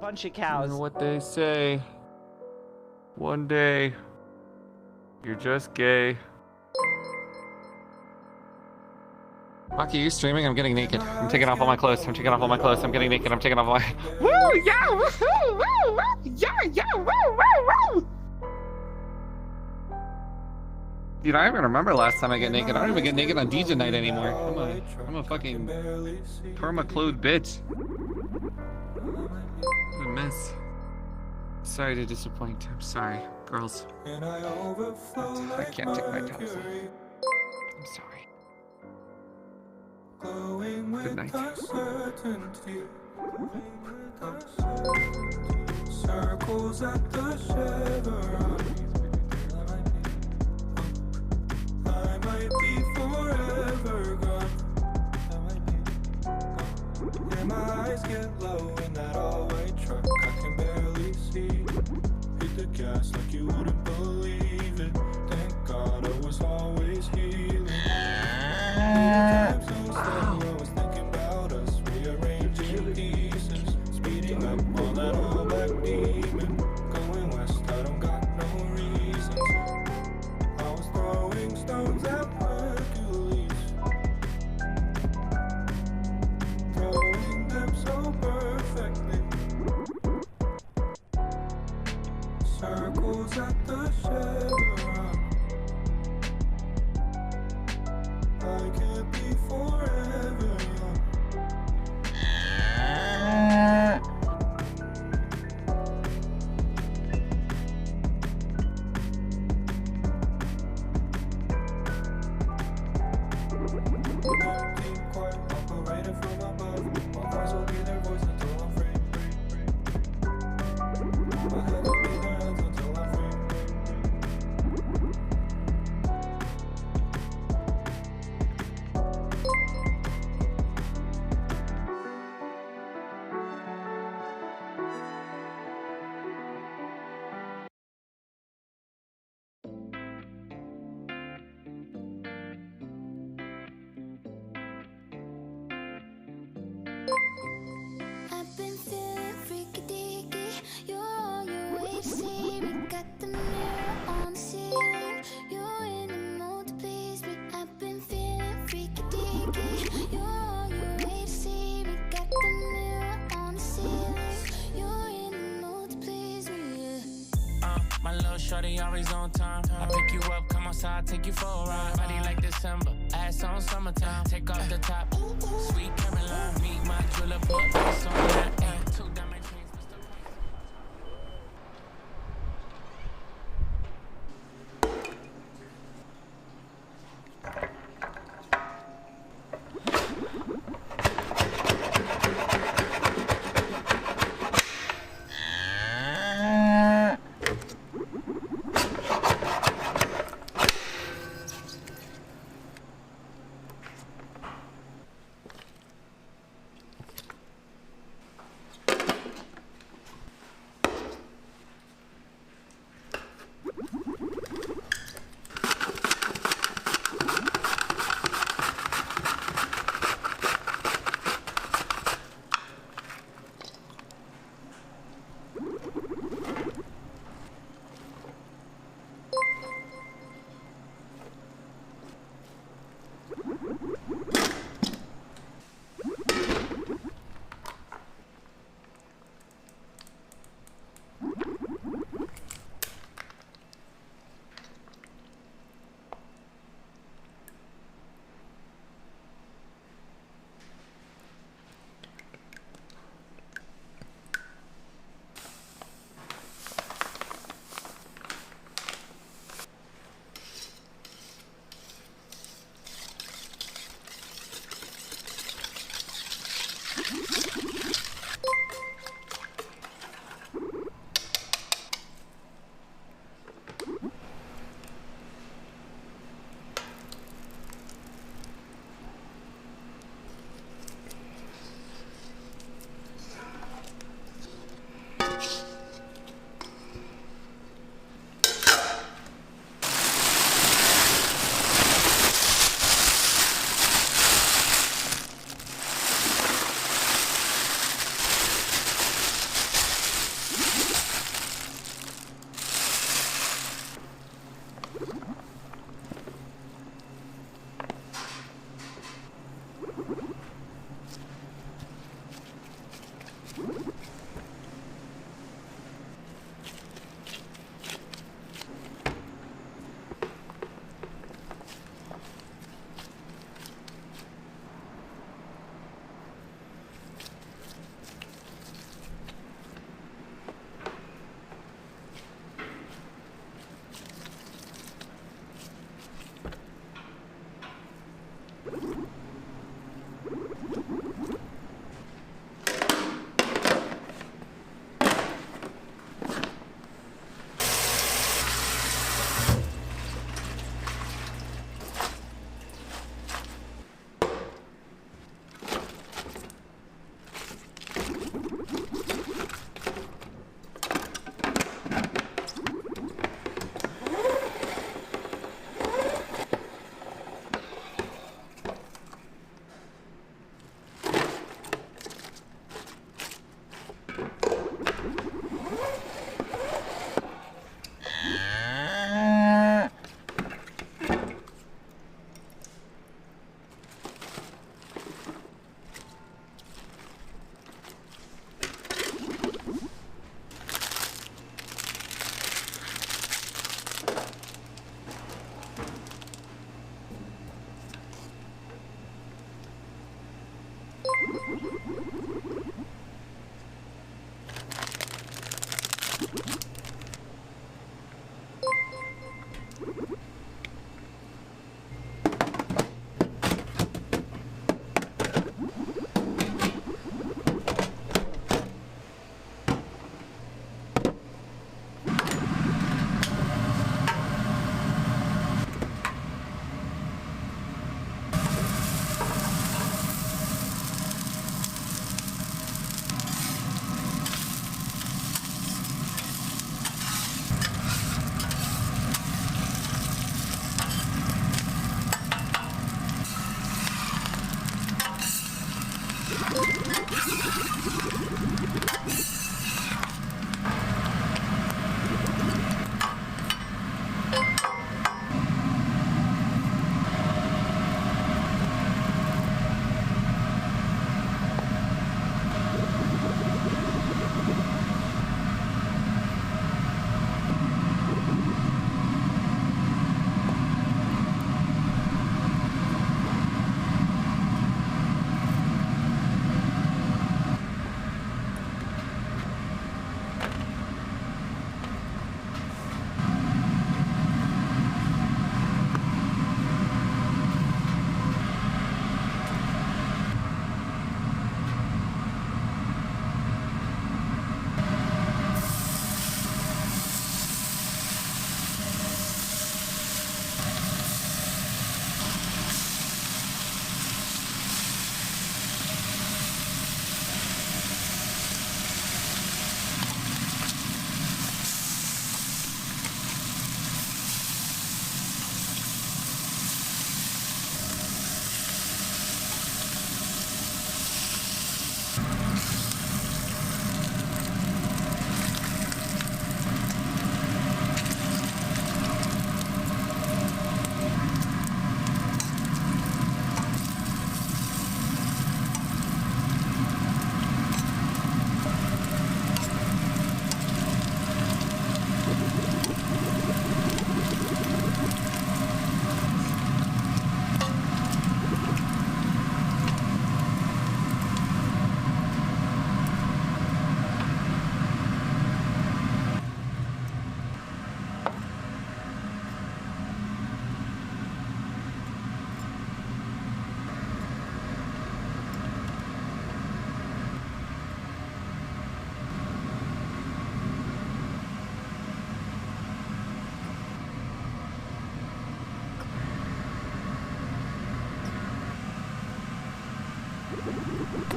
Bunch of cows. You know what they say. One day, you're just gay. Aki, you streaming? I'm getting naked. I'm taking off all my clothes. I'm taking off all my clothes. I'm getting naked. I'm taking off all my... Woo! Yeah! Woohoo! Woo! Woo! Yeah! Yeah! Woo! Woo! Woo! Dude, I don't even remember last time I get naked. I don't even get naked on DJ night anymore. I'm a fucking perma-clothed bitch. What a mess. Sorry to disappoint. I'm sorry, girls. I can't take my tops off. I'm sorry. Good night. Circles at the Chevron. I might be forever gone. And my eyes get low in that all-white truck. I can barely see. Hit the gas like you wouldn't believe it. Thank God I was always healing. Times so steady, I was thinking about us. Rearranging pieces. Speeding up on that all-black demon. Going west, I don't got no reasons. I was throwing stones at Hercules. Throwing them so perfectly. Circles at the Chevron. I can't be forever young. Keep quiet, operating from above. My voice will be their voice until I'm free. My head will be their hands until I'm free. I've been feeling freaky deaky. You're on your way to see me. Got the mirror on the ceiling. You're in the mood to please me. I've been feeling freaky deaky. You're on your way to see me. Got the mirror on the ceiling. You're in the mood to please me. My little shorty always on time. I pick you up, come outside, take you for a ride. Body like December, ass on summertime. Take off the top, sweet Caroline. Meet my jeweler, put ice on that. Two diamond chains, Mr.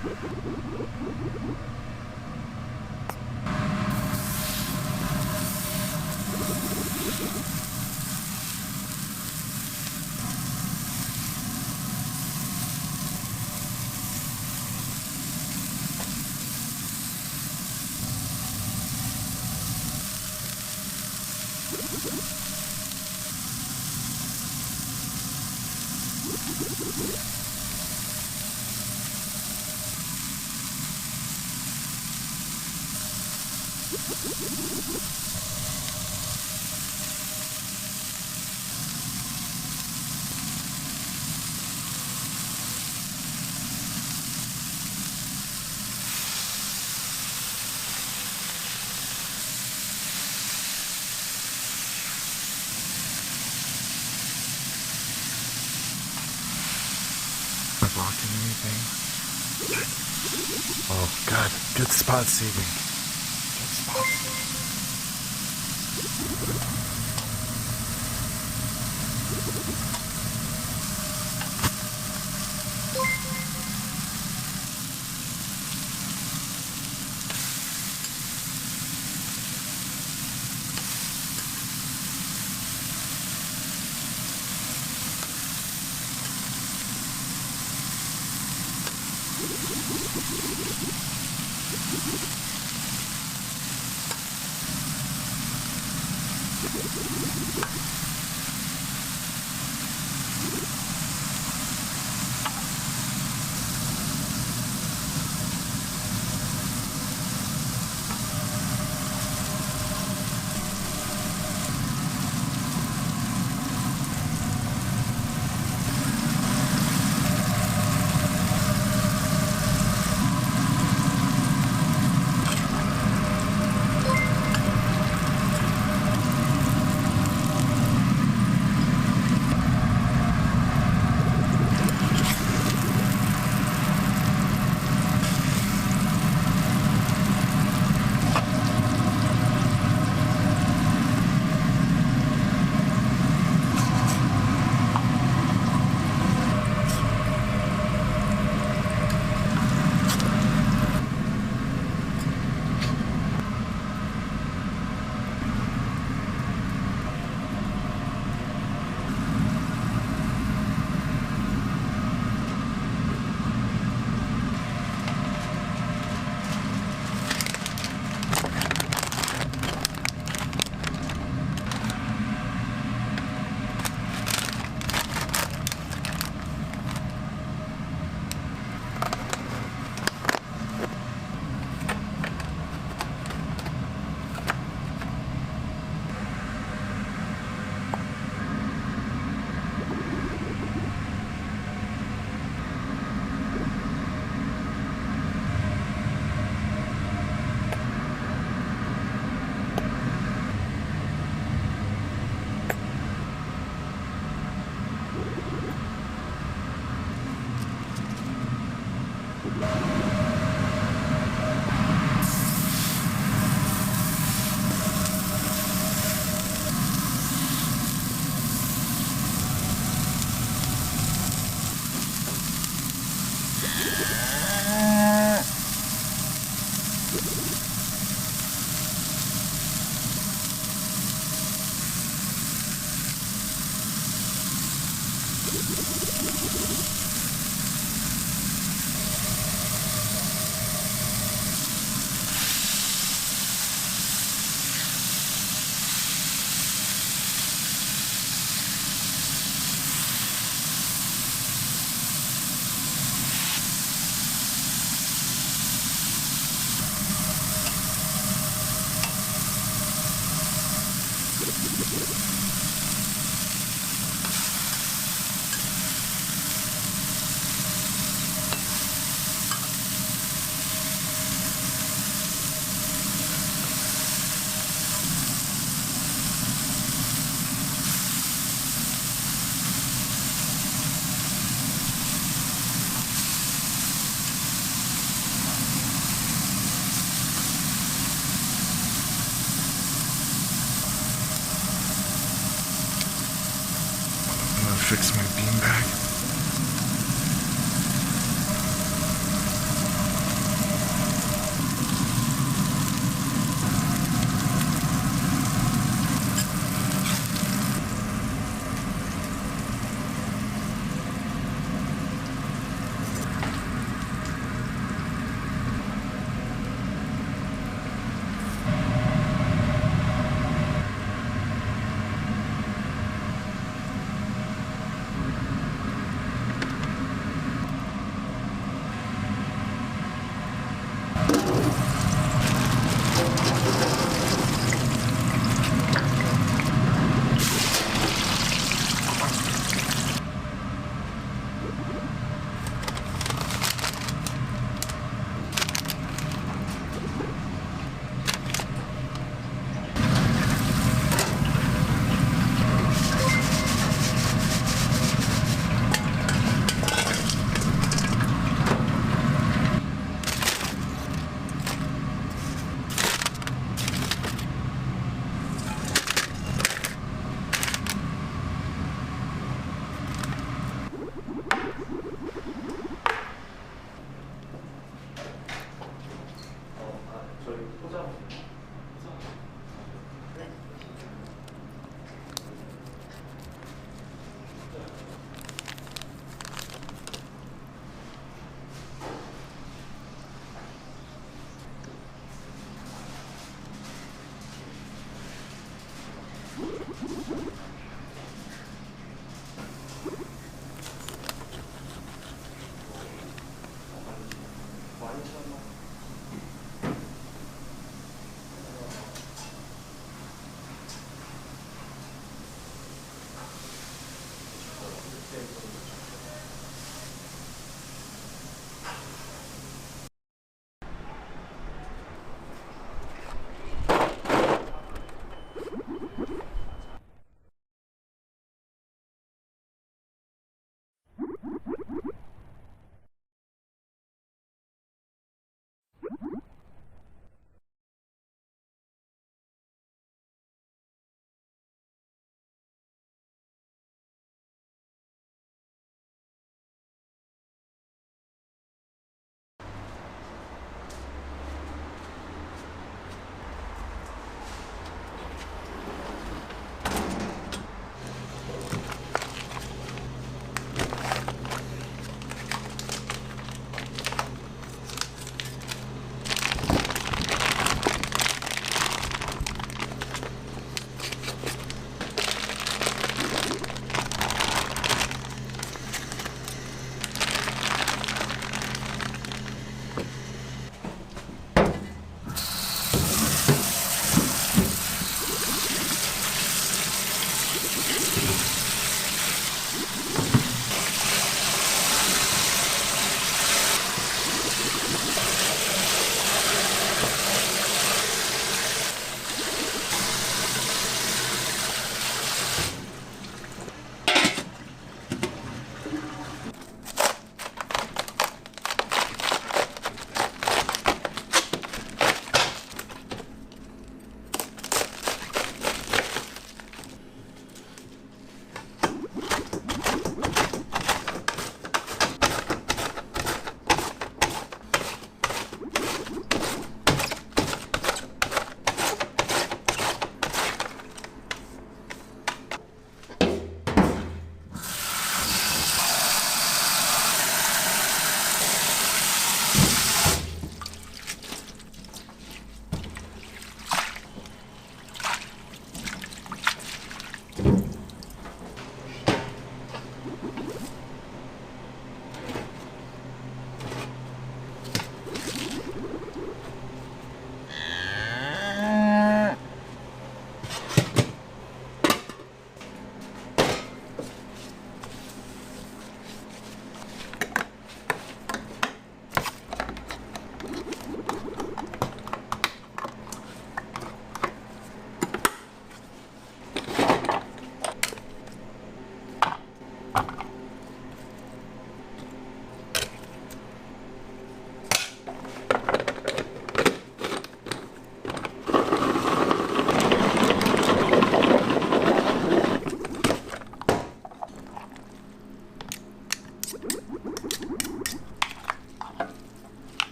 Not blocking anything. Oh god, good spot saving. Good spot saving. Fix my beanbag.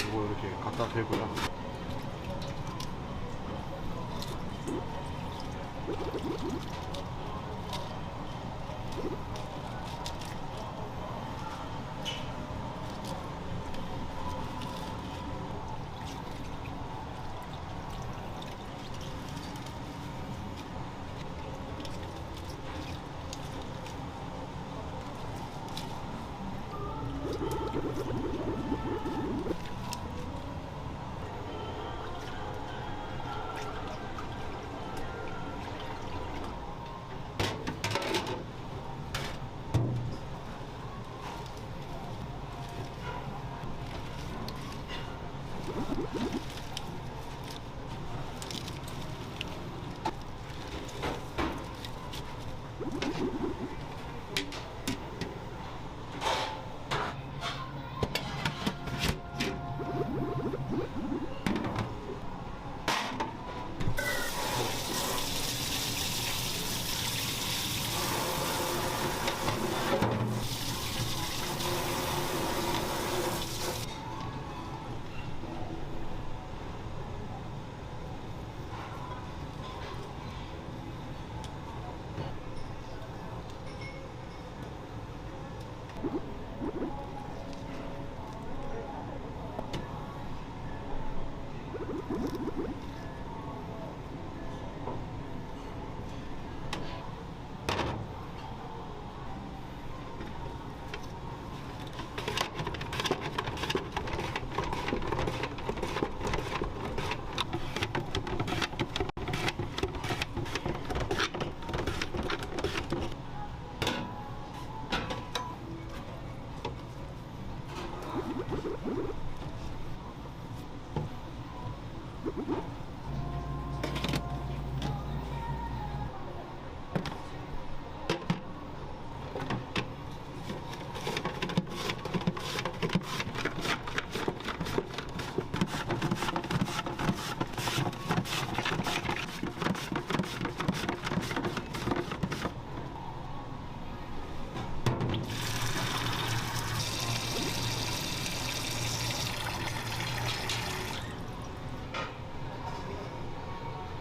이거 이렇게 갖다 대고요.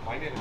많이 내려.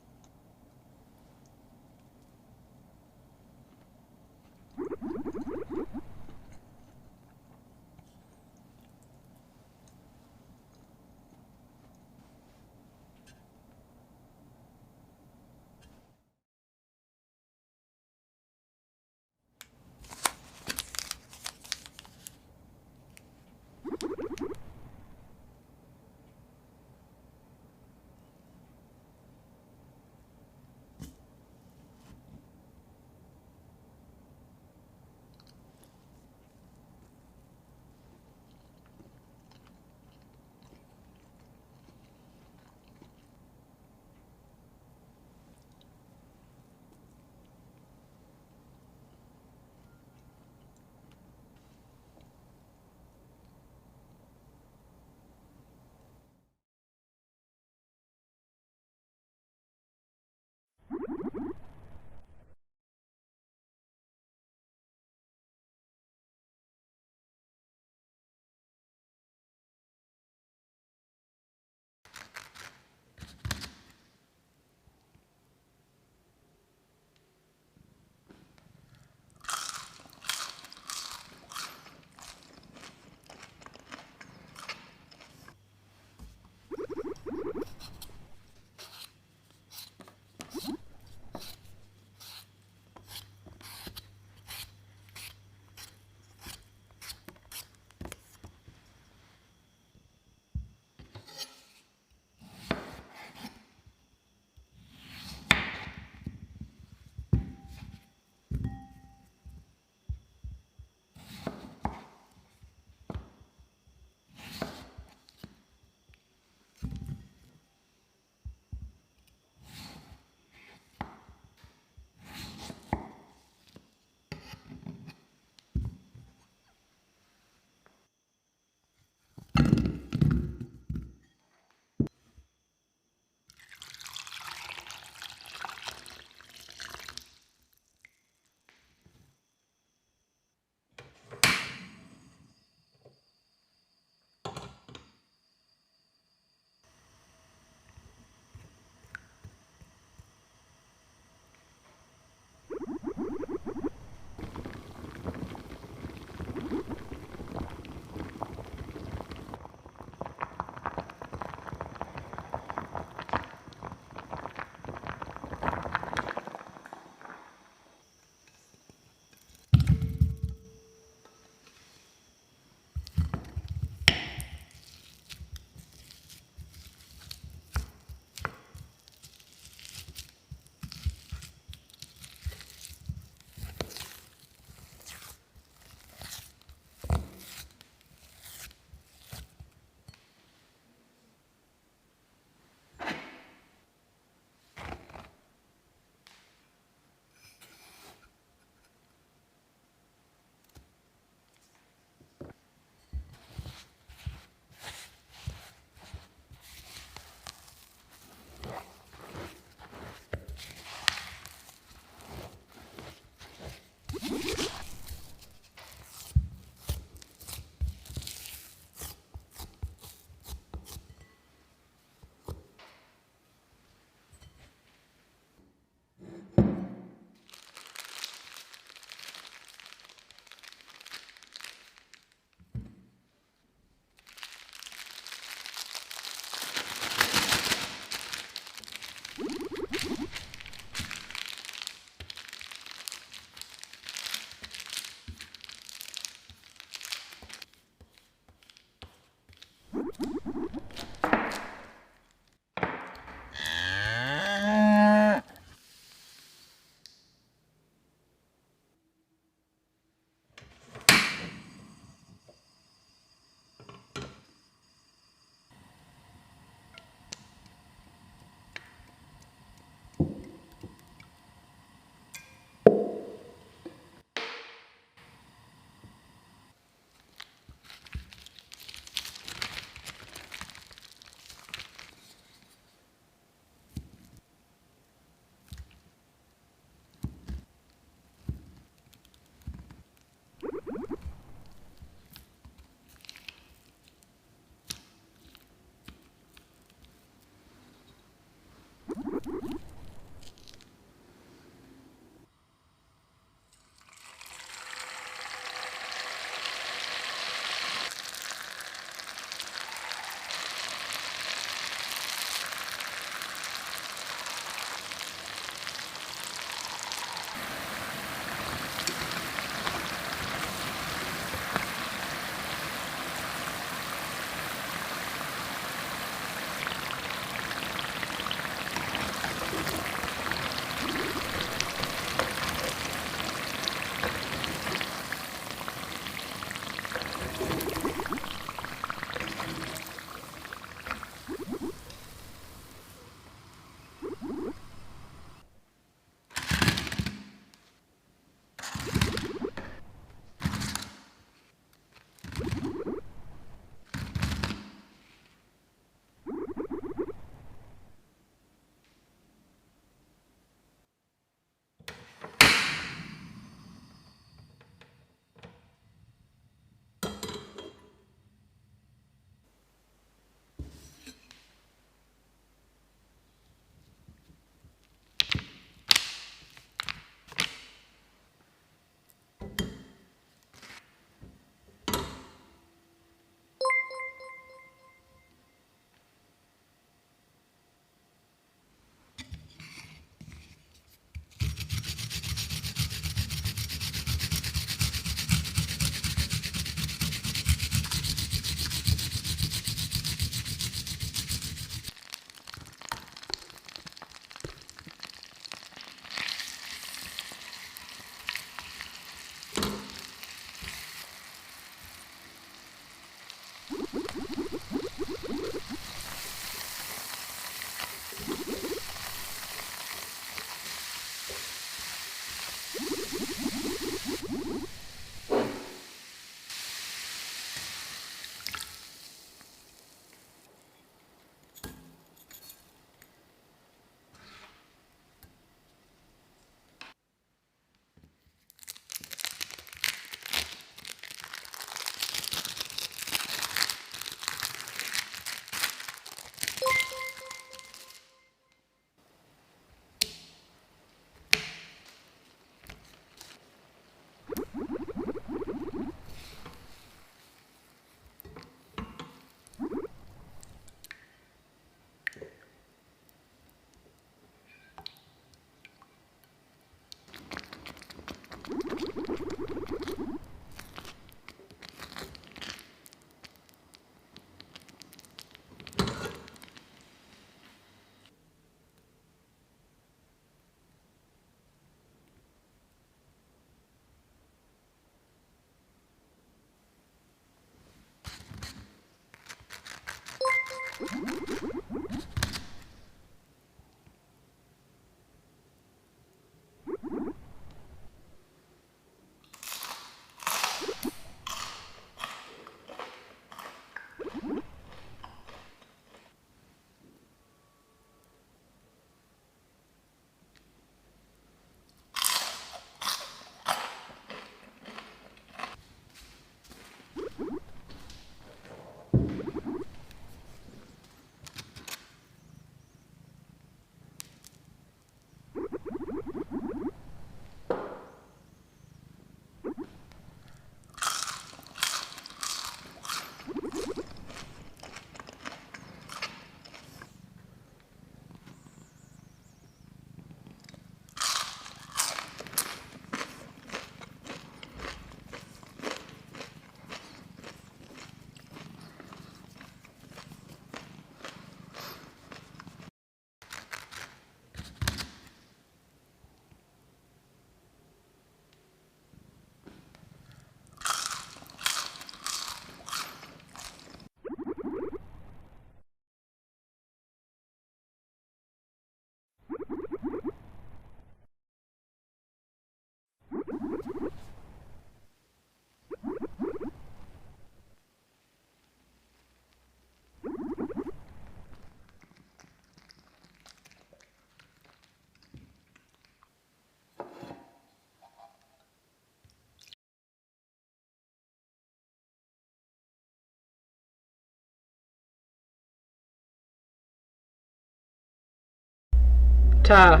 Ta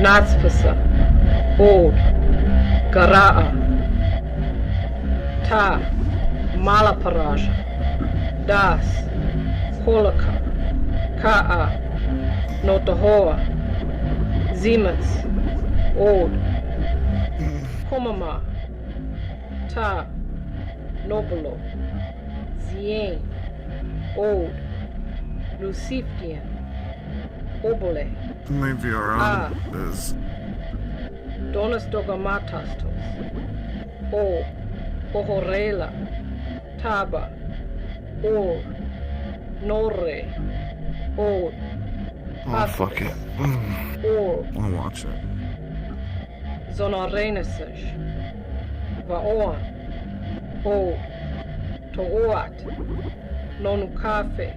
Natspasa Od Garaa Ta Malaparaja Das Holaka Ka'a Notahoa Siemens Od Komama Ta Nobolo Zien Od Lucifian Obole Maybe around this. Donas Dogamatastos O Ohorela Taba Or Norre Od Oh, fuck it. Or I'll watch it. Zonoreneses Vaoan O To'oat Nonukafe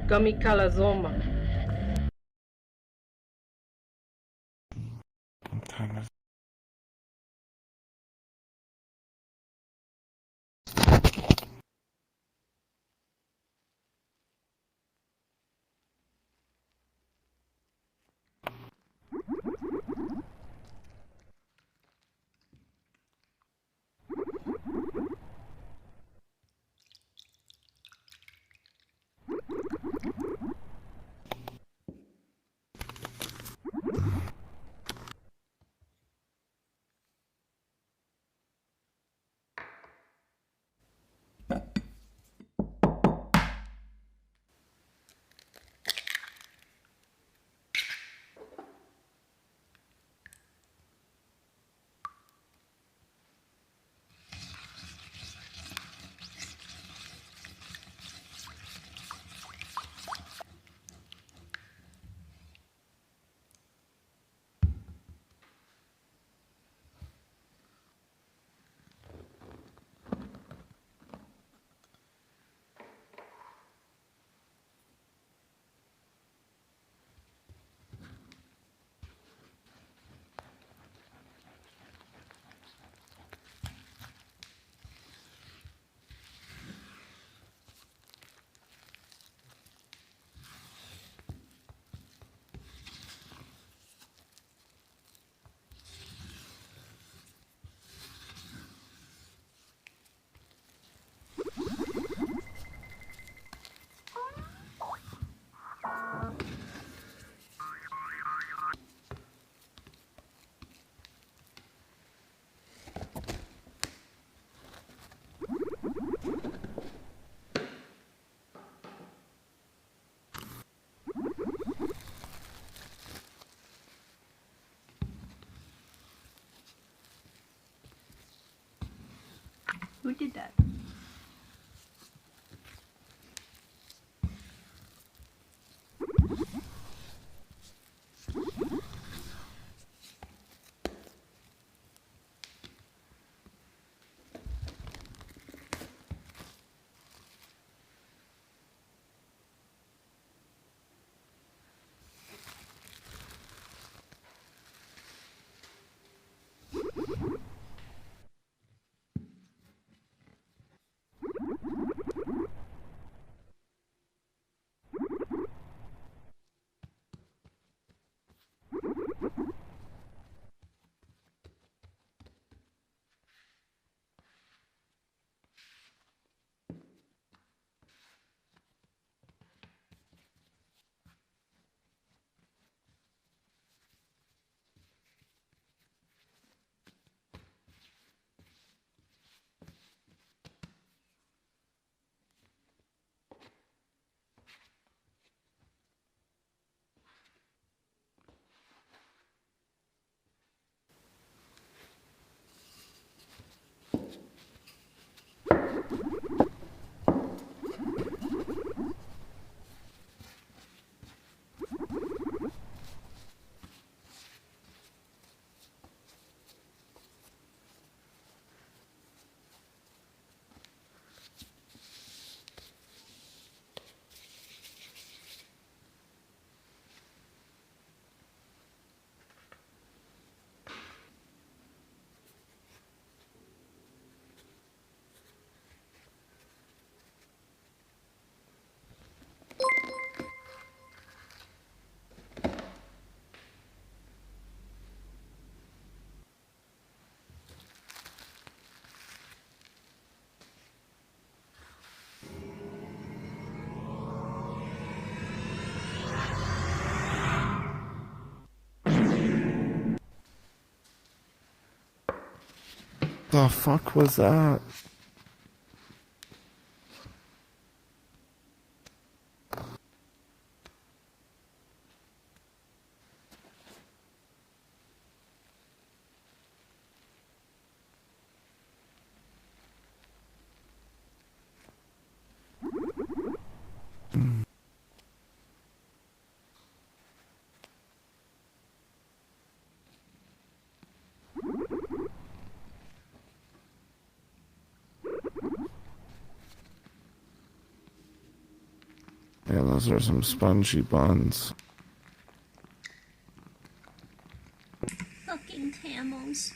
Gamikalazoma What time is Who did that? The fuck was that? Yeah, those are some spongy buns. Fucking camels.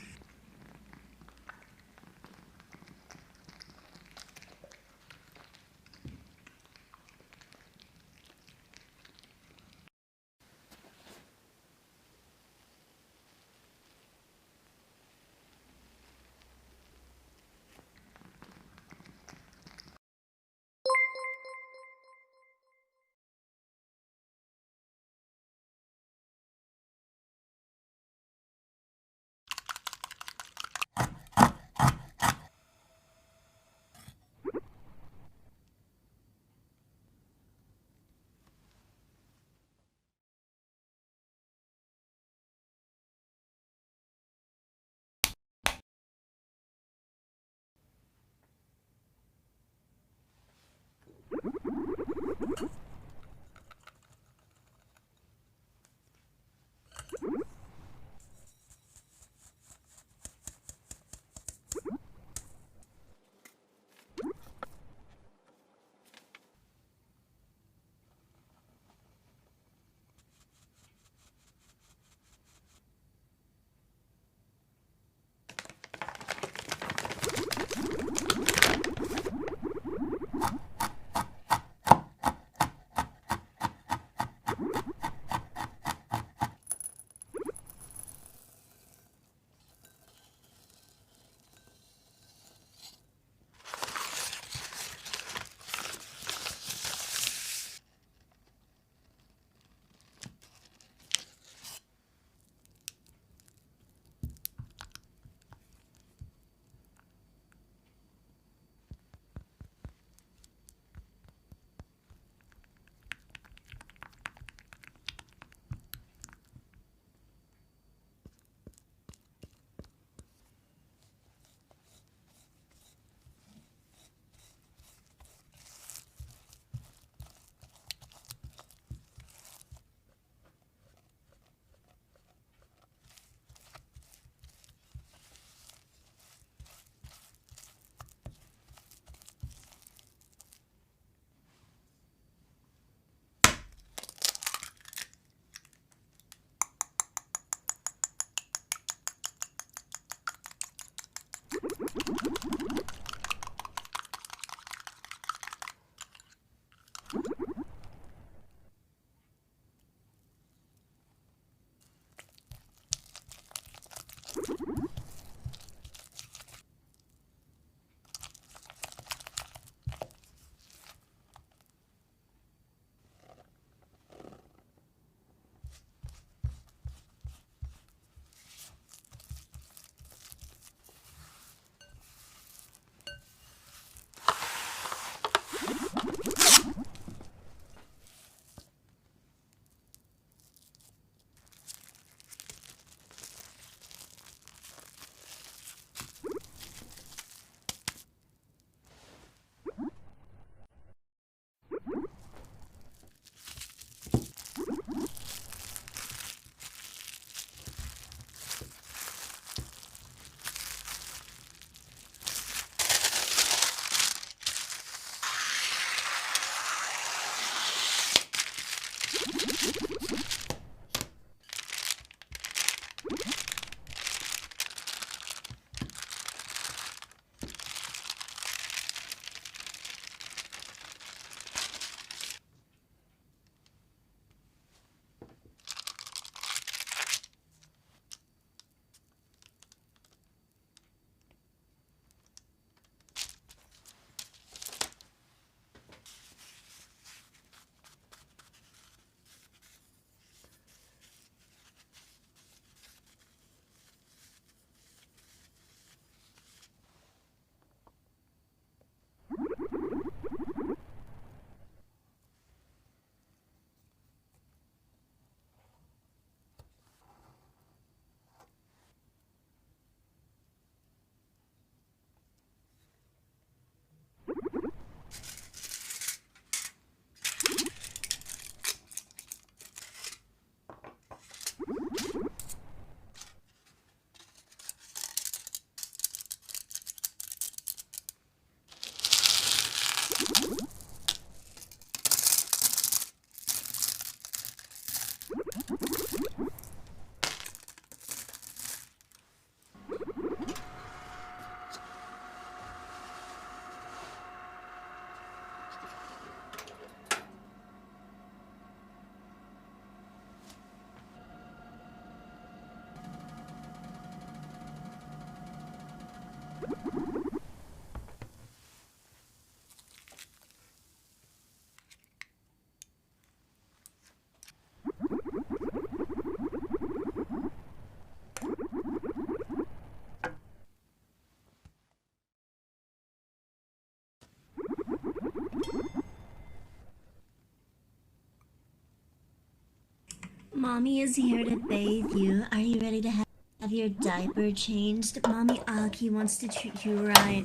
Mommy is here to bathe you. Are you ready to have your diaper changed? Mommy Aki wants to treat you right.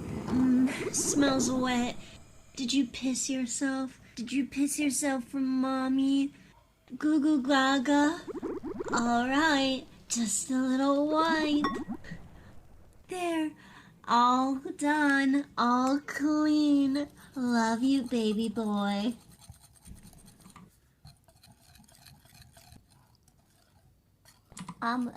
Smells wet. Did you piss yourself? Did you piss yourself for Mommy? Goo goo gaga? Alright, just a little wipe. There. All done. All clean. Love you, baby boy. I'm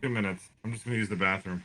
Minutes. I'm just gonna use the bathroom.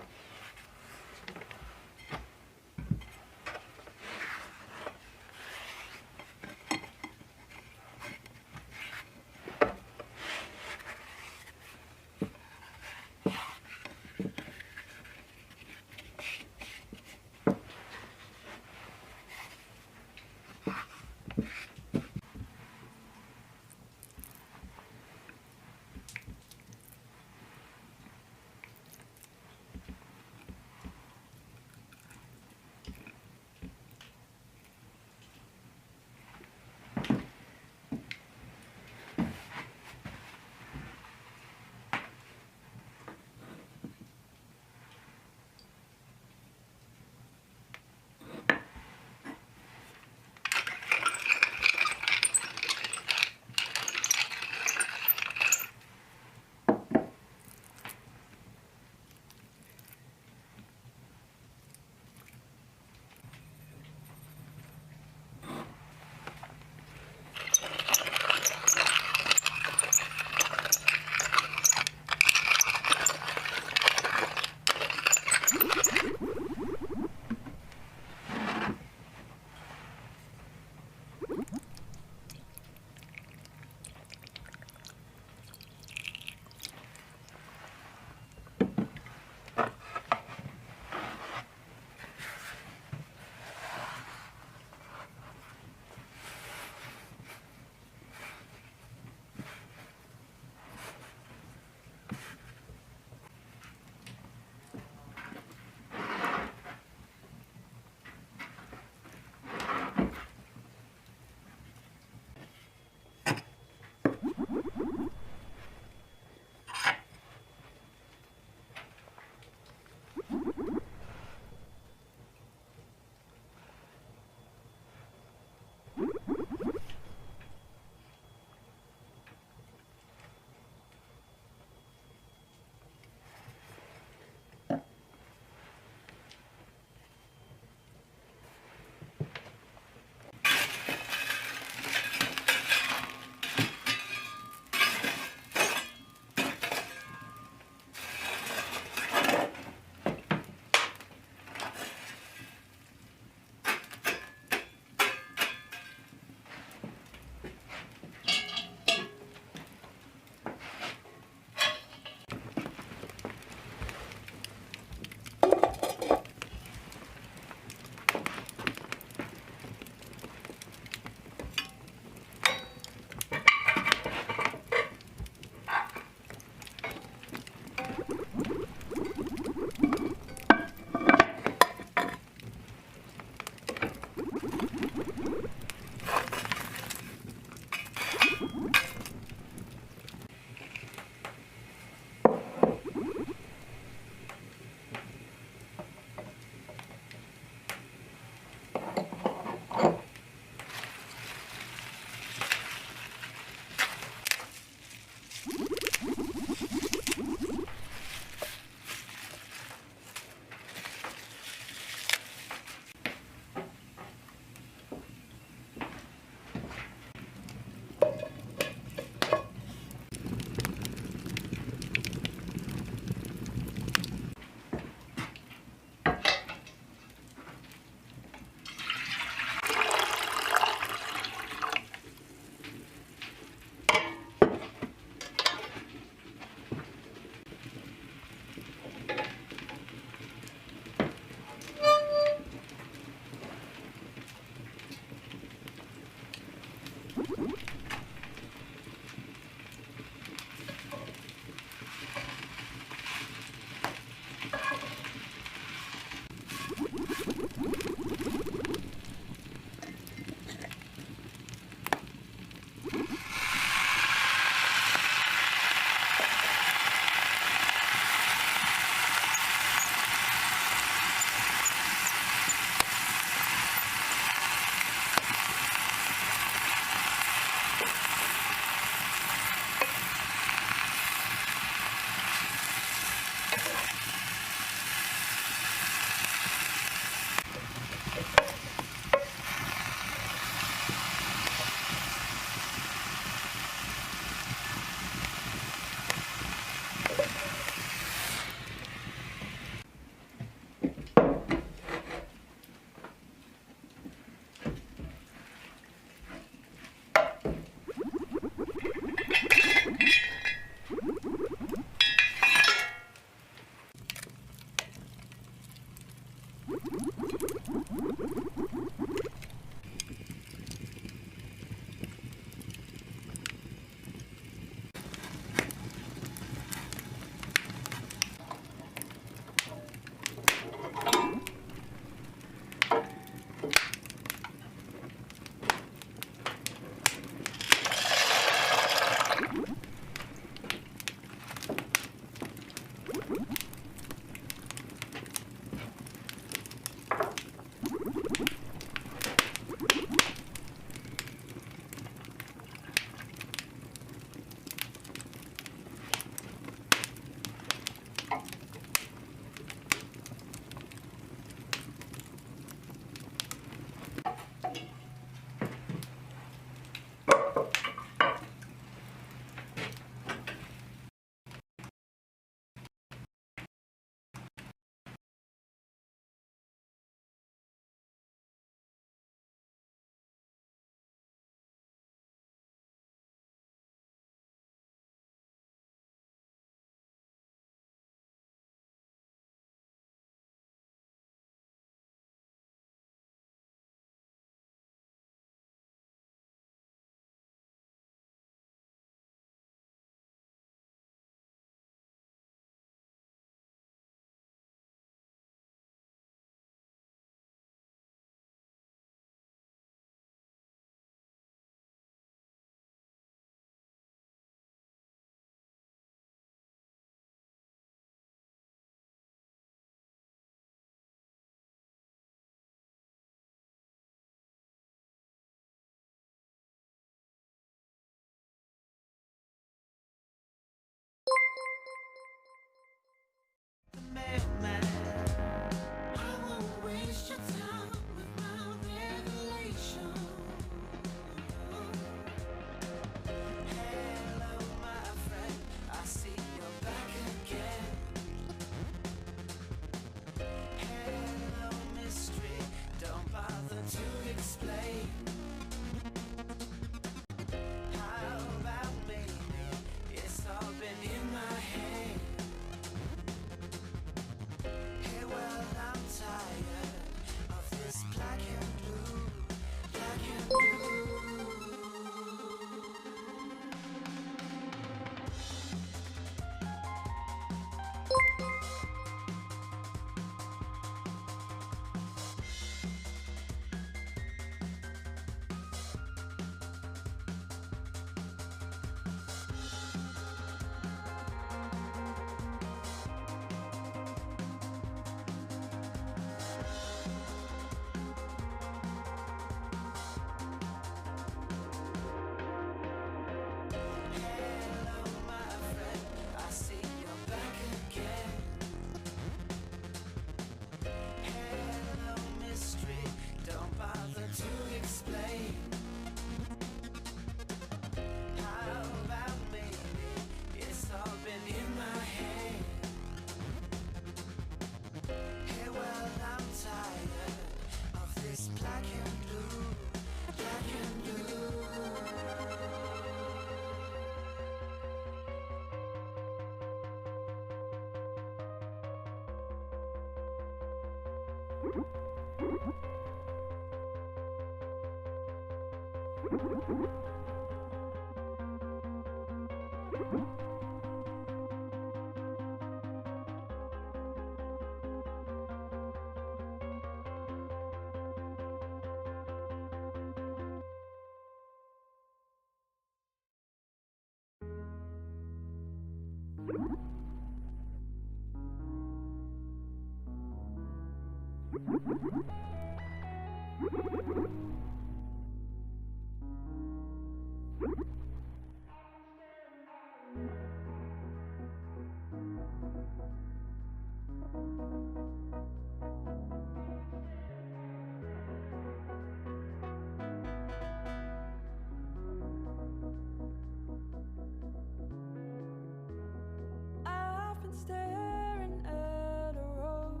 I've been staring at a road,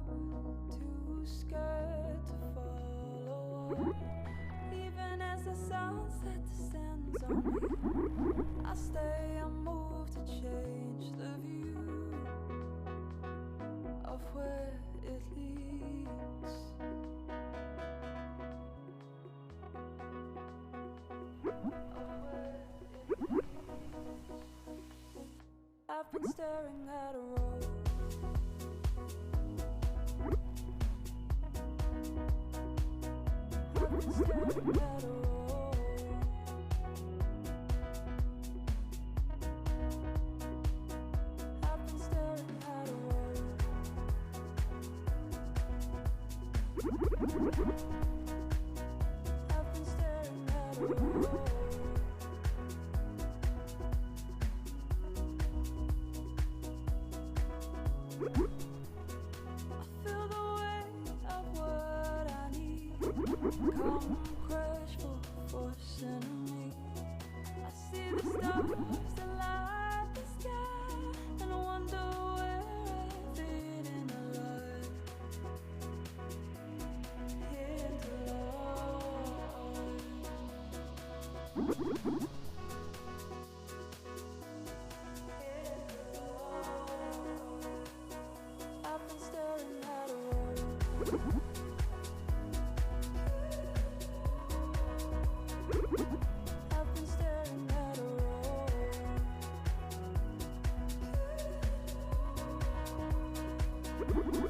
too scared to follow. Even as the sunset descends on me, I stay unmoved to change the view of where it leads. I've been staring at a road. I've been staring at a road. I've been staring at a road. I've been staring at a road. I feel the weight of what I need. Come crash for me. I see the stars that light the sky, and I wonder where I fit in a life. Into love. I've been staring at a road. I've been staring at a road.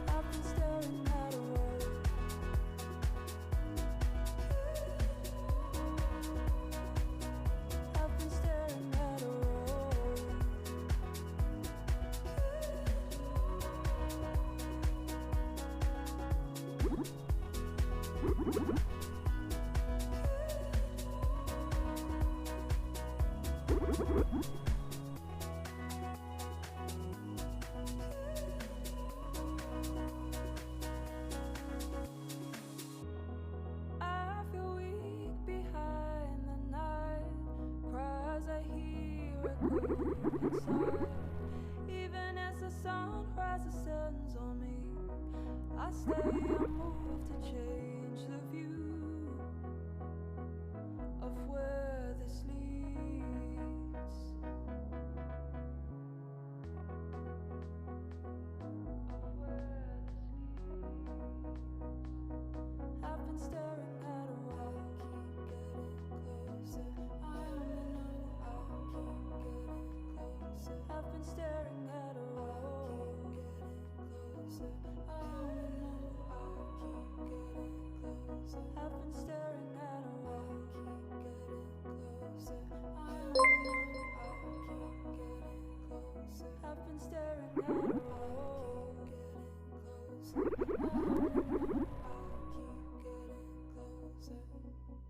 I've been staring at a road. I've been staring at a road. I feel weak behind the night, cries I hear echo inside. Even as the sunrise ascends on me, I stay unmoved to change the view of where this leads. Of where this leads. I've been staring at a road. I keep getting closer. I only know I keep getting closer. I've been staring at a road. Closer. I only know I keep getting closer. I've been staring at a road. Keep getting closer. I only know I keep getting closer. I've been staring at a road. Getting closer. I only know I keep getting closer.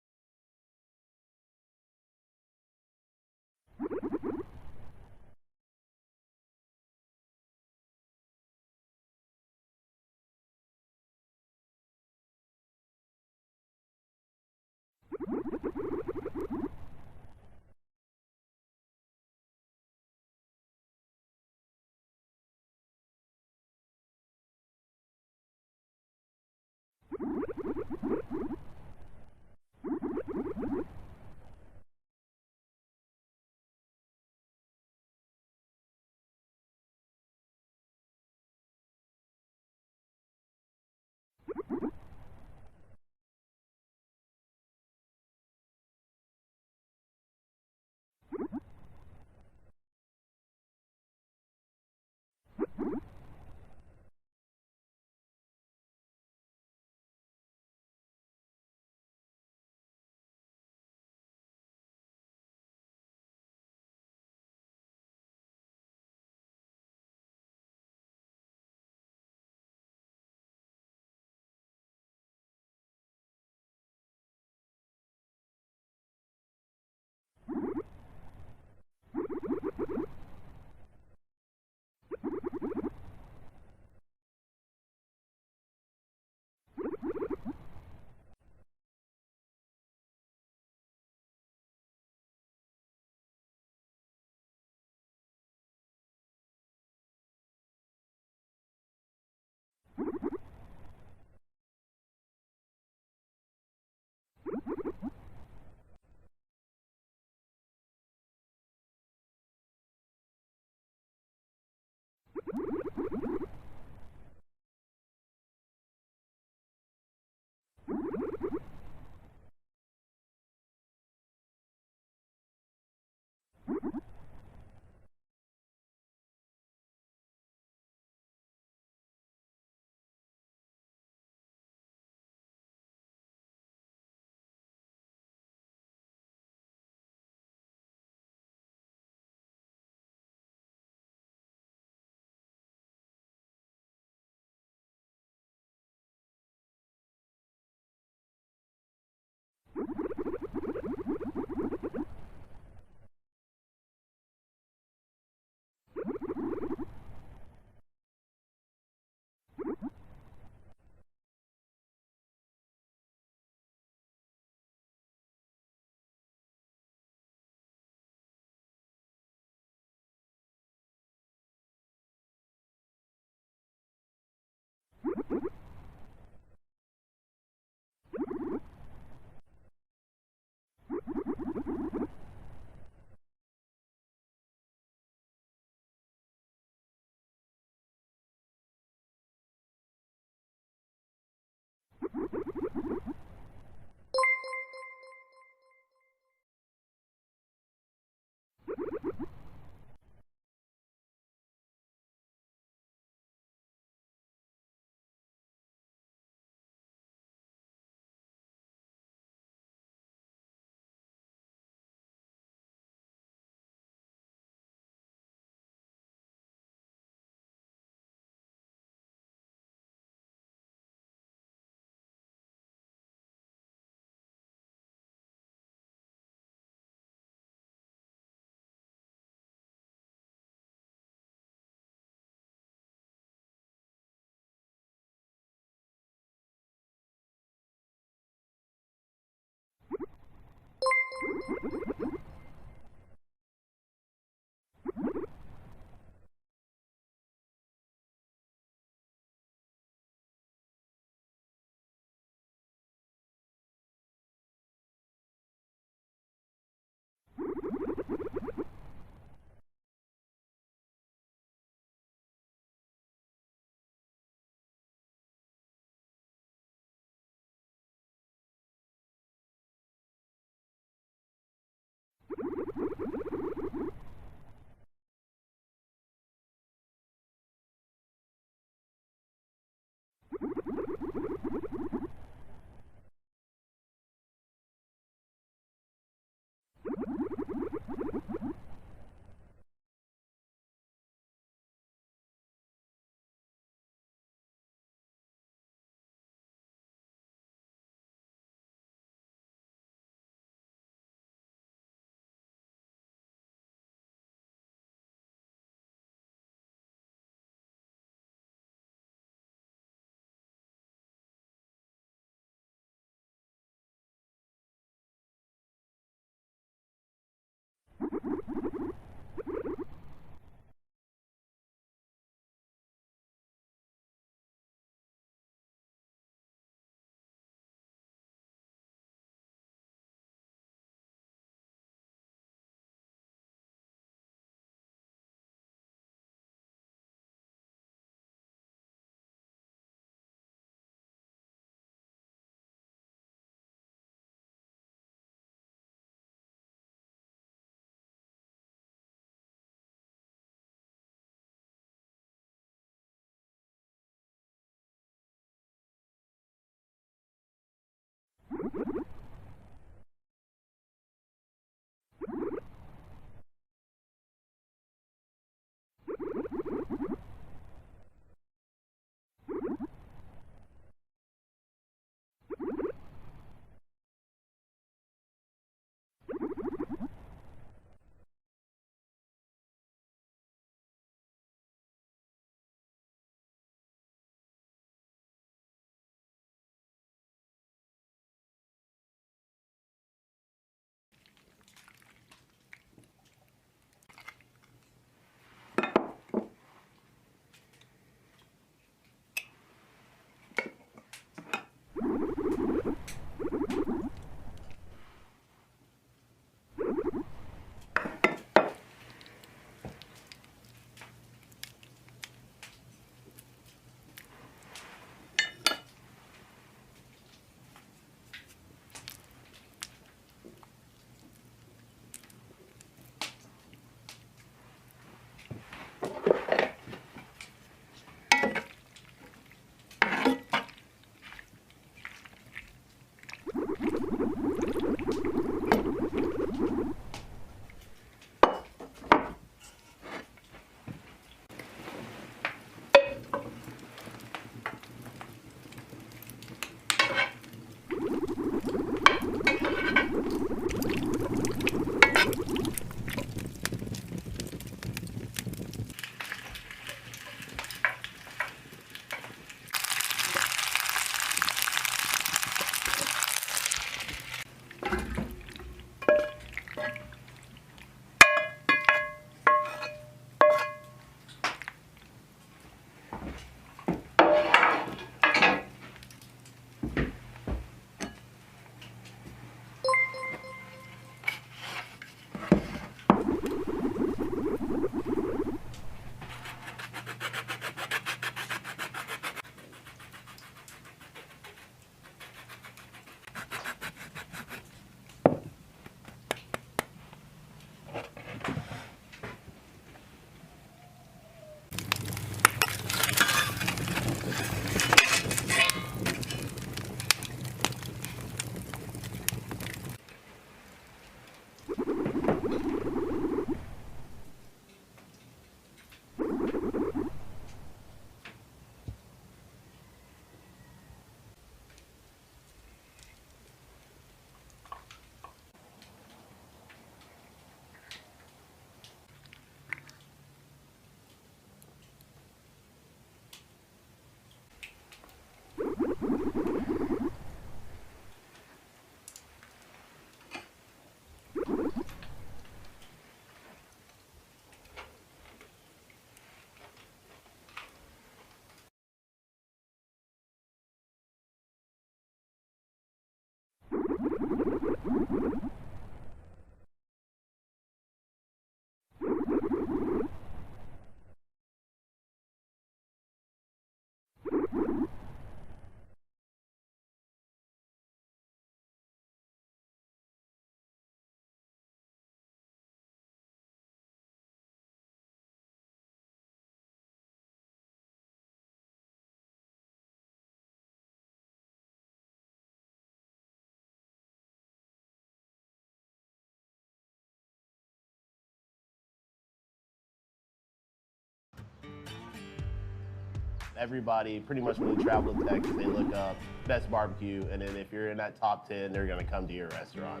Everybody, pretty much when you travel to Texas, they look up best barbecue, and then if you're in that top 10, they're gonna come to your restaurant.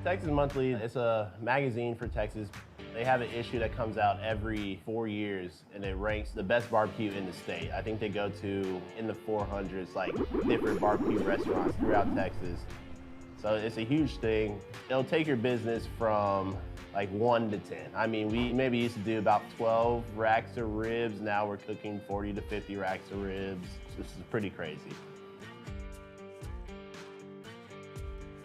Texas Monthly, it's a magazine for Texas. They have an issue that comes out every 4 years, and it ranks the best barbecue in the state. I think they go to, in the 400s, like different barbecue restaurants throughout Texas. So it's a huge thing. It'll take your business from like 1 to 10. I mean, we maybe used to do about 12 racks of ribs. Now we're cooking 40 to 50 racks of ribs. This is pretty crazy.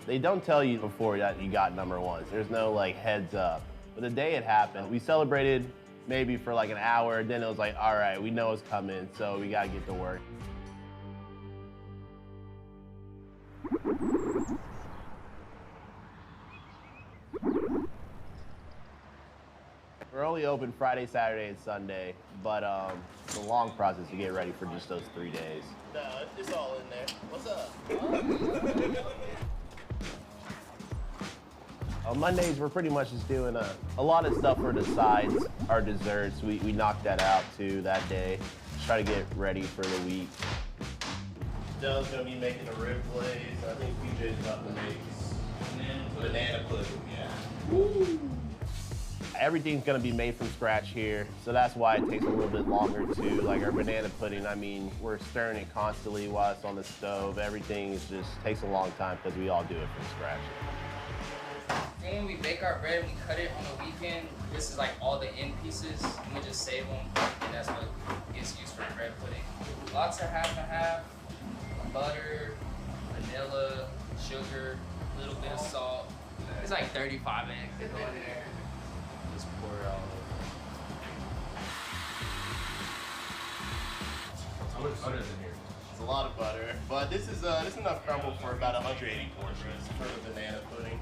They don't tell you before that you got number ones. There's no like heads up. But the day it happened, we celebrated maybe for like an hour, then it was like, all right, we know it's coming, so we gotta get to work. We're only open Friday, Saturday, and Sunday, but it's a long process to get ready for just those 3 days. No, it's all in there. What's up? On Mondays, we're pretty much just doing a lot of stuff for the sides, our desserts. We knocked that out too that day. Just try to get ready for the week. Dell's gonna be making a rib glaze. I think PJ's about to make banana pudding. Yeah. Woo. Everything's gonna be made from scratch here, so that's why it takes a little bit longer too. Like our banana pudding, I mean, we're stirring it constantly while it's on the stove. Everything is just takes a long time because we all do it from scratch. When we bake our bread, we cut it on the weekend. This is like all the end pieces, and we just save them, and that's what gets used for bread pudding. Lots of half and half, butter, vanilla, sugar, a little bit of salt. It's like 35 eggs that go in there. Just pour it all over. How much butter is in here? It's a lot of butter, but this is enough crumble for about 180 portions for the banana pudding.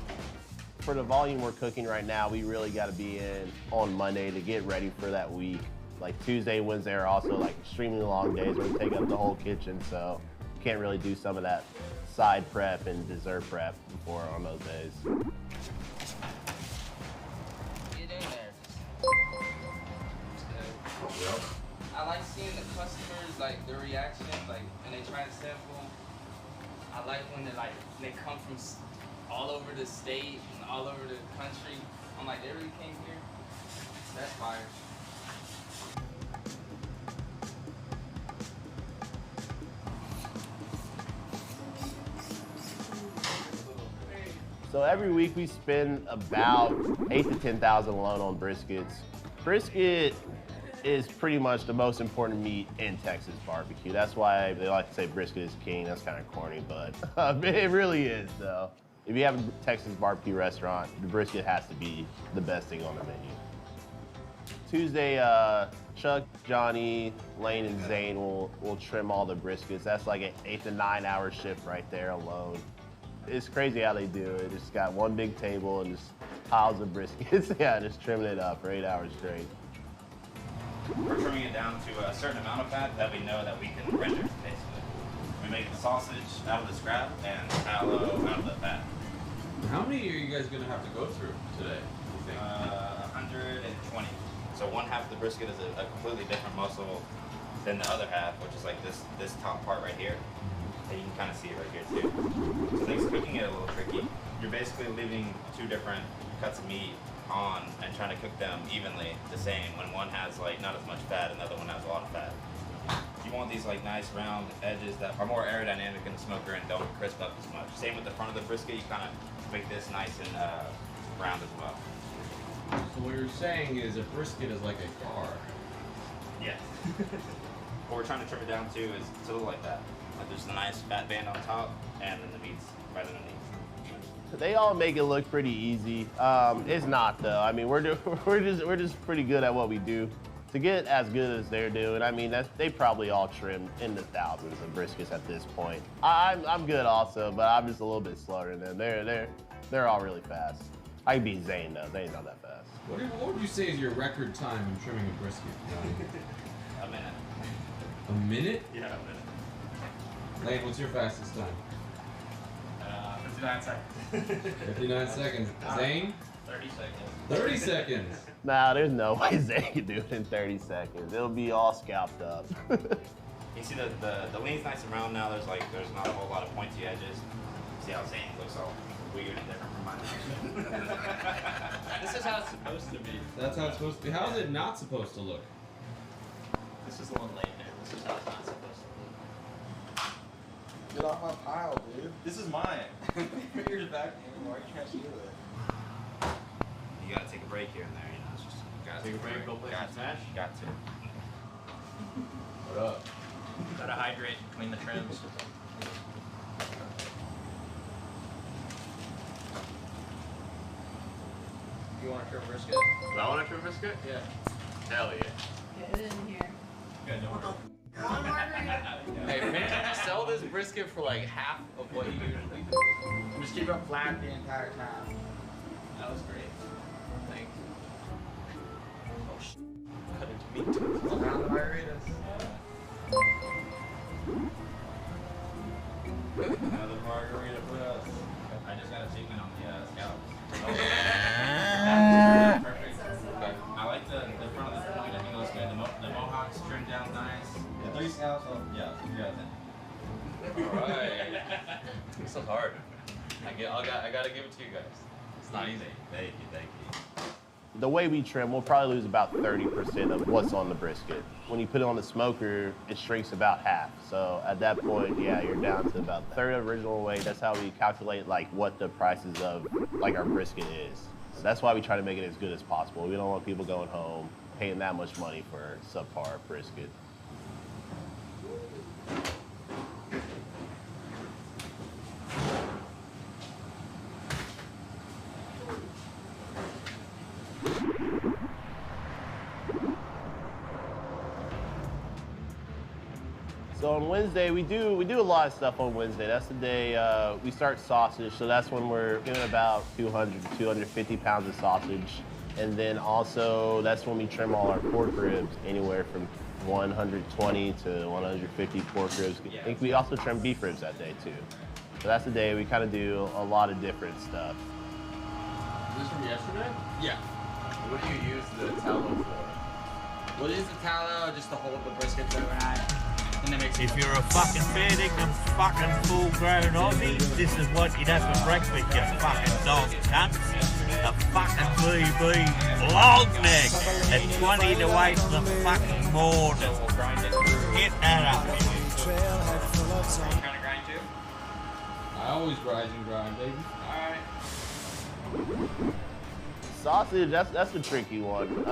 For the volume we're cooking right now, we really got to be in on Monday to get ready for that week. Like Tuesday, Wednesday are also like extremely long days where we take up the whole kitchen, so can't really do some of that side prep and dessert prep before on those days. Get in there. Yep. I like seeing the customers, like their reactions, like when they try to sample. I like when they come from all over the state and all over the country. I'm like, they really came here? That's fire. So every week we spend about 8,000 to 10,000 alone on briskets. Brisket is pretty much the most important meat in Texas barbecue. That's why they like to say brisket is king. That's kind of corny, but it really is though. If you have a Texas barbecue restaurant, the brisket has to be the best thing on the menu. Tuesday, Chuck, Johnny, Lane, and Zane will trim all the briskets. That's like an 8 to 9 hour shift right there alone. It's crazy how they do it. Just got one big table and just piles of briskets. Yeah, just trimming it up for 8 hours straight. We're trimming it down to a certain amount of fat that we know that we can render, basically. We make the sausage out of the scrap and tallow out of the fat. How many are you guys going to have to go through today, you think? 120. So one half of the brisket is a completely different muscle than the other half, which is like this top part right here. And you can kind of see it right here too. So it makes cooking it a little tricky. You're basically leaving two different cuts of meat on and trying to cook them evenly the same when one has like not as much fat and the other one has a lot of fat. You want these like nice round edges that are more aerodynamic in the smoker and don't crisp up as much. Same with the front of the brisket, you kind of make this nice and round as well. So what you're saying is a brisket is like a car. Yeah. What we're trying to trim it down to is to look like that. Like there's a nice fat band on top and then the meat's right underneath. They all make it look pretty easy. It's not though. I mean, we're just pretty good at what we do. To get as good as they're doing, I mean, they probably all trim in the thousands of briskets at this point. I'm good also, but I'm just a little bit slower than them. They're all really fast. I can beat Zane though. Zane's not that fast. What would you say is your record time in trimming a brisket? A minute. A minute? Yeah, a minute. Lane, what's your fastest time? 59 seconds. 59 seconds. Zane? 30 seconds. 30 seconds. Nah, there's no way Zay can do it in 30 seconds. It'll be all scalped up. You see the lean's nice and round now. There's not a whole lot of pointy edges. See how Zane's looks all weird and different from mine. This is how it's supposed to be. That's how it's supposed to be. How is it not supposed to look? This is the one laid there. This is how it's not supposed to be. Get off my pile, dude. This is mine. Put yours back in. Why are you trying to steal it? You gotta take a break here and there. You know, it's just gotta Take a break, go play some Smash? Got to. What up? Gotta hydrate between the trims. You want a trim brisket? Do I want a trim brisket? Yeah. Hell yeah. Get it in here. Hey, man, sell this brisket for like half of what you usually do. Just keep it flat the entire time. That was great. Thanks. Oh, shit. Cut into meat. Around the margaritas. Another margarita for us. I just got a chicken on the scallops. Perfect. Okay. I like the front of the point. I think it looks good. The mohawks trimmed down nice. Yeah, 3 scallops. Yeah, 3 out of 10. Alright. This is hard. I gotta give it to you guys. It's not easy. Thank you. The way we trim, we'll probably lose about 30% of what's on the brisket. When you put it on the smoker, it shrinks about half. So at that point, yeah, you're down to about a third of original weight. That's how we calculate like what the prices of like our brisket is. So that's why we try to make it as good as possible. We don't want people going home paying that much money for subpar brisket. So on Wednesday, we do a lot of stuff on Wednesday. That's the day we start sausage. So that's when we're doing about 200 to 250 pounds of sausage. And then also that's when we trim all our pork ribs, anywhere from 120 to 150 pork ribs. I think we also trim beef ribs that day too. So that's the day we kind of do a lot of different stuff. Is this from yesterday? Yeah. What do you use the tallow for? We'll use the tallow just to hold the briskets overnight. And then If you're a fucking fair dinkum fucking full-grown Aussie, this is what you'd have for breakfast, you fucking dog cunt. A fucking BB long neck at 20 to 8 in the fucking morning. Get that up. you kind of grind too? I always rise and grind, baby. Alright. Sausage, that's the tricky one.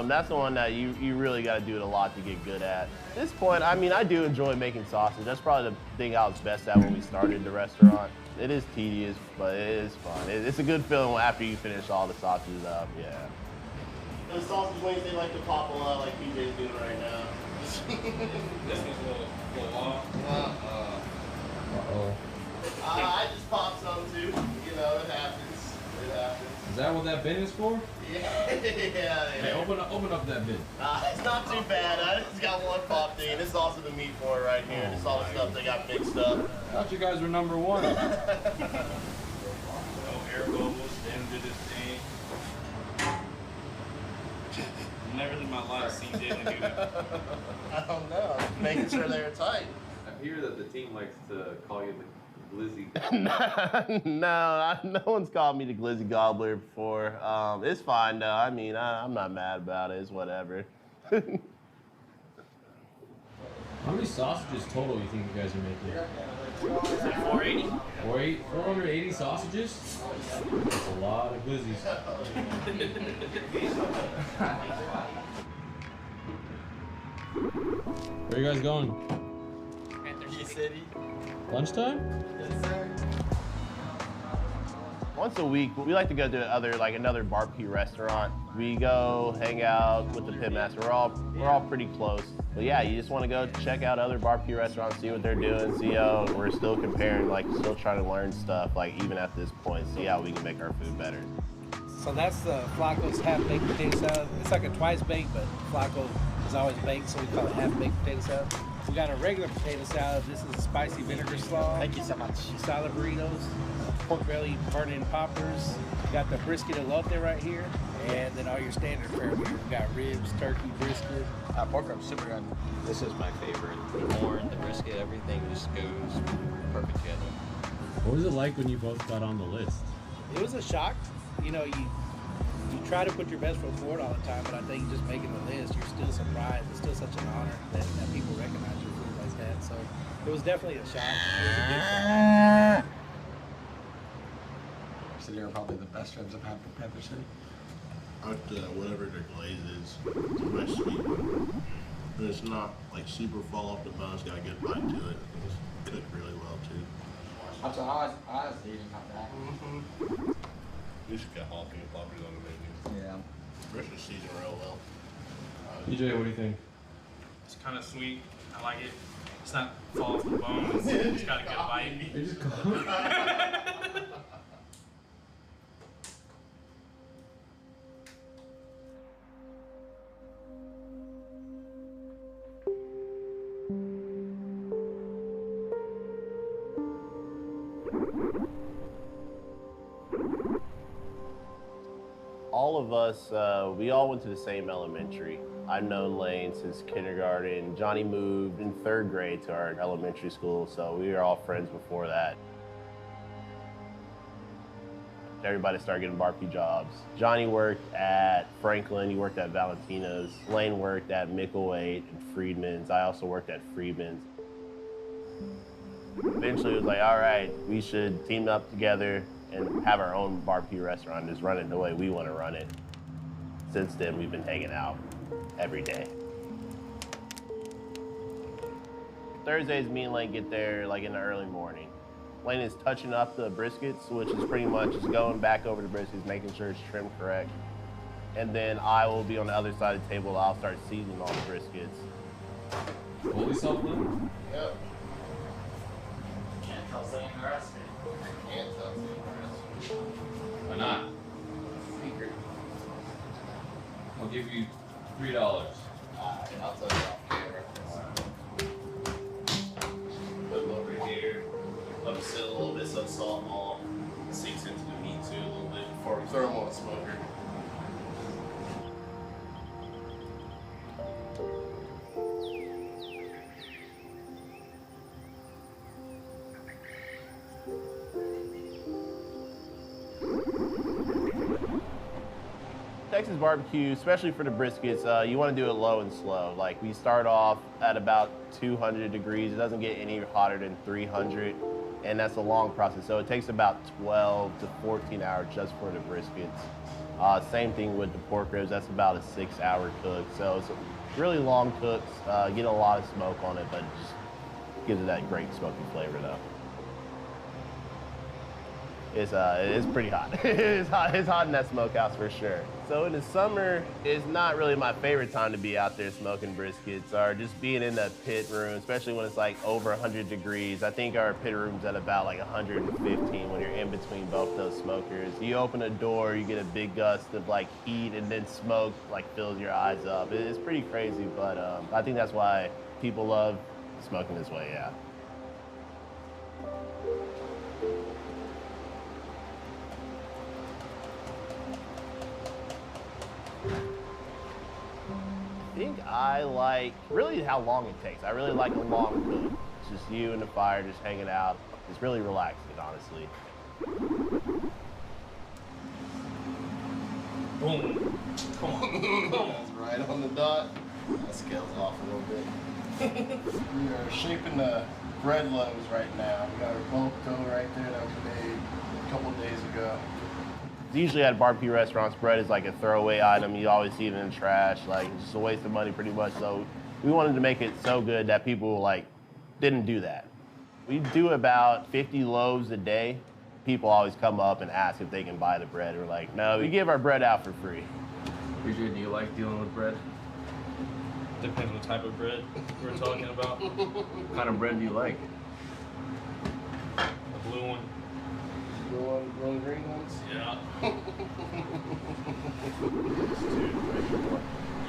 That's the one that you really got to do it a lot to get good at. At this point, I mean, I do enjoy making sausage. That's probably the thing I was best at when we started the restaurant. It is tedious, but it is fun. It's a good feeling after you finish all the sausages up, yeah. Those sausage wings, they like to pop a lot like PJ's doing right now. This one's a little long. Uh-oh. I just popped some too. You know, it happens. It happens. Is that what that bin is for? Yeah. Hey, open up that bin. It's not too bad. I just got one popped in. This is also the meat for it right here. This is all the stuff they got mixed up. I thought you guys were number 1. No air bubbles into this thing. Never in my life seen Jalen do that. I don't know. I'm making sure they're tight. I hear that the team likes to call you the Glizzy. No one's called me the Glizzy Gobbler before. It's fine though. I mean, I'm not mad about it. It's whatever. How many sausages total you think you guys are making? Is it 480? 480 sausages? That's a lot of glizzies. Where are you guys going? Panther City. Lunchtime? Yes, sir. Once a week, we like to go to another barbecue restaurant. We go hang out with the pitmaster. We're all pretty close. But yeah, you just want to go check out other barbecue restaurants, see what they're doing, see how we're still comparing, still trying to learn stuff, even at this point, see how we can make our food better. So that's the Flacco's half-baked potato salad. It's like a twice baked, but Flacco is always baked, so we call it half-baked potato salad. We got a regular potato salad. This is a spicy vinegar slaw. Thank you so much. Salad burritos, pork belly burn-in poppers. We got the brisket elote right here, and then all your standard fare. We got ribs, turkey, brisket. Pork ribs, super good. This is my favorite. The corn, the brisket, everything just goes perfect together. What was it like when you both got on the list? It was a shock. You know, you try to put your best foot forward all the time, but I think just making the list, you're still surprised. It's still such an honor that people recognize your food like that. So it was definitely a shock. It was a big shock. So they're probably the best ribs I've had from Panther City. Whatever their glaze is, it's a nice sweet one. And it's not like super fall off the bone, it's got a good bite to it. It's cooked really well too. That's what I was eating come back. We should get jalapeno poppers on the menu. Yeah. Rich is seasoned real well. EJ, what do you think? It's kind of sweet. I like it. It's not fall off the bone. It's got a good bite. They just call All of us, we all went to the same elementary. I've known Lane since kindergarten. Johnny moved in 3rd grade to our elementary school, so we were all friends before that. Everybody started getting barbecue jobs. Johnny worked at Franklin, he worked at Valentino's. Lane worked at Micklethwait and Friedman's. I also worked at Friedman's. Eventually it was like, all right, we should team up together and have our own barbecue restaurant, just run it the way we want to run it. Since then, we've been hanging out every day. Thursdays, me and Lane get there like in the early morning. Lane is touching up the briskets, which is pretty much just going back over the briskets, making sure it's trimmed correct. And then I will be on the other side of the table. I'll start seasoning all the briskets. Fully self-done? Yep. Can't tell saying the rest. Can't tell the rest. Why not? Secret. I'll give you $3. I'll tell you off camera. Put them over here. Let them sit a little bit so the salt all sinks into the meat too a little bit before we throw them on the smoker. Texas barbecue, especially for the briskets, you want to do it low and slow. Like we start off at about 200 degrees. It doesn't get any hotter than 300, and that's a long process. So it takes about 12 to 14 hours just for the briskets. Same thing with the pork ribs. That's about a 6-hour cook. So it's really long cooks. Get a lot of smoke on it, but it just gives it that great smoky flavor though. It's pretty hot. It's hot in that smokehouse for sure. So in the summer, it's not really my favorite time to be out there smoking briskets or just being in the pit room, especially when it's like over 100 degrees. I think our pit room's at about like 115 when you're in between both those smokers. You open a door, you get a big gust of like heat and then smoke like fills your eyes up. It's pretty crazy, but I think that's why people love smoking this way, yeah. I think I like really how long it takes. I really like a long cook. It's just you and the fire just hanging out. It's really relaxing, honestly. Boom. Come on. That's right on the dot. That scales off a little bit. We are shaping the bread loaves right now. We got our bulk dough right there that we made a couple days ago. Usually at barbecue restaurants, bread is like a throwaway item. You always see it in the trash. Like, it's just a waste of money pretty much. So we wanted to make it so good that people like didn't do that. We do about 50 loaves a day. People always come up and ask if they can buy the bread. We're like, no, we give our bread out for free. BJ, do you like dealing with bread? Depends what type of bread we're talking about. What kind of bread do you like? The blue one. Blue green ones? Yeah.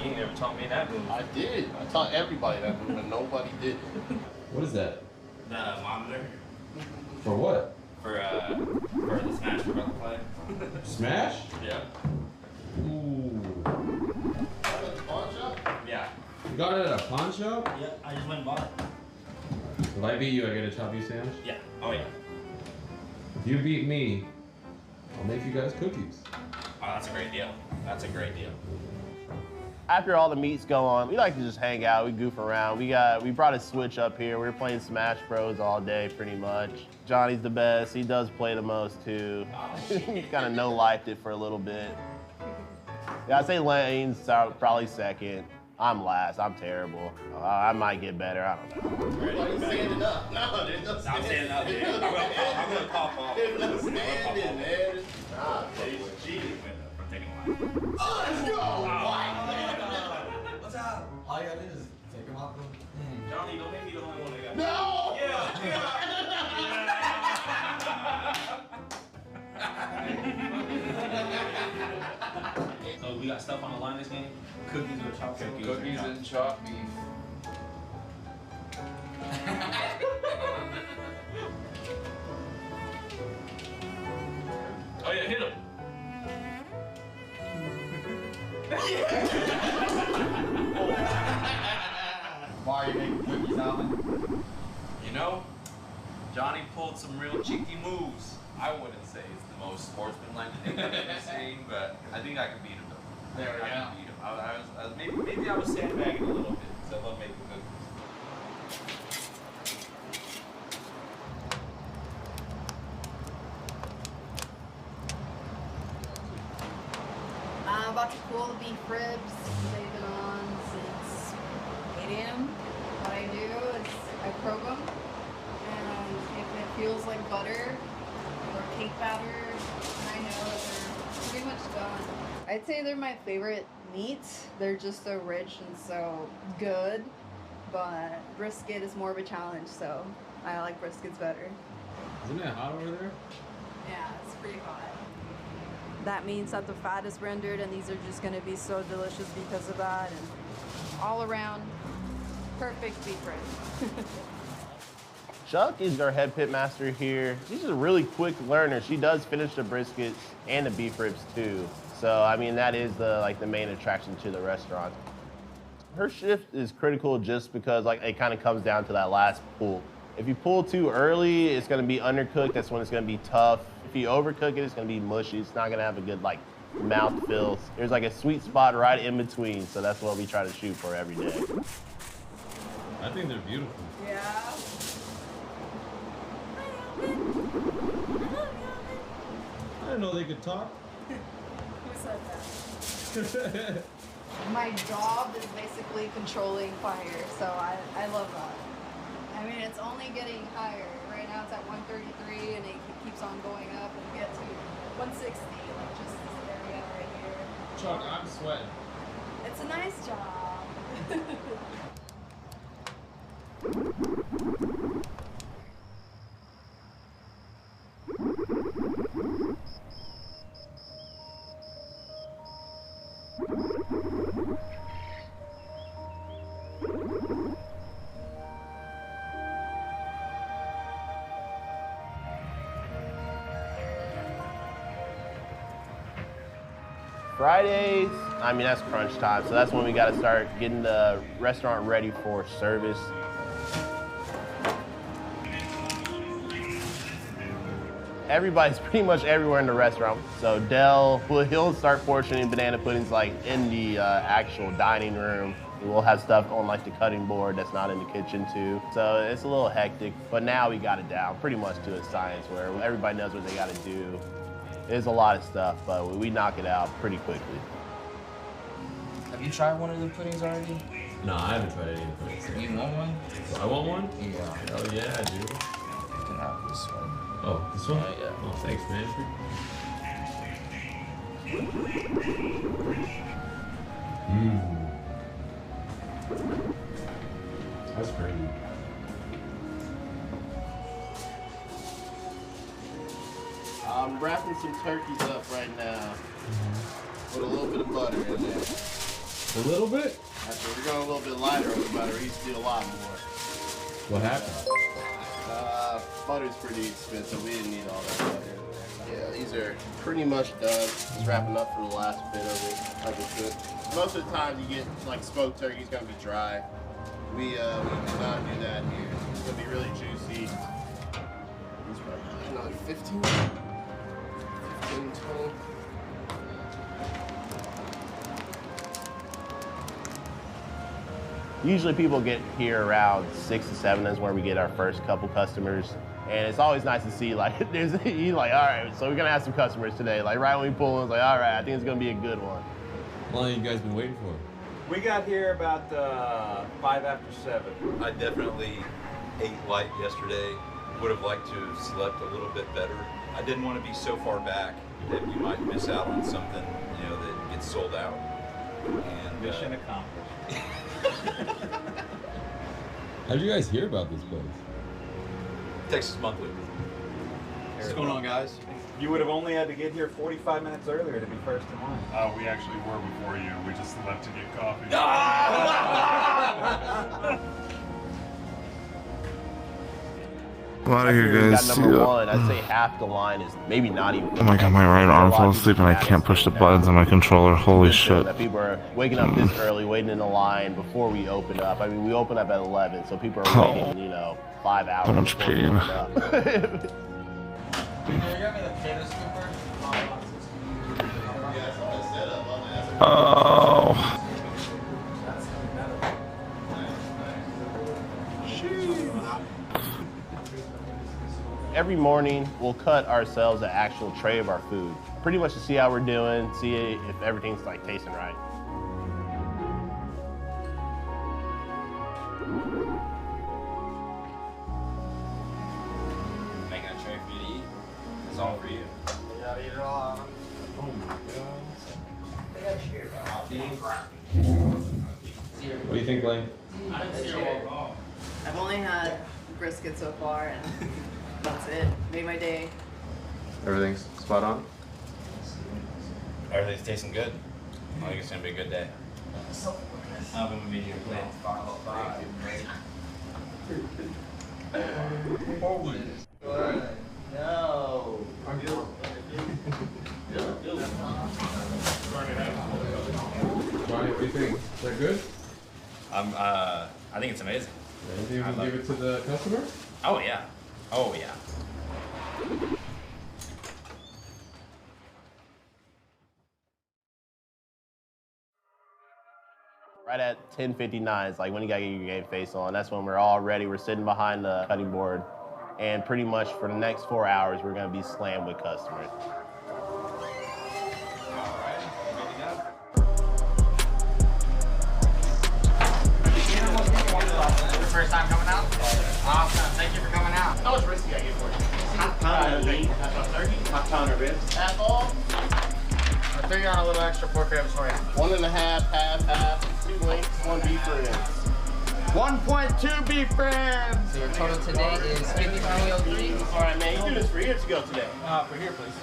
You ain't never taught me that move. I did. I taught everybody that move, and nobody did it. What is that? The monitor For what? for the Smash we're about to play. Smash? Yeah. Ooh. Yeah. You got it at a pawn shop? Yeah, I just went and bought it. If I beat you, I get a chop you sandwich? Yeah. Oh yeah. If you beat me, I'll make you guys cookies. Oh, that's a great deal. That's a great deal. After all the meets go on, we like to just hang out, we goof around. We brought a Switch up here. We were playing Smash Bros all day pretty much. Johnny's the best, he does play the most too. He kind of no-lifed it for a little bit. Yeah, I'd say Lane's probably second. I'm last, I'm terrible. I might get better, I don't know. Why are you standing up? No, there's no I'm standing up, dude. I'm gonna pop off. There's no standing, man. Nah, He's cheating from taking a line. Oh, let's go! What's up? All you gotta do is take him off. Johnny, don't make me the only one that got No! So we got stuff on the line this game? Cookies or chopped cookies? Cookies and chopped beef. Oh yeah, hit him. Why are you making cookies, Alan? You know, Johnny pulled some real cheeky moves. I wouldn't say it's the most sportsmanlike thing I've ever seen, but I think I can beat him though. There we I go. can beat him. I was maybe I was sandbagging a little bit because I love making cookies. I'm about to cool the beef ribs. They've been on since 8 a.m. What I do is I probe them, and if it feels like butter or cake batter, I know that they're pretty much done. I'd say they're my favorite meats. They're just so rich and so good, but brisket is more of a challenge, so I like briskets better. Isn't it hot over there? Yeah, it's pretty hot. That means that the fat is rendered, and these are just going to be so delicious because of that. And all around, perfect beef ribs. Chuck is our head pit master here. She's a really quick learner. She does finish the briskets and the beef ribs too. So I mean, that is the main attraction to the restaurant. Her shift is critical just because it kind of comes down to that last pull. If you pull too early, it's gonna be undercooked. That's when it's gonna be tough. If you overcook it, it's gonna be mushy. It's not gonna have a good mouth feel. There's a sweet spot right in between. So that's what we try to shoot for every day. I think they're beautiful. Yeah. I didn't know they could talk. Who said that? My job is basically controlling fire, so I love that. I mean, it's only getting higher. Right now it's at 133, and it keeps on going up and get to 160, just this area right here. Chuck, I'm sweating. It's a nice job. Fridays, I mean, that's crunch time. So that's when we gotta start getting the restaurant ready for service. Everybody's pretty much everywhere in the restaurant. So he'll start portioning banana puddings in the actual dining room. We'll have stuff on the cutting board that's not in the kitchen too. So it's a little hectic, but now we got it down pretty much to a science where everybody knows what they gotta do. There's a lot of stuff, but we knock it out pretty quickly. Have you tried one of the puddings already? No, I haven't tried any of the puddings. You want one? I want one? Yeah. Oh yeah, I do. You can have this one. Oh, this one? Yeah. Oh, thanks, man. That's great. I'm wrapping some turkeys up right now with a little bit of butter in there. A little bit? We're going a little bit lighter on the butter. We used to do a lot more. What happened? Butter's pretty expensive. We didn't need all that butter. Yeah, these are pretty much done. Just wrapping up for the last bit of it. Most of the time you get like smoked turkey, it's gonna be dry. We do not do that here. It's gonna be really juicy. It's probably another 15, 20. Usually people get here around 6 to 7 is where we get our first couple customers. And it's always nice to see like, you're like, all right, so we're gonna have some customers today. Like right when we pull in, it's like, all right, I think it's gonna be a good one. How long have you guys been waiting for? We got here about 5 after 7. I definitely ate light yesterday. Would have liked to have slept a little bit better. I didn't want to be so far back that we might miss out on something, you know, that gets sold out. And, mission accomplished. How did you guys hear about this place? Texas Monthly. What's going on, guys? You would have only had to get here 45 minutes earlier to be first in line. We actually were before you. We just left to get coffee. A lot of you guys see number that. one, I'd say half the line is maybe not even. Oh my god, my right arm fell asleep and I can't push the buttons on my controller. Holy shit. That people are waking up this early, waiting in the line before we open up. I mean, we open up at 11, so people are waiting, you know, 5 hours. So much before we pain. open up. Oh. Every morning, we'll cut ourselves an actual tray of our food, pretty much to see how we're doing, see if everything's like tasting right. Making a tray for you to eat. It's all for you. Yeah, eat it all. Oh my god. What do you think, Blaine? I've only had brisket so far, and that's it. Made my day. Everything's spot on? Everything's tasting good. I think it's gonna be a good day. I'm gonna be here playing 5. No. Johnny, what do you think? Is that good? I think it's amazing. Yeah, you think we can give it to the customer? Oh yeah. Oh yeah. Right at 10:59, it's like when you gotta get your game face on. That's when we're all ready. We're sitting behind the cutting board, and pretty much for the next 4 hours, we're gonna be slammed with customers. First time coming out? Awesome. Thank you for coming out. How much brisket I get for you? Half pound of meat. Half pound turkey? Half pound of ribs. Half all? I threw you on a little extra pork ribs for you. 1.5, half, 2 links, 1 beef ribs. 1.2 beef ribs. So your total today is 5303. All right, man. You do this for years ago today. For here, please.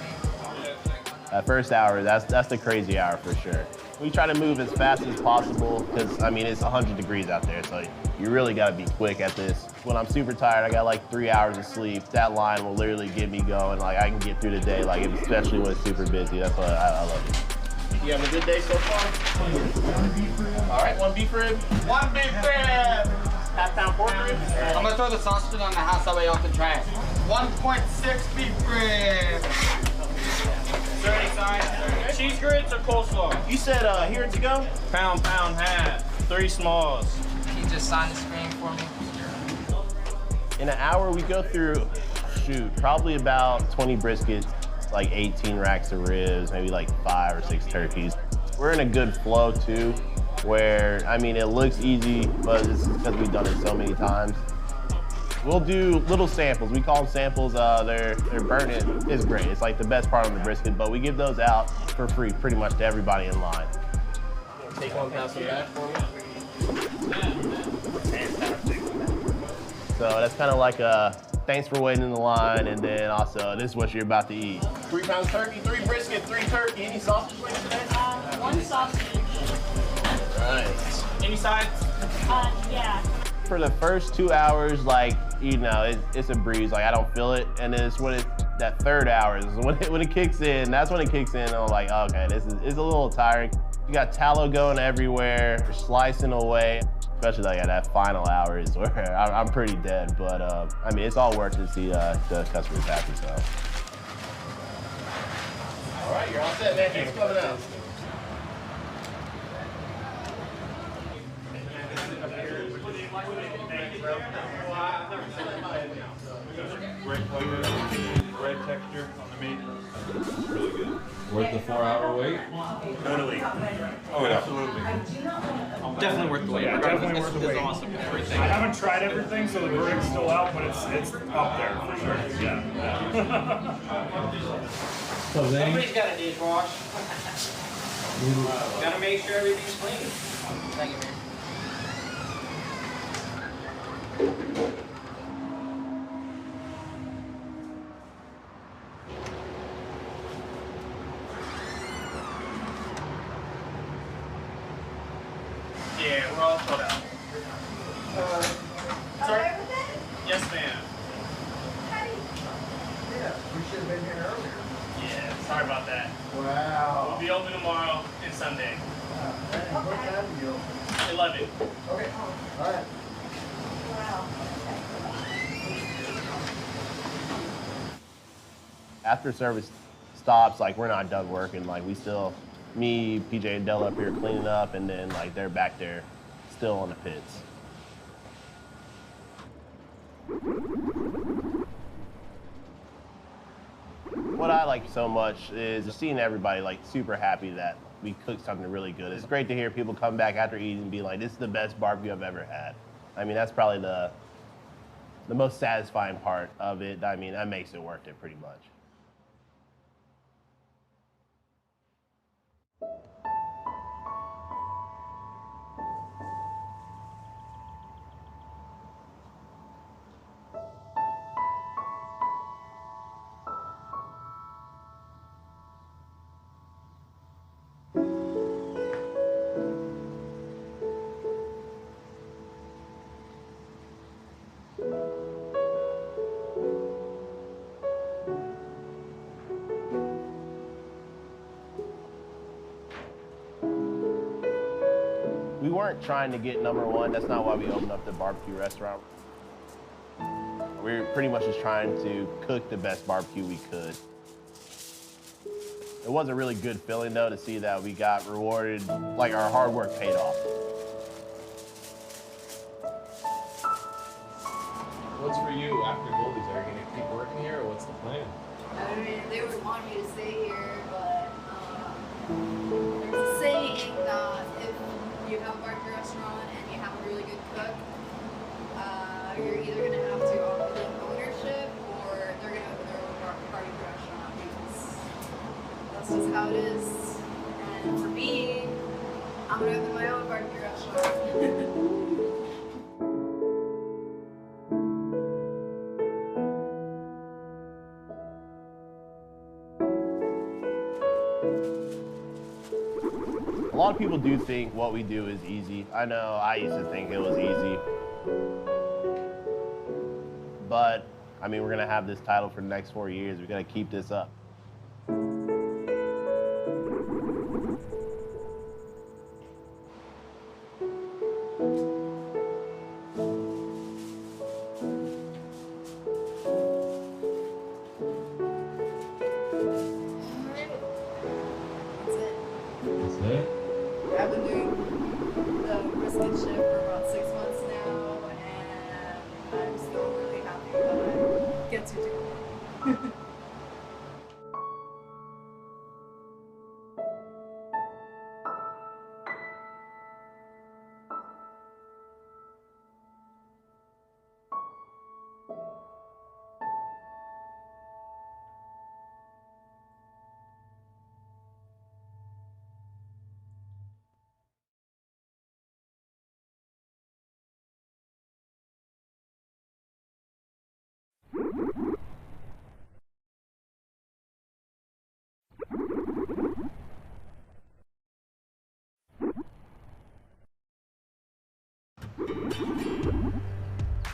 That first hour, that's the crazy hour for sure. We try to move as fast as possible because, I mean, it's 100 degrees out there, so you really got to be quick at this. When I'm super tired, I got like 3 hours of sleep. That line will literally get me going. Like, I can get through the day, like, especially when it's super busy. That's why I love it. You having a good day so far? All right, 1 beef rib. 1 beef rib. Half pound pork rib. I'm going to throw the sausages on the house, that way y'all can try it. 1.6 beef rib. 30 sides. Cheese grits or coleslaw? You said here to go? Pound, half. 3 smalls. Can you just sign the screen for me? In an hour, we go through, probably about 20 briskets, like 18 racks of ribs, maybe like 5 or 6 turkeys. We're in a good flow too, where, I mean, it looks easy, but it's because we've done it so many times. We'll do little samples. We call them samples. They're burning. It's great. It's like the best part of the brisket, but we give those out for free pretty much to everybody in line. Take 1 pass of that for me. So that's kind of like a thanks for waiting in the line, and then also this is what you're about to eat. 3 pounds turkey, 3 brisket, 3 turkey. Any sausage links today? 1 sausage. All Nice. Any sides? Yeah. For the first 2 hours, like, you know, it's a breeze. Like, I don't feel it. And then it's when that third hour is when it kicks in. That's when it kicks in. And I'm like, okay, it's a little tiring. You got tallow going everywhere, you're slicing away. Especially like at that final hour is where I'm pretty dead. But I mean, it's all worth it to see the customers happy. So. All right, you're all set, man. Thanks for coming out. Great flavor, bread texture on the meat. Really good. Worth the 4-hour wait? Totally. Oh, yeah. Absolutely. Definitely worth the wait. Yeah, definitely worth the wait. It's awesome. Everything. I haven't tried everything, so the verdict's still out, but it's up there for sure. Yeah. Somebody's got a dishwash. Gotta make sure everything's clean. Thank you, man. Yeah, we're all sold out. Sorry? Yes, ma'am. Yeah, we should have been here earlier. Yeah, sorry about that. Wow. We'll be open tomorrow and Sunday. What time do you open? 11. Okay. All right. After service stops, like, we're not done working. Like, we still, me, PJ, and Dell up here cleaning up, and then, like, they're back there still on the pits. What I like so much is just seeing everybody, like, super happy that we cooked something really good. It's great to hear people come back after eating and be like, this is the best barbecue I've ever had. I mean, that's probably the most satisfying part of it. I mean, that makes it worth it pretty much. We weren't trying to get #1. That's not why we opened up the barbecue restaurant. We were pretty much just trying to cook the best barbecue we could. It was a really good feeling, though, to see that we got rewarded, like our hard work paid off. What's for you after Goldie's? Are you going to keep working here, or what's the plan? I mean, they would want me to stay here, but there's a saying that if you have a barbecue restaurant and you have a really good cook, you're either going to have to offer them ownership or they're going to open their own barbecue restaurant because that's just how it is. And for me, I'm going to open my own barbecue restaurant. A lot of people do think what we do is easy. I know I used to think it was easy. But, I mean, we're going to have this title for the next 4 years. We've got to keep this up. I've been doing the brisket shift for about 6 months now, and I'm still really happy that I get to do it.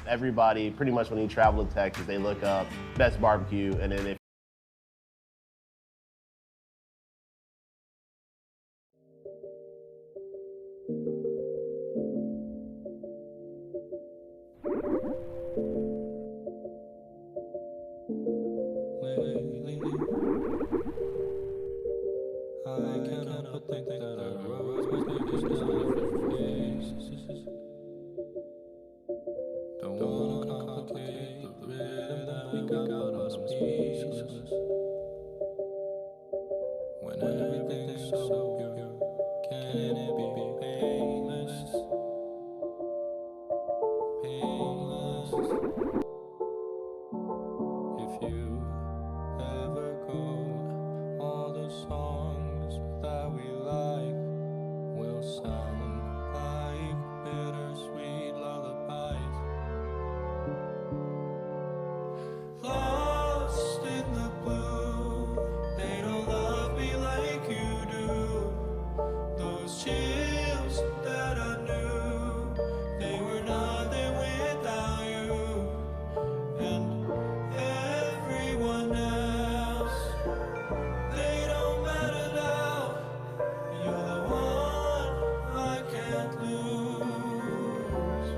Everybody, pretty much when you travel to Texas, they look up best barbecue, and then if I can't help but think that I rose my biggest faces. Don't wanna complicate the rhythm that we got on speechless. When everything's so pure, can it be painless? Painless. If you ever go, all the songs that we like will sound like bittersweet lullabies. Lost in the blue, they don't love me like you do. Those chills that I knew, they were nothing without you. And everyone else, they don't matter now. You're the one I can't lose.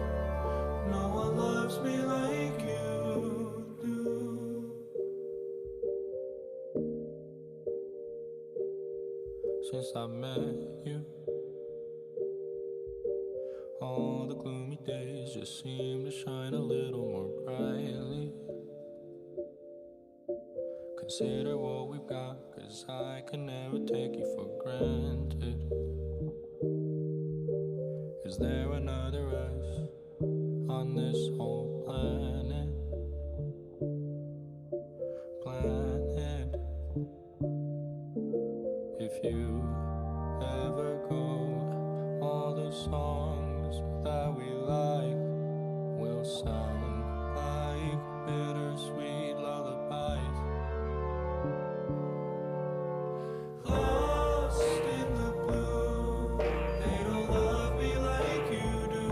No one loves me like you do. Since I met you, all the gloomy days just seem to shine a little more brightly. Consider what we've got, 'cause I can never take you for granted. Is there another us on this whole planet? Planet. If you ever go, all the songs that we like will sound like bittersweet lullabies. Lost in the blue, they don't love me like you do.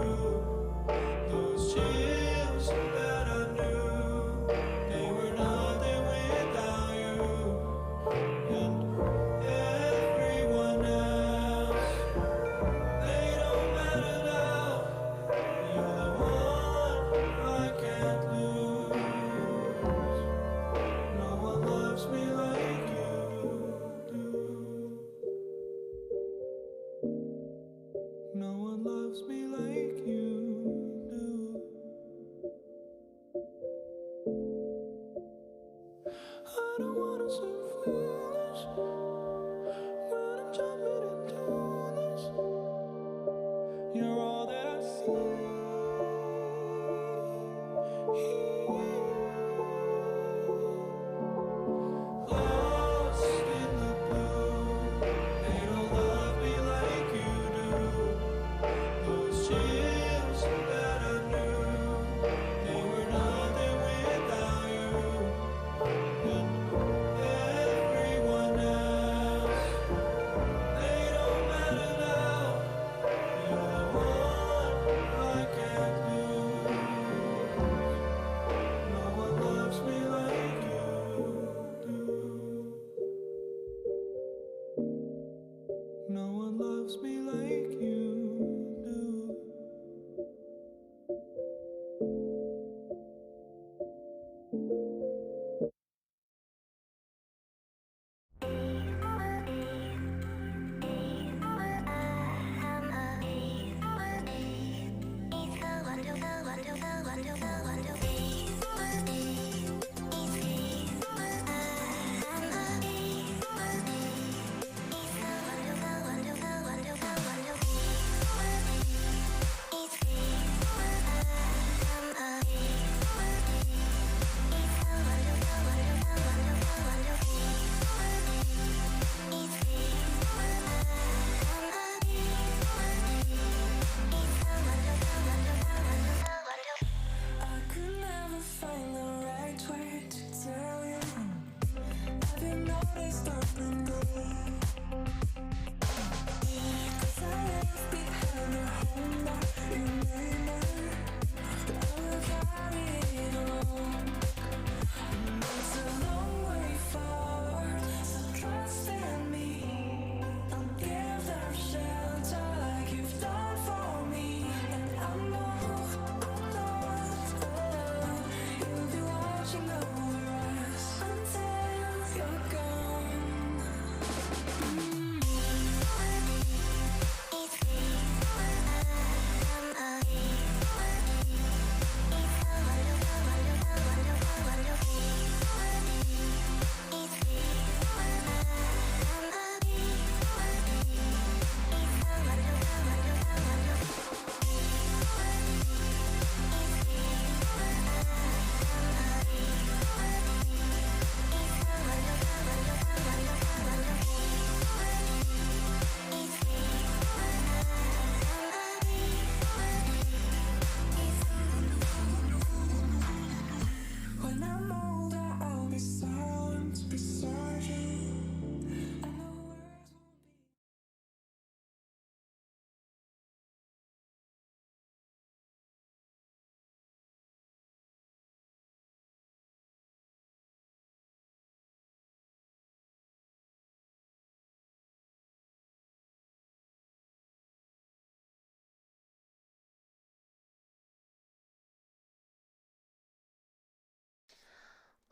Those chills that I knew, they were nothing without you. And everyone else, they don't matter now. You're the one I can't lose. No one loves me like you do. No one loves me like you do. I don't wanna seem foolish when I'm jumping into this. You're all that I see. Lost in the blue, they don't love me like you do. Those chills that I knew, they were nothing without you. And everyone else, they don't matter now. You're the one I can't lose. No one loves me like you do. No one loves me like you do.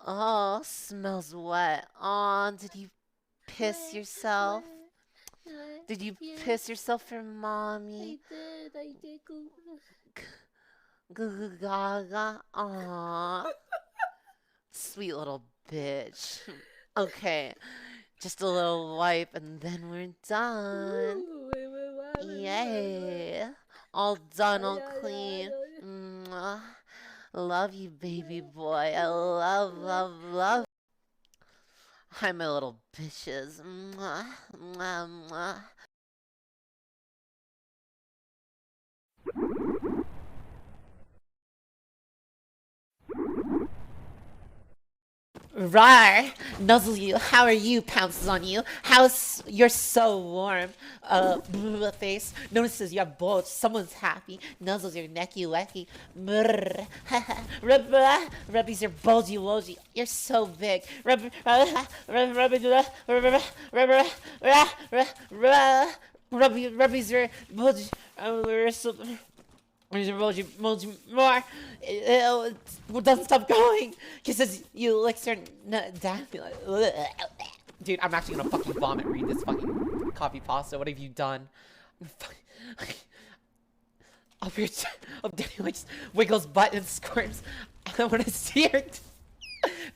Oh, smells wet. Aw, did you piss yourself? Did you piss yourself for mommy? I did. Goo goo gaga. Aw. Sweet little bitch. Okay, just a little wipe and then we're done. Yay. All done, all clean. Mwah. Love you, baby boy. I love, love, love. Hi, my little bitches. Mwah, mwah, mwah. Rar, nuzzle you. How are you? Pounces on you. You're so warm. Face notices you have both. Someone's happy. Nuzzles your necky lecky. Rubbies your bulgy woggy. You're so big. Rubbies your bulgy. More. It doesn't stop going. Kisses you licks your down. Dude, I'm actually gonna fucking vomit. Read this fucking copy pasta. What have you done? Up your Daddy likes wiggles butt and squirms. I wanna see her.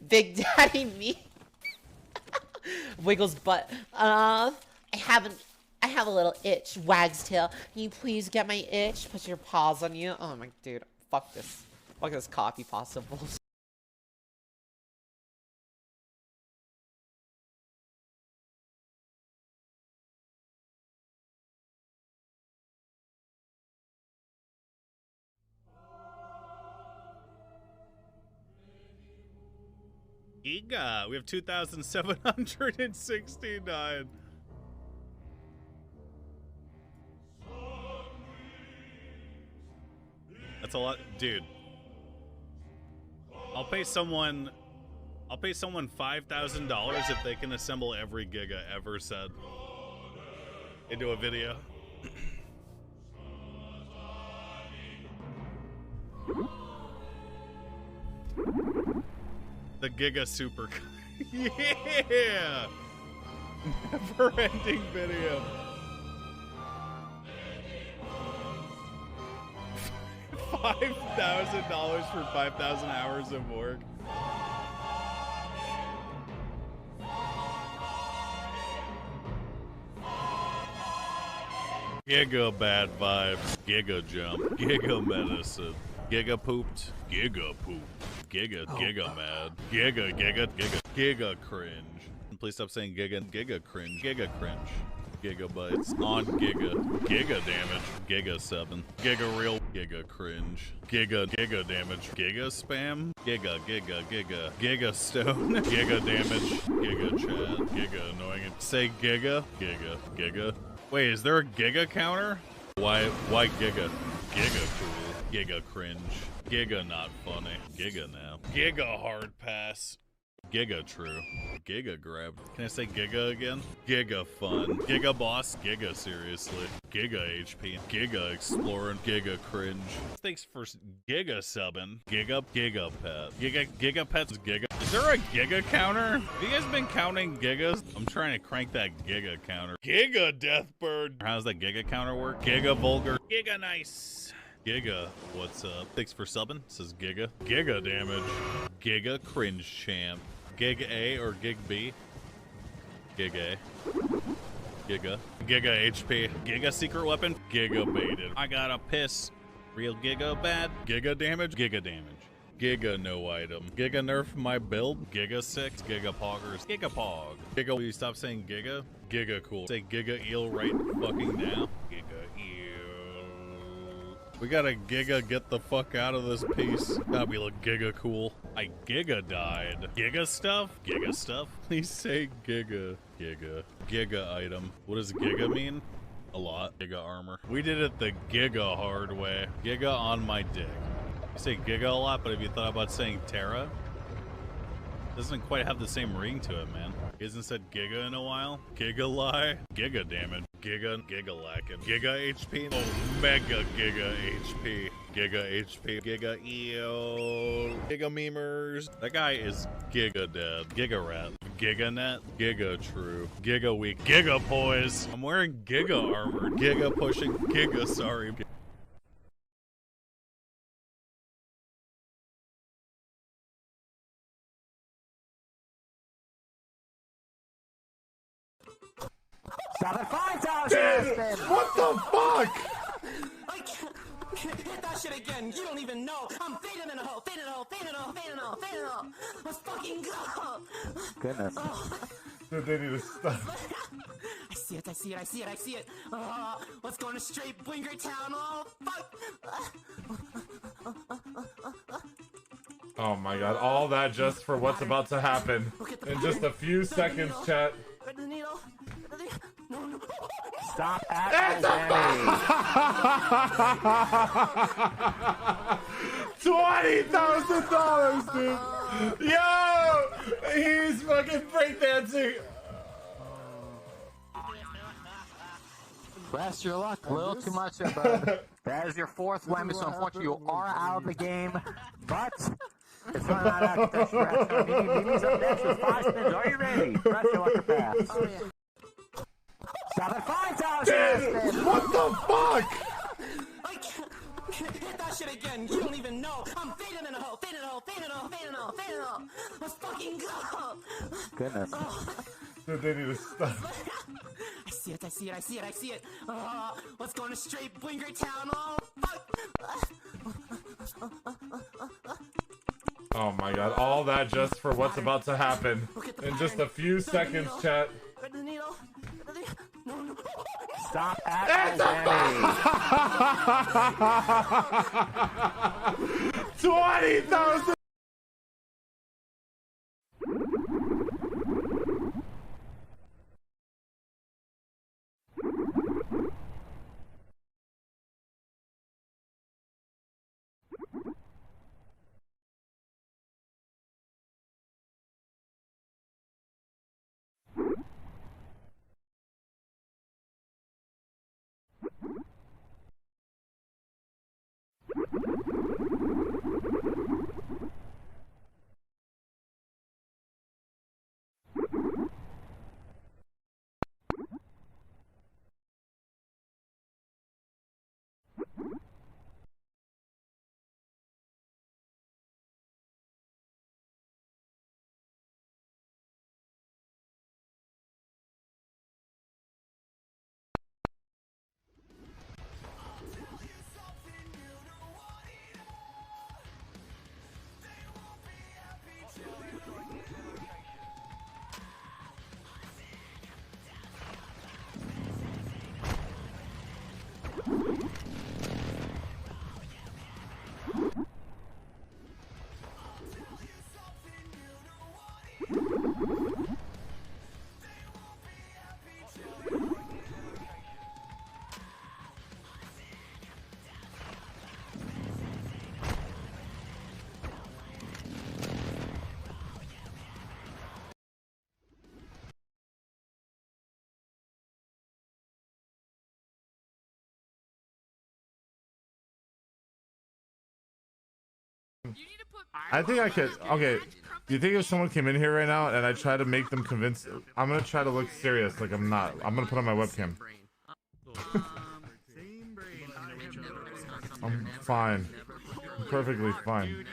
Big Daddy me. Wiggles butt. I have a little itch. Wags tail. Can you please get my itch? Put your paws on you. Oh my dude. Fuck this. Fuck this copy pasta bullshit. Giga, we have 2,769. That's a lot, dude. I'll pay someone $5,000 if they can assemble every Giga ever said into a video. The Giga Super. Yeah! Never-ending video. $5,000 for 5,000 hours of work. Giga bad vibes. Giga jump. Giga medicine. Giga pooped. Giga poop. Giga mad. Giga cringe. Please stop saying giga cringe. Giga cringe. Gigabytes on giga damage, giga 7, giga real, giga cringe, giga damage, giga spam, giga stone, giga damage, giga chat, giga annoying. Say giga. Wait, is there a giga counter? Why giga? Giga cool, giga cringe, giga not funny, giga now, giga hard pass. Giga true. Giga grab. Can I say Giga again? Giga fun. Giga boss. Giga seriously. Giga HP. Giga exploring. Giga cringe. Thanks for Giga subbing. Giga pet. Giga pets. Giga. Is there a Giga counter? Have you guys been counting Gigas? I'm trying to crank that Giga counter. Giga Deathbird. How's that Giga counter work? Giga vulgar. Giga nice. Giga, what's up? Thanks for subbing. Says Giga. Giga damage. Giga cringe champ. Gig A or Gig B? Gig A. Giga. Giga HP. Giga secret weapon. Giga baited. I gotta piss. Real Giga bad. Giga damage. Giga damage. Giga no item. Giga nerf my build. Giga 6. Giga poggers. Giga pog. Giga, will you stop saying Giga? Giga cool. Say Giga eel right fucking now. Giga eel. We gotta Giga get the fuck out of this piece. Gotta be like Giga cool. I Giga died. Giga stuff? Giga stuff? Please say Giga. Giga item. What does Giga mean? A lot. Giga armor. We did it the Giga hard way. Giga on my dick. You say Giga a lot, but have you thought about saying Terra? Doesn't quite have the same ring to it, man. He hasn't said Giga in a while. Giga lie? Giga, damn it. Giga lacking. Giga HP? Oh, Mega Giga HP. Giga HP. Giga EO. Giga memers. That guy is Giga dead. Giga rat. Giga net. Giga true. Giga weak. Giga poise. I'm wearing Giga armor. Giga pushing. Giga sorry. Stop at 5,000! What the fuck? I can't hit that shit again. You don't even know. I'm fading in a hole, fading in a hole, fading in a hole, fading in a hole, fading in a hole. Let's fucking go. Goodness. Oh. Dude, they need to stop. I see it, I see it, I see it, I see it. Let's go into straight blinker town. Oh, fuck. Oh my god, all that just for what's about to happen in just a few seconds, chat. Where's the needle? No. Stop at $20,000, dude. Yo, he's fucking breakdancing. Rest your luck. A little too much there, bud. That is your fourth whammy, so unfortunately you are out of the game. But it's running out of touch rest. Mimi's up next with 5 spins. Are you ready? Press your luck to pass. Oh, yeah. Stop at 5,000! What the fuck? I can't hit that shit again. You don't even know. I'm fading in a hole, fading in a hole, fading in a hole, fading in a hole, fading in a hole. Let's fucking go. Goodness. Dude, they need to stop. I see it, I see it, I see it, I see it. Let's go into straight blinker town. Oh, fuck. Oh my god, all that just for what's about to happen in just a few seconds, chat. Where's the needle? No. Stop at $20,000. I think I could. Okay, do you think if someone came in here right now and I try to make them convince, I'm gonna try to look serious like I'm not. I'm gonna put on my webcam. I'm fine. I'm perfectly fine.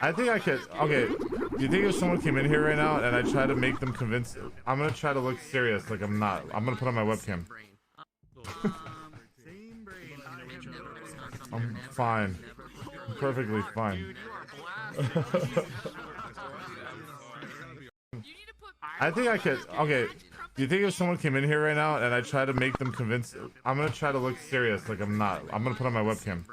I think I could. Okay, do you think if someone came in here right now and I try to make them convince, I'm gonna try to look serious like I'm not. I'm gonna put on my webcam. I'm fine. I'm perfectly fine. I think I could. Okay, do you think if someone came in here right now and I try to make them convince, I'm gonna try to look serious like I'm not. I'm gonna put on my webcam.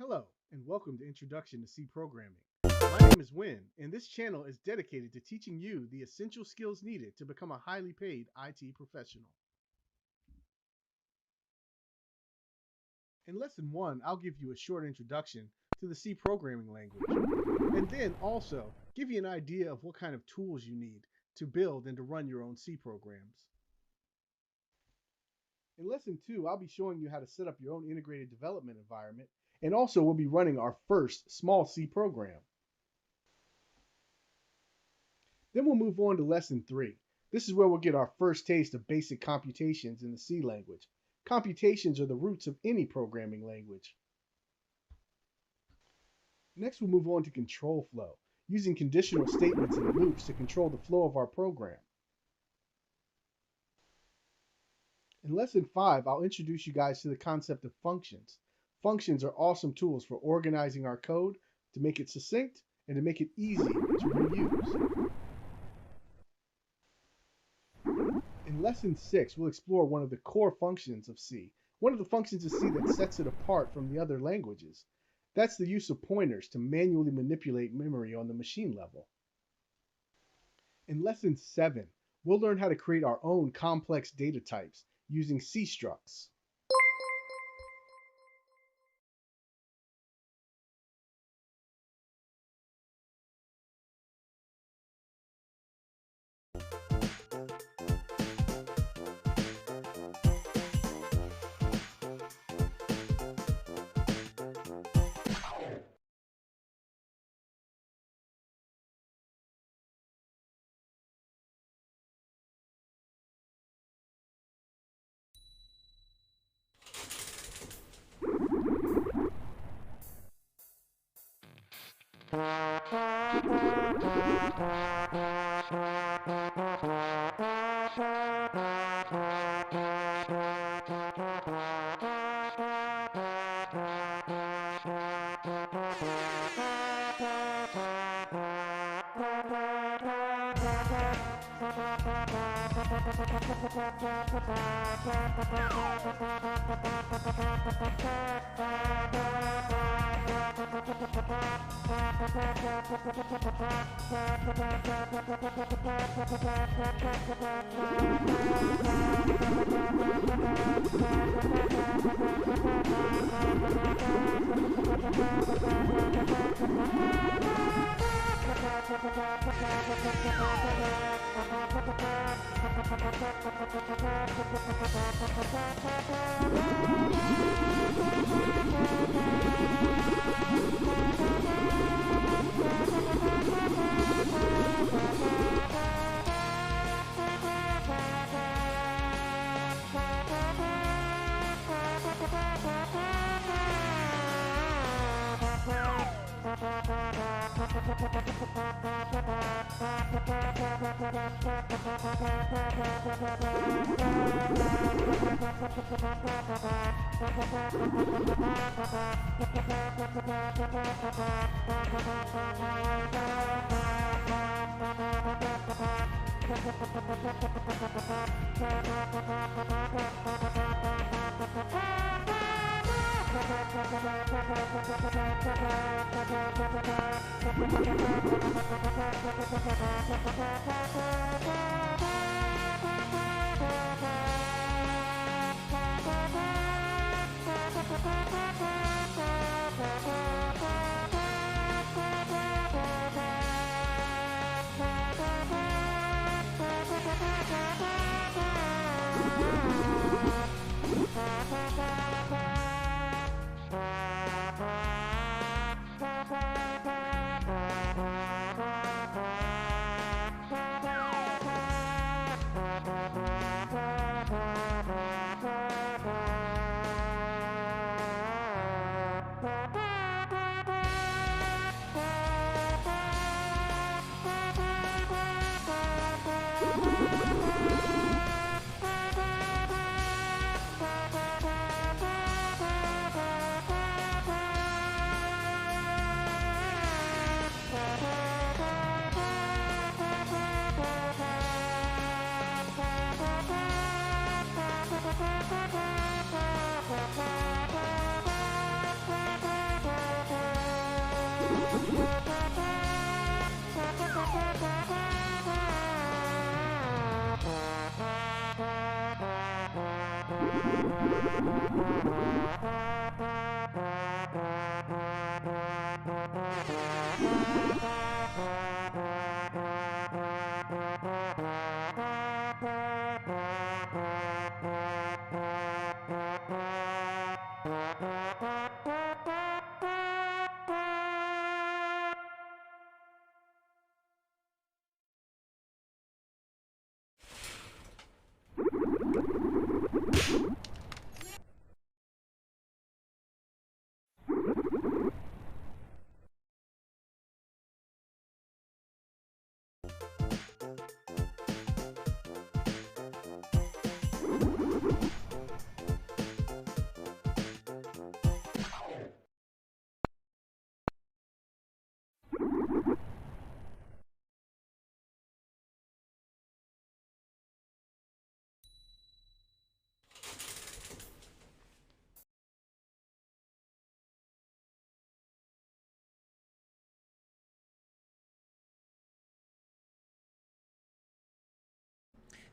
Hello, and welcome to Introduction to C Programming. My name is Win, and this channel is dedicated to teaching you the essential skills needed to become a highly paid IT professional. In Lesson 1, I'll give you a short introduction to the C programming language, and then also give you an idea of what kind of tools you need to build and to run your own C programs. In Lesson 2, I'll be showing you how to set up your own integrated development environment, and also we'll be running our first small C program. Then we'll move on to Lesson 3. This is where we'll get our first taste of basic computations in the C language. Computations are the roots of any programming language. Next, we'll move on to control flow, using conditional statements and loops to control the flow of our program. In Lesson 5, I'll introduce you guys to the concept of functions. Functions are awesome tools for organizing our code to make it succinct and to make it easy to reuse. In Lesson 6, we'll explore one of the core functions of C. One of the functions of C that sets it apart from the other languages. That's the use of pointers to manually manipulate memory on the machine level. In Lesson 7, we'll learn how to create our own complex data types using C structs.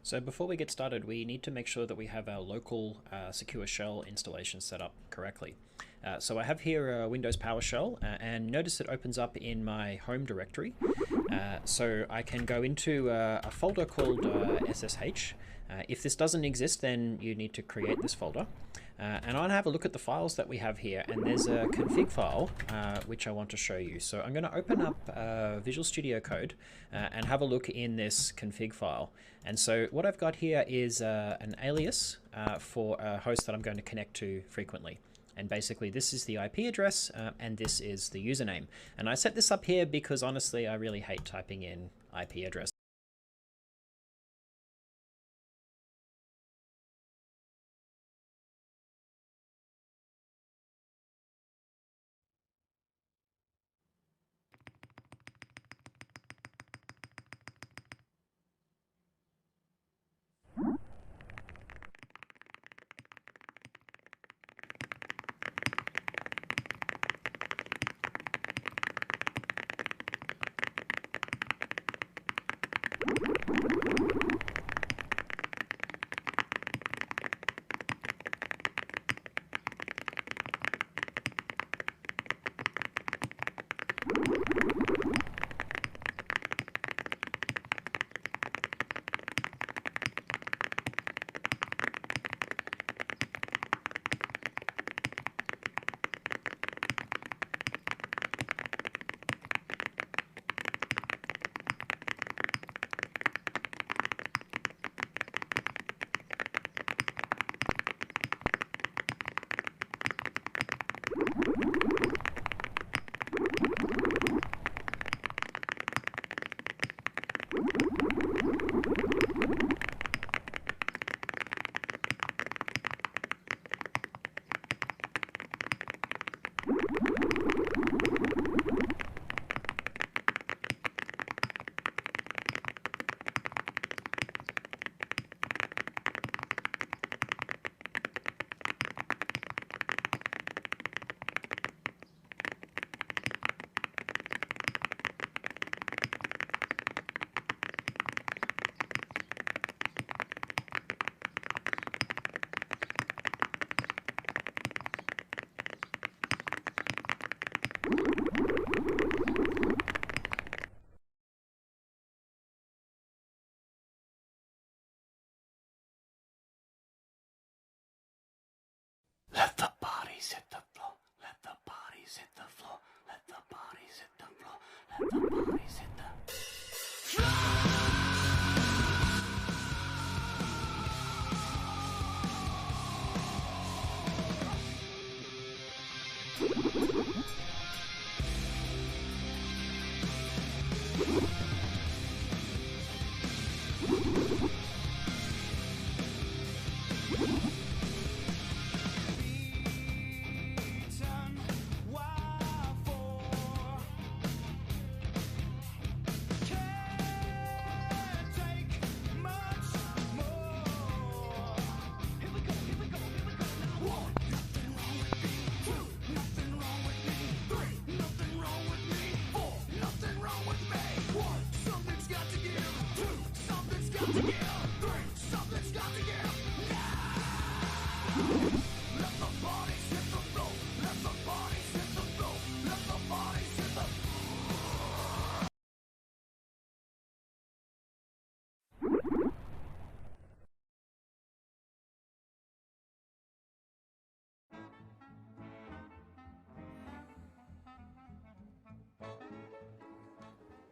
So before we get started, we need to make sure that we have our local secure shell installation set up correctly. So I have here Windows PowerShell, and notice it opens up in my home directory. So I can go into a folder called SSH. If this doesn't exist, then you need to create this folder. And I'll have a look at the files that we have here, and there's a config file which I want to show you. So I'm going to open up Visual Studio Code and have a look in this config file. And so what I've got here is an alias for a host that I'm going to connect to frequently. And basically this is the IP address and this is the username. And I set this up here because honestly I really hate typing in IP address. Let the bodies hit the floor. Let the bodies hit the floor. Let the bodies hit the floor. Let the bodies hit the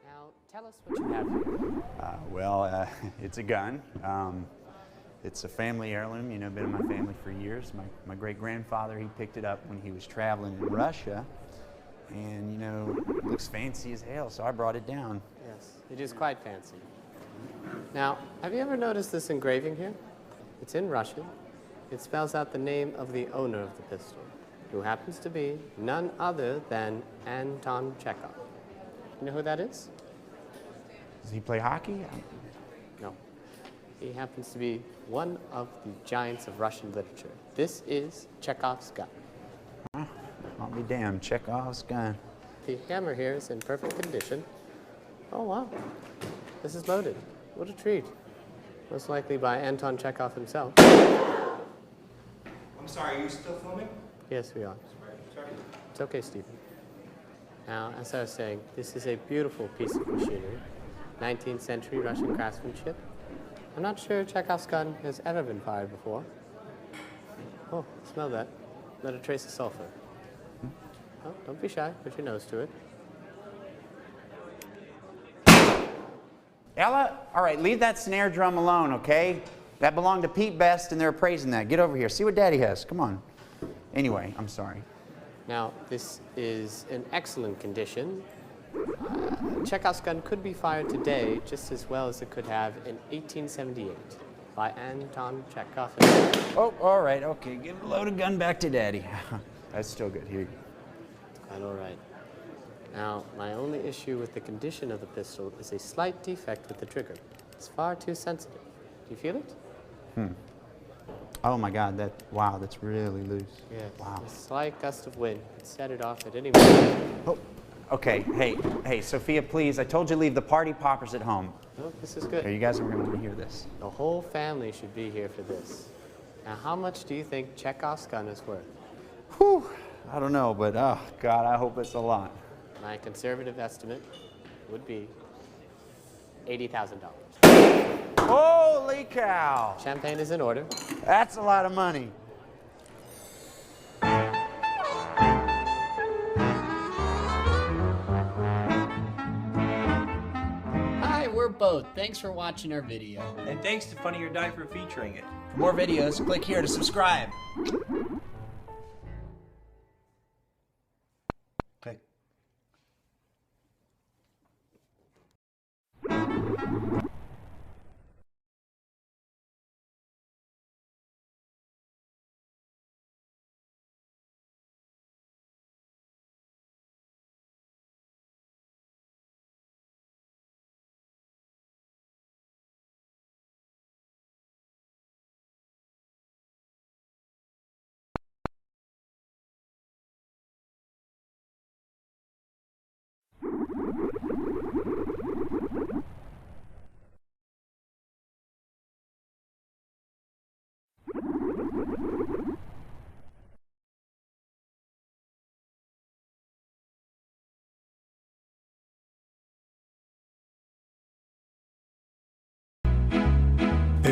Now, tell us what you have here. It's a gun. It's a family heirloom, you know, been in my family for years. My great-grandfather, he picked it up when he was traveling in Russia. And, you know, it looks fancy as hell, so I brought it down. Yes, it is quite fancy. Now, have you ever noticed this engraving here? It's in Russian. It spells out the name of the owner of the pistol, who happens to be none other than Anton Chekhov. You know who that is? Does he play hockey? No. He happens to be one of the giants of Russian literature. This is Chekhov's gun. I'll be damned, Chekhov's gun. The hammer here is in perfect condition. Oh, wow. This is loaded. What a treat. Most likely by Anton Chekhov himself. I'm sorry, are you still filming? Yes, we are. Sorry. It's okay, Stephen. Now, as I was saying, this is a beautiful piece of machinery. 19th century Russian craftsmanship. I'm not sure Chekhov's gun has ever been fired before. Oh, smell that. Not a trace of sulfur. Oh, don't be shy. Put your nose to it. Ella, all right, leave that snare drum alone, okay? That belonged to Pete Best, and they're appraising that. Get over here. See what Daddy has. Come on. Anyway, I'm sorry. Now, this is in excellent condition. Chekhov's gun could be fired today just as well as it could have in 1878 by Anton Chekhov. Oh, all right, okay. Give the loaded gun back to Daddy. That's still good. Here you go. Quite all right. Now, my only issue with the condition of the pistol is a slight defect with the trigger. It's far too sensitive. Do you feel it? Oh my God, wow, that's really loose. Yes. Wow. A slight gust of wind could set it off at any moment. Oh, okay. Hey, Sophia, please. I told you to leave the party poppers at home. Oh, this is good. Here, you guys are going to want to hear this. The whole family should be here for this. Now, how much do you think Chekhov's gun is worth? Whew, I don't know, but oh God, I hope it's a lot. My conservative estimate would be $80,000. Holy cow! Champagne is in order. That's a lot of money. Hi, we're Both. Thanks for watching our video. And thanks to Funny or Die for featuring it. For more videos, click here to subscribe. Click.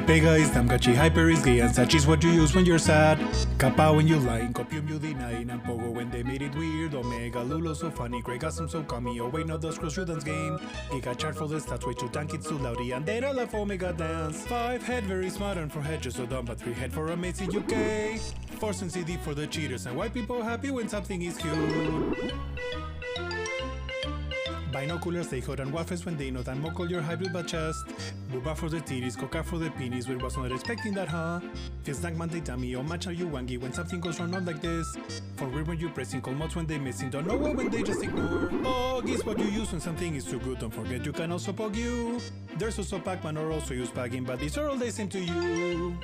Pega is damgachi, hyper is gay, and such is what you use when you're sad. Kappa when you lying, copium you denying, and pogo when they made it weird. Omega lulo so funny, Greg awesome so cummy. Oh wait, no, those cross dance game. Giga chart for the stats, way too tanky, it's too loudy, and they don't love Omega dance. 5 head, very smart, and 4 head, just so dumb, but 3 head for amazing UK. 4 and CD for the cheaters, and white people happy when something is cute. Binoculars, they hold and waffles when they know that mockle your hybrid but chest. Booba for the titties, coca for the penis, we was not expecting that, huh? Feels like Monday tummy, or match are you wangy when something goes wrong, not like this. For real when you pressing, call mods when they missing, don't know what when they just ignore. Pog is what you use when something is too good, don't forget you can also pog you. There's also Pac-Man or also use pagging, but these are all the same to you.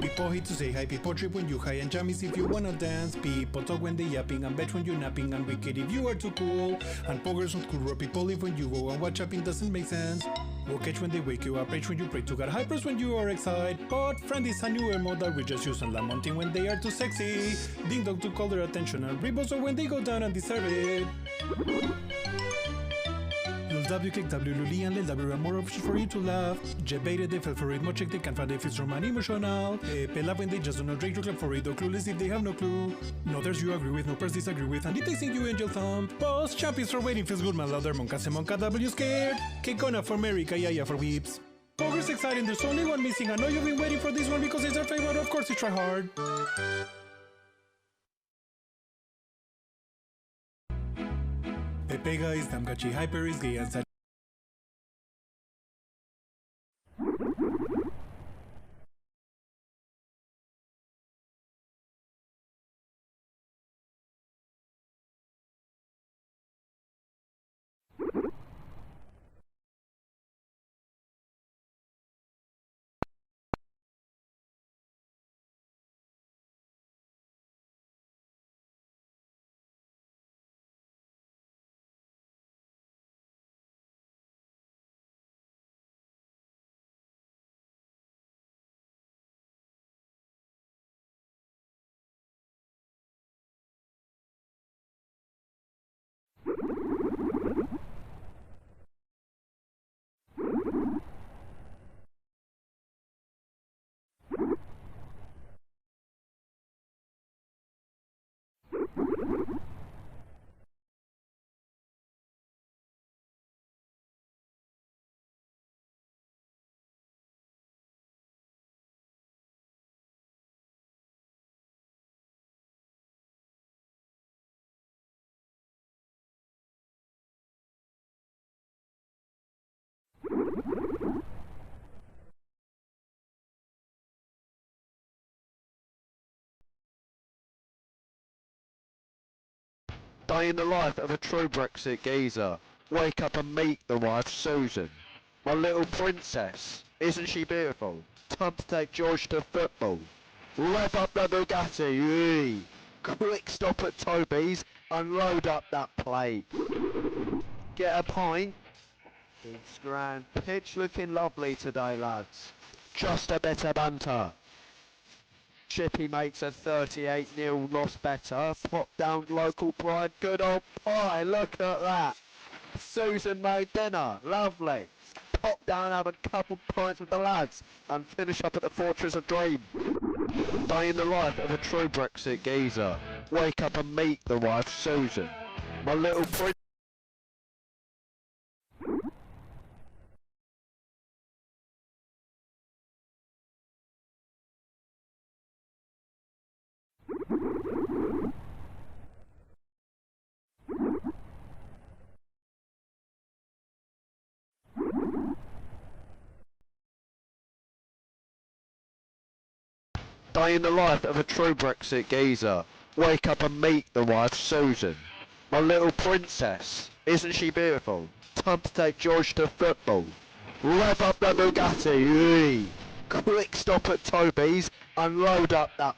People hate to say hi, people trip when you high and jammies if you wanna dance. People talk when they yapping and bet when you're napping and wicked if you are too cool. And poggers not cool, people live when you go and watch upping doesn't make sense. Will catch when they wake you up, rage when you pray to God, hypers when you are excited. But friend is a newer mode that we just use on Lamonting when they are too sexy. Ding dong to call their attention and rebels or when they go down and deserve it. Lil W, kick W, Luli, and Lil W are more options for you to laugh. Jet baited, they fell for it, more check, they can't find if it's from an emotional. They laugh when they just don't know Drake, club for it, or clueless if they have no clue. No others you agree with, no pairs disagree with, and did they sing you angel thumb? Boss champions for waiting, feels good, man, louder, Monka, Semonka, W scared. Kekona for America, yeah, for weeps. Poggers exciting, there's only one missing, I know you've been waiting for this one because it's our favorite, of course you try hard. Pega is damgachi, hyper is gay, and such. Day in the life of a true Brexit geezer. Wake up and meet the wife, Susan. My little princess. Isn't she beautiful? Time to take George to football. Rev up the Bugatti. Yee. Quick stop at Toby's and load up that plate. Get a pint. It's grand. Pitch looking lovely today, lads. Just a bit of banter. Chippy makes a 38-0 loss better. Pop down local pride, good old pie, look at that. Susan made dinner, lovely. Pop down, have a couple pints with the lads, and finish up at the Fortress of Dream. Day in the life of a true Brexit geezer. Wake up and meet the wife, Susan. My little prince. Day in the life of a true Brexit geezer. Wake up and meet the wife, Susan. My little princess. Isn't she beautiful? Time to take George to football. Rev up the Bugatti. Yee. Quick stop at Toby's and load up that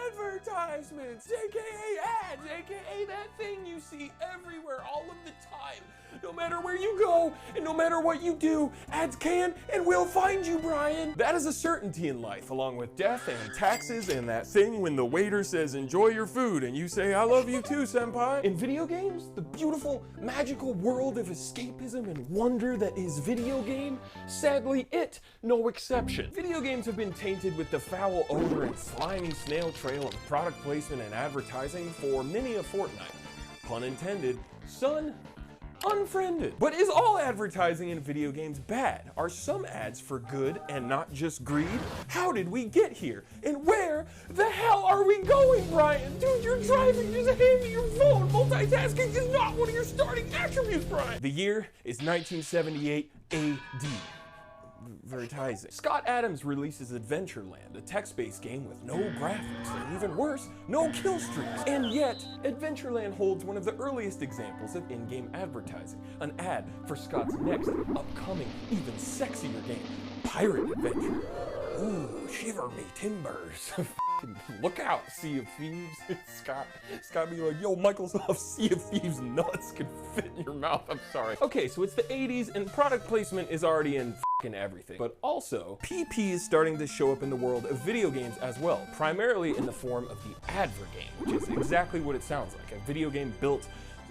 Advertisements, aka ads, aka that thing you see everywhere all of the time. No matter where you go and no matter what you do, ads can and will find you, Brian. That is a certainty in life, along with death and taxes and that thing when the waiter says enjoy your food and you say I love you too, senpai. In video games, the beautiful, magical world of escapism and wonder that is video game, sadly it no exception. Video games have been tainted with the foul odor and slimy snail trail of product placement and advertising for many a fortnight. Pun intended, son. Unfriended. But is all advertising in video games bad? Are some ads for good and not just greed? How did we get here? And where the hell are we going, Brian? Dude, you're driving, just hand me your phone. Multitasking is not one of your starting attributes, Brian. The year is 1978 AD. Advertising. Scott Adams releases Adventureland, a text-based game with no graphics, and even worse, no kill streaks. And yet, Adventureland holds one of the earliest examples of in-game advertising, an ad for Scott's next, upcoming, even sexier game, Pirate Adventure. Ooh, shiver me timbers. Look out, Sea of Thieves. Scott be like, yo, Microsoft Sea of Thieves nuts can fit in your mouth. I'm sorry. Okay, so it's the 80s and product placement is already in everything. But also, PP is starting to show up in the world of video games as well, primarily in the form of the advert game, which is exactly what it sounds like, a video game built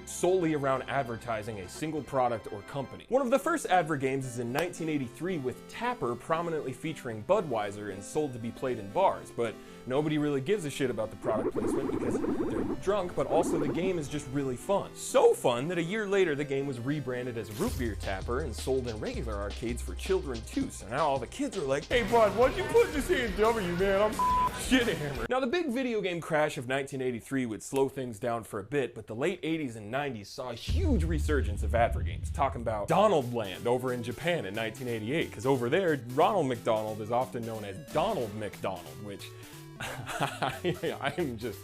solely around advertising a single product or company. One of the first advert games is in 1983 with Tapper prominently featuring Budweiser and sold to be played in bars, but nobody really gives a shit about the product placement because they're drunk, but also the game is just really fun. So fun that a year later the game was rebranded as Root Beer Tapper and sold in regular arcades for children too, so now all the kids are like, hey bud, why'd you put this A&W, man? I'm shit hammered. Now the big video game crash of 1983 would slow things down for a bit, but the late 80s and 90s saw a huge resurgence of advert games, talking about Donald Land over in Japan in 1988, because over there, Ronald McDonald is often known as Donald McDonald, which I am just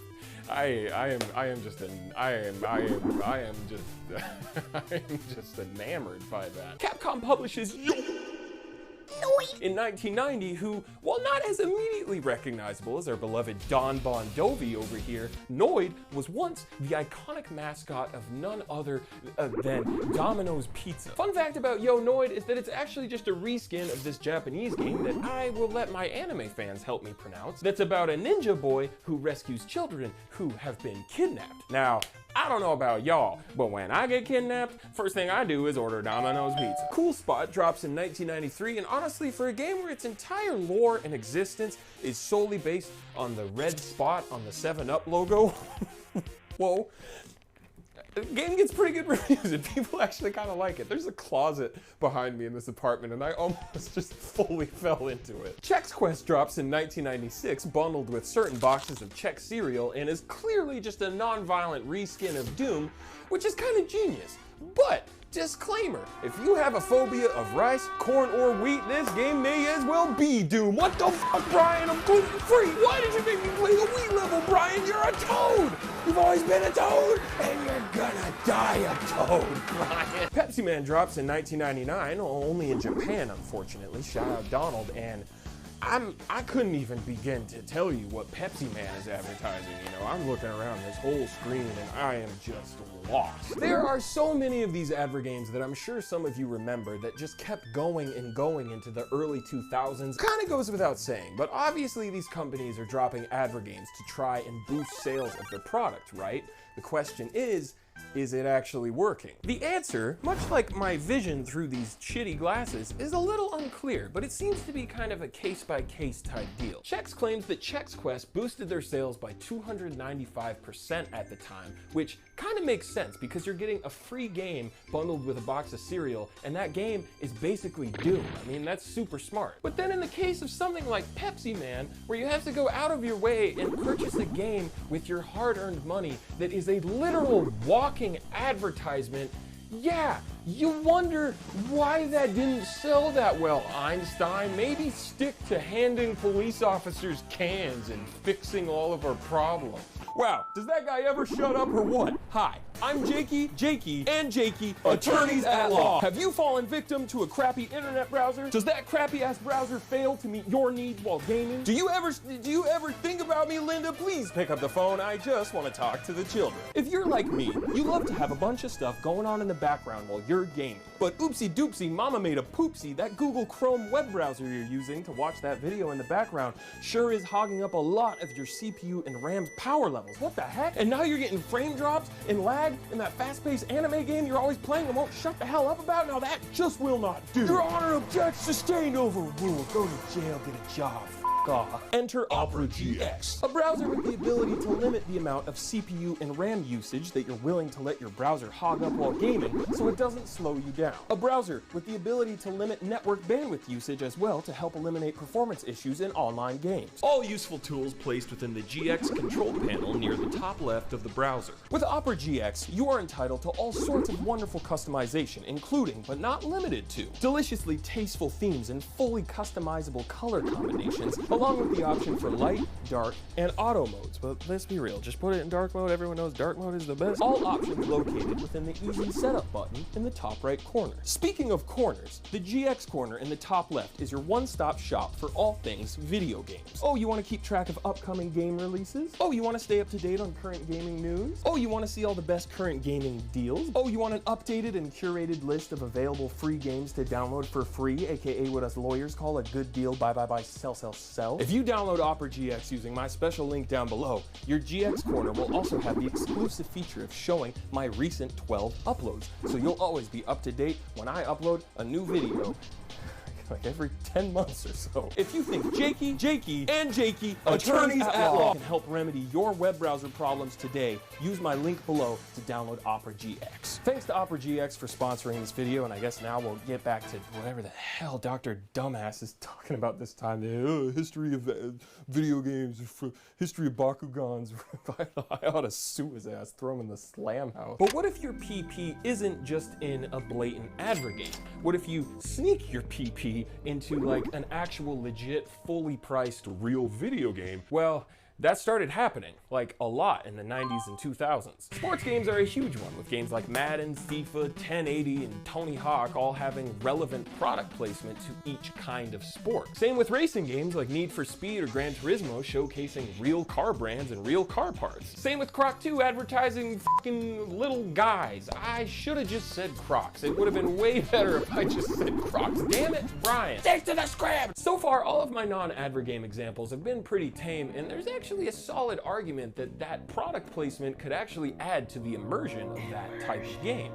enamored by that. Capcom publishes Noid in 1990, who, while not as immediately recognizable as our beloved Don Bon Jovi over here, Noid was once the iconic mascot of none other than Domino's Pizza. Fun fact about Yo Noid is that it's actually just a reskin of this Japanese game that I will let my anime fans help me pronounce, that's about a ninja boy who rescues children who have been kidnapped. Now, I don't know about y'all, but when I get kidnapped, first thing I do is order Domino's Pizza. Cool Spot drops in 1993, and honestly, for a game where its entire lore and existence is solely based on the red spot on the 7-Up logo, whoa. The game gets pretty good reviews and people actually kind of like it. There's a closet behind me in this apartment and I almost just fully fell into it. Chex Quest drops in 1996, bundled with certain boxes of Chex cereal, and is clearly just a non-violent reskin of Doom, which is kind of genius. But disclaimer, if you have a phobia of rice, corn, or wheat, this game may as well be Doom. What the fuck, Brian? I'm gluten-free. Why did you make me play the wheat level, Brian? You're a toad. You've always been a toad, and you're gonna die a toad, Brian. Pepsi Man drops in 1999, only in Japan, unfortunately. Shout out Donald, and I couldn't even begin to tell you what Pepsi Man is advertising. You know, I'm looking around this whole screen and I am just lost. There are so many of these advert games that I'm sure some of you remember that just kept going and going into the early 2000s. Kind of goes without saying, but obviously these companies are dropping advert games to try and boost sales of their product, right? The question is it actually working? The answer, much like my vision through these shitty glasses, is a little unclear, but it seems to be kind of a case-by-case type deal. Chex claims that Chex Quest boosted their sales by 295% at the time, which kind of makes sense because you're getting a free game bundled with a box of cereal, and that game is basically Doom. I mean, that's super smart. But then in the case of something like Pepsi Man, where you have to go out of your way and purchase a game with your hard-earned money that is a literal walking advertisement, Yeah, you wonder why that didn't sell that well, Einstein. Maybe stick to handing police officers cans and fixing all of our problems. Wow, does that guy ever shut up or what? Hi, I'm Jakey, and Jakey, attorneys at law. Have you fallen victim to a crappy internet browser? Does that crappy ass browser fail to meet your needs while gaming? Do you ever think about me, Linda? Please pick up the phone. I just want to talk to the children. If you're like me, you love to have a bunch of stuff going on in the background while you're gaming. But oopsie doopsie, mama made a poopsie. That Google Chrome web browser you're using to watch that video in the background sure is hogging up a lot of your CPU and RAM's power levels. What the heck? And now you're getting frame drops and lag in that fast-paced anime game you're always playing and won't shut the hell up about? Now that just will not do. Your Honor objects, sustained, overruled. Go to jail, get a job. Off. Enter Opera GX, a browser with the ability to limit the amount of CPU and RAM usage that you're willing to let your browser hog up while gaming so it doesn't slow you down. A browser with the ability to limit network bandwidth usage as well to help eliminate performance issues in online games. All useful tools placed within the GX control panel near the top left of the browser. With Opera GX, you are entitled to all sorts of wonderful customization, including, but not limited to, deliciously tasteful themes and fully customizable color combinations, along with the option for light, dark, and auto modes. But let's be real, just put it in dark mode. Everyone knows dark mode is the best. All options located within the easy setup button in the top right corner. Speaking of corners, the GX corner in the top left is your one-stop shop for all things video games. Oh, you want to keep track of upcoming game releases? Oh, you want to stay up to date on current gaming news? Oh, you want to see all the best current gaming deals? Oh, you want an updated and curated list of available free games to download for free, aka what us lawyers call a good deal, buy, sell. If you download Opera GX using my special link down below, your GX corner will also have the exclusive feature of showing my recent 12 uploads, so you'll always be up to date when I upload a new video. Like every 10 months or so. If you think Jakey, attorneys at law, can help remedy your web browser problems today, use my link below to download Opera GX. Thanks to Opera GX for sponsoring this video, and I guess now we'll get back to whatever the hell Dr. Dumbass is talking about this time. The history of video games, history of Bakugans. I ought to sue his ass, throw him in the slam house. But what if your PP isn't just in a blatant advergame? What if you sneak your PP into like an actual legit fully priced real video game? Well, that started happening, like a lot in the 90s and 2000s. Sports games are a huge one, with games like Madden, FIFA, 1080, and Tony Hawk all having relevant product placement to each kind of sport. Same with racing games like Need for Speed or Gran Turismo showcasing real car brands and real car parts. Same with Croc 2 advertising fucking little guys. I should have just said Crocs. It would have been way better if I just said Crocs. Damn it, Brian. Stick to the script! So far, all of my non-advergame examples have been pretty tame, and there's actually a solid argument that product placement could actually add to the immersion of that type of game.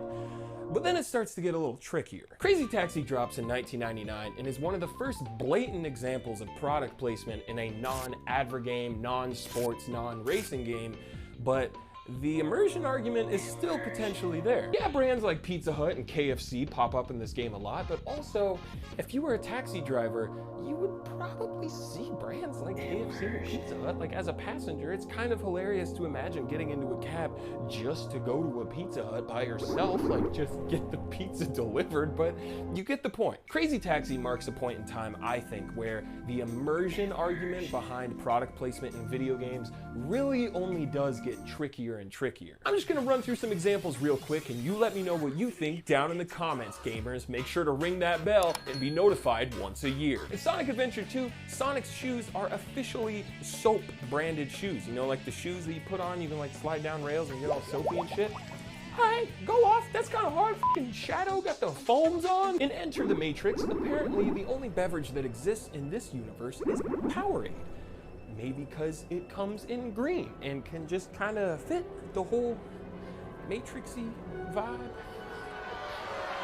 But then it starts to get a little trickier. Crazy Taxi drops in 1999 and is one of the first blatant examples of product placement in a non-advergame, non-sports, non-racing game, but the immersion argument is still potentially there. Yeah, brands like Pizza Hut and KFC pop up in this game a lot, but also, if you were a taxi driver, you would probably see brands like KFC and Pizza Hut. Like, as a passenger, it's kind of hilarious to imagine getting into a cab just to go to a Pizza Hut by yourself, like just get the pizza delivered, but you get the point. Crazy Taxi marks a point in time, I think, where the immersion argument behind product placement in video games really only does get trickier and trickier. I'm just gonna run through some examples real quick, and you let me know what you think down in the comments, gamers. Make sure to ring that bell and be notified once a year. In Sonic Adventure 2, Sonic's shoes are officially soap branded shoes. You know, like the shoes that you put on, you can like slide down rails and get all soapy and shit. Alright, go off, that's kind of hard. F***ing Shadow got the foams on. In Enter the Matrix, apparently the only beverage that exists in this universe is Powerade. Maybe because it comes in green and can just kind of fit the whole Matrixy vibe.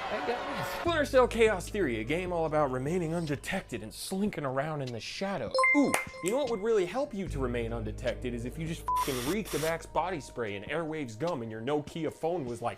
I guess. Splinter Cell Chaos Theory, a game all about remaining undetected and slinking around in the shadows. Ooh, you know what would really help you to remain undetected is if you just f***ing reeked of Axe body spray and Airwaves gum and your Nokia phone was like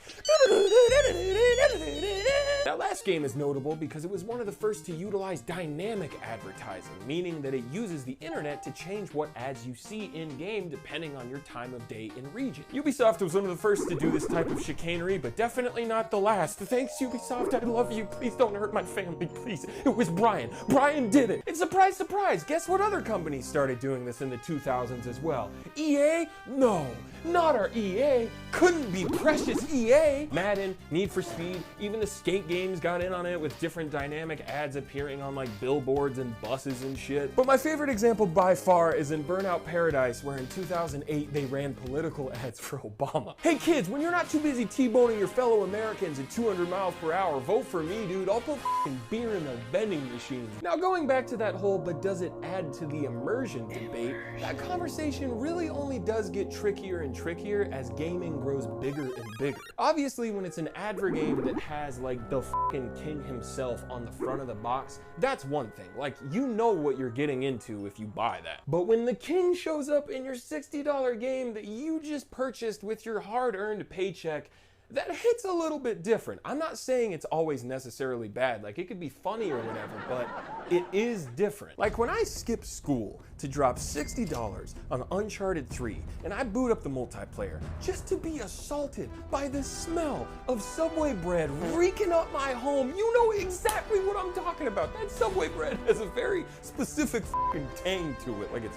That last game is notable because it was one of the first to utilize dynamic advertising, meaning that it uses the internet to change what ads you see in-game depending on your time of day and region. Ubisoft was one of the first to do this type of chicanery, but definitely not the last. Thanks, Ubisoft, I love you. Please don't hurt my family, please. It was Brian. Brian did it. And surprise, surprise, guess what other companies started doing this in the 2000s as well? EA? No, not our EA. Couldn't be precious EA. Madden, Need for Speed, even the skate games got in on it with different dynamic ads appearing on like billboards and buses and shit. But my favorite example by far is in Burnout Paradise, where in 2008 they ran political ads for Obama. Hey kids, when you're not too busy T-boning your fellow Americans at 200 miles per hour, vote for me, dude. I'll put f***ing beer in the vending machine. Now going back to that whole but does it add to the immersion debate, that conversation really only does get trickier and trickier as gaming grows bigger and bigger. Obviously when it's an adver game that has like the f***ing king himself on the front of the box, that's one thing. Like, you know what you're getting into if you buy that. But when the king shows up in your $60 game that you just purchased with your hard-earned paycheck, that hits a little bit different. I'm not saying it's always necessarily bad, like it could be funny or whatever, but it is different. Like when I skip school to drop $60 on Uncharted 3 and I boot up the multiplayer just to be assaulted by the smell of Subway bread reeking up my home, you know exactly what I'm talking about. That Subway bread has a very specific fucking tang to it, like its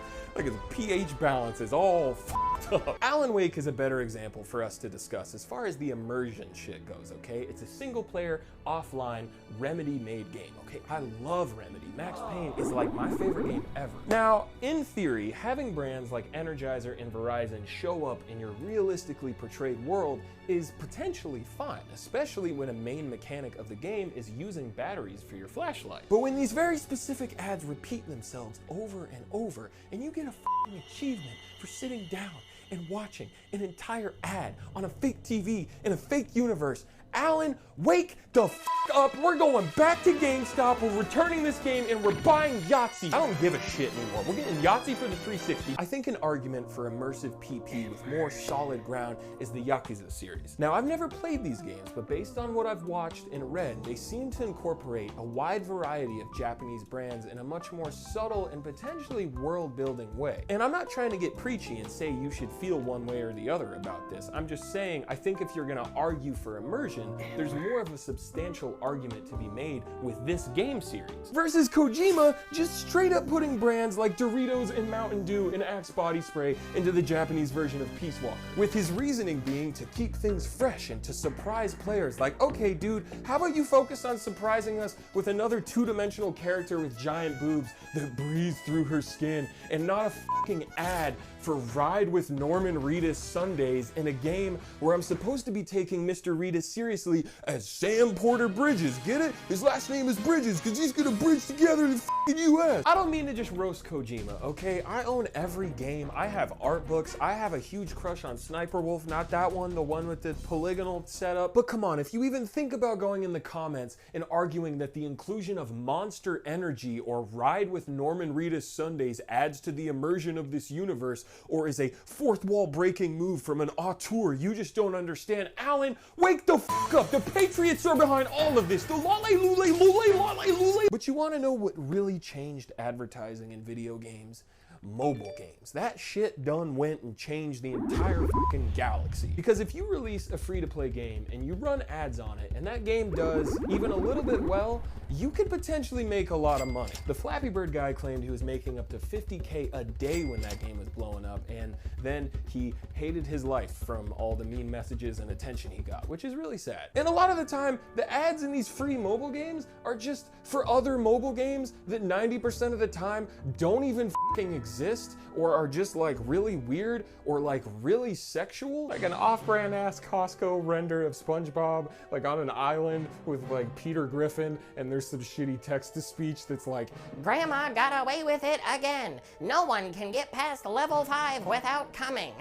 pH balance is all fucked up. Alan Wake is a better example for us to discuss as far as the immersion shit goes, okay? It's a single player, offline, Remedy-made game, okay? I love Remedy. Max Payne is like my favorite game ever. Now, in theory, having brands like Energizer and Verizon show up in your realistically portrayed world is potentially fine, especially when a main mechanic of the game is using batteries for your flashlight. But when these very specific ads repeat themselves over and over, and you get a f***ing achievement for sitting down and watching an entire ad on a fake TV in a fake universe, Alan, wake the f*** up. We're going back to GameStop, we're returning this game, and we're buying Yahtzee. I don't give a shit anymore. We're getting Yahtzee for the 360. I think an argument for immersive PP with more solid ground is the Yakuza series. Now, I've never played these games, but based on what I've watched and read, they seem to incorporate a wide variety of Japanese brands in a much more subtle and potentially world-building way. And I'm not trying to get preachy and say you should feel one way or the other about this. I'm just saying, I think if you're gonna argue for immersion, there's more of a substantial argument to be made with this game series. Versus Kojima just straight up putting brands like Doritos and Mountain Dew and Axe body spray into the Japanese version of Peace Walker. With his reasoning being to keep things fresh and to surprise players. Like, okay dude, how about you focus on surprising us with another two-dimensional character with giant boobs that breathe through her skin and not a fucking ad for Ride with Norman Reedus Sundays in a game where I'm supposed to be taking Mr. Reedus seriously as Sam Porter Bridges. Get it? His last name is Bridges because he's gonna bridge together the fucking US. I don't mean to just roast Kojima, okay? I own every game. I have art books. I have a huge crush on Sniper Wolf, not that one, the one with the polygonal setup. But come on, if you even think about going in the comments and arguing that the inclusion of Monster Energy or Ride with Norman Reedus Sundays adds to the immersion of this universe, or is a fourth wall breaking move from an auteur you just don't understand, Alan, wake the fuck up. The Patriots are behind all of this. The lale. But you want to know what really changed advertising in video games? Mobile games. That shit done went and changed the entire fucking galaxy. Because if you release a free-to-play game and you run ads on it and that game does even a little bit well, you could potentially make a lot of money. The Flappy Bird guy claimed he was making up to $50K a day when that game was blowing up, and then he hated his life from all the mean messages and attention he got, which is really sad. And a lot of the time, the ads in these free mobile games are just for other mobile games that 90% of the time don't even fucking exist, or are just like really weird or like really sexual. Like an off-brand ass Costco render of SpongeBob like on an island with like Peter Griffin, and there's some shitty text-to-speech that's like, Grandma got away with it again. No one can get past level 5 without coming.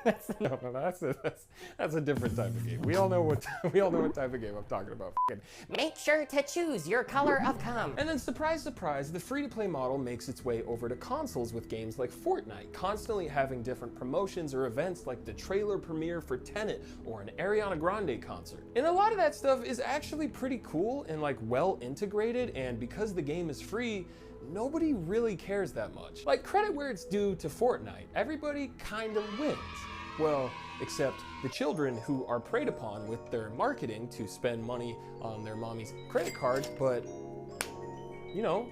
that's a different type of game. We all know what type of game I'm talking about. Make sure to choose your color of cum. And then surprise, surprise, the free-to-play model makes its way over to console successfuls with games like Fortnite, constantly having different promotions or events like the trailer premiere for Tenet or an Ariana Grande concert. And a lot of that stuff is actually pretty cool and like well integrated, and because the game is free, nobody really cares that much. Like, credit where it's due to Fortnite, everybody kind of wins. Well, except the children who are preyed upon with their marketing to spend money on their mommy's credit card, but, you know,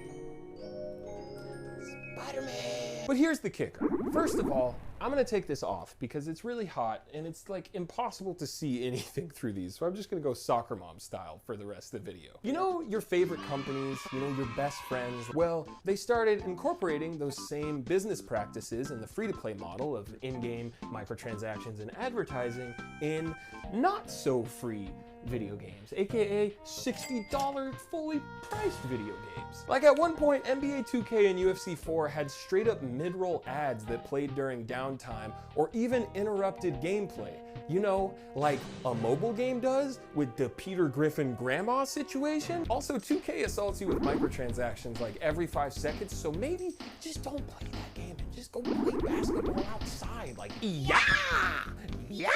Spider-Man. But here's the kicker. First of all, I'm gonna take this off because it's really hot and it's like impossible to see anything through these. So I'm just gonna go soccer mom style for the rest of the video. You know your favorite companies, you know your best friends, well, they started incorporating those same business practices in the free-to-play model of in-game microtransactions and advertising in not so free video games, aka $60 fully priced video games. Like at one point, NBA 2K and UFC 4 had straight up mid-roll ads that played during downtime or even interrupted gameplay. You know, like a mobile game does with the Peter Griffin grandma situation. Also, 2K assaults you with microtransactions like every 5 seconds, so maybe just don't play that game and just go play basketball outside, like, yeah! Yeah!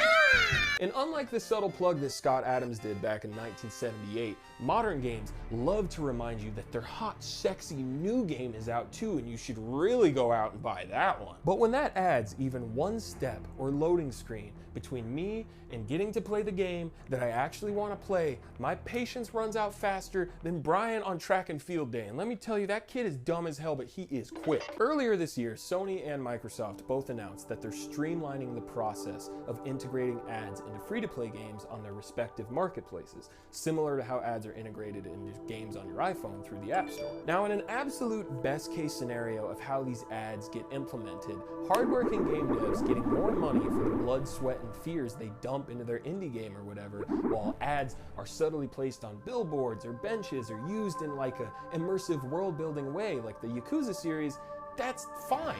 And unlike the subtle plug that Scott Adams did back in 1978, modern games love to remind you that their hot, sexy new game is out too, and you should really go out and buy that one. But when that adds even one step or loading screen between me and getting to play the game that I actually want to play, my patience runs out faster than Brian on track and field day. And let me tell you, that kid is dumb as hell, but he is quick. Earlier this year, Sony and Microsoft both announced that they're streamlining the process of integrating ads into free-to-play games on their respective marketplaces, similar to how ads are integrated into games on your iPhone through the App Store. Now, in an absolute best-case scenario of how these ads get implemented, hardworking game devs getting more money for the blood, sweat, and fears they dump into their indie game or whatever, while ads are subtly placed on billboards or benches or used in like a immersive world-building way like the Yakuza series, that's fine,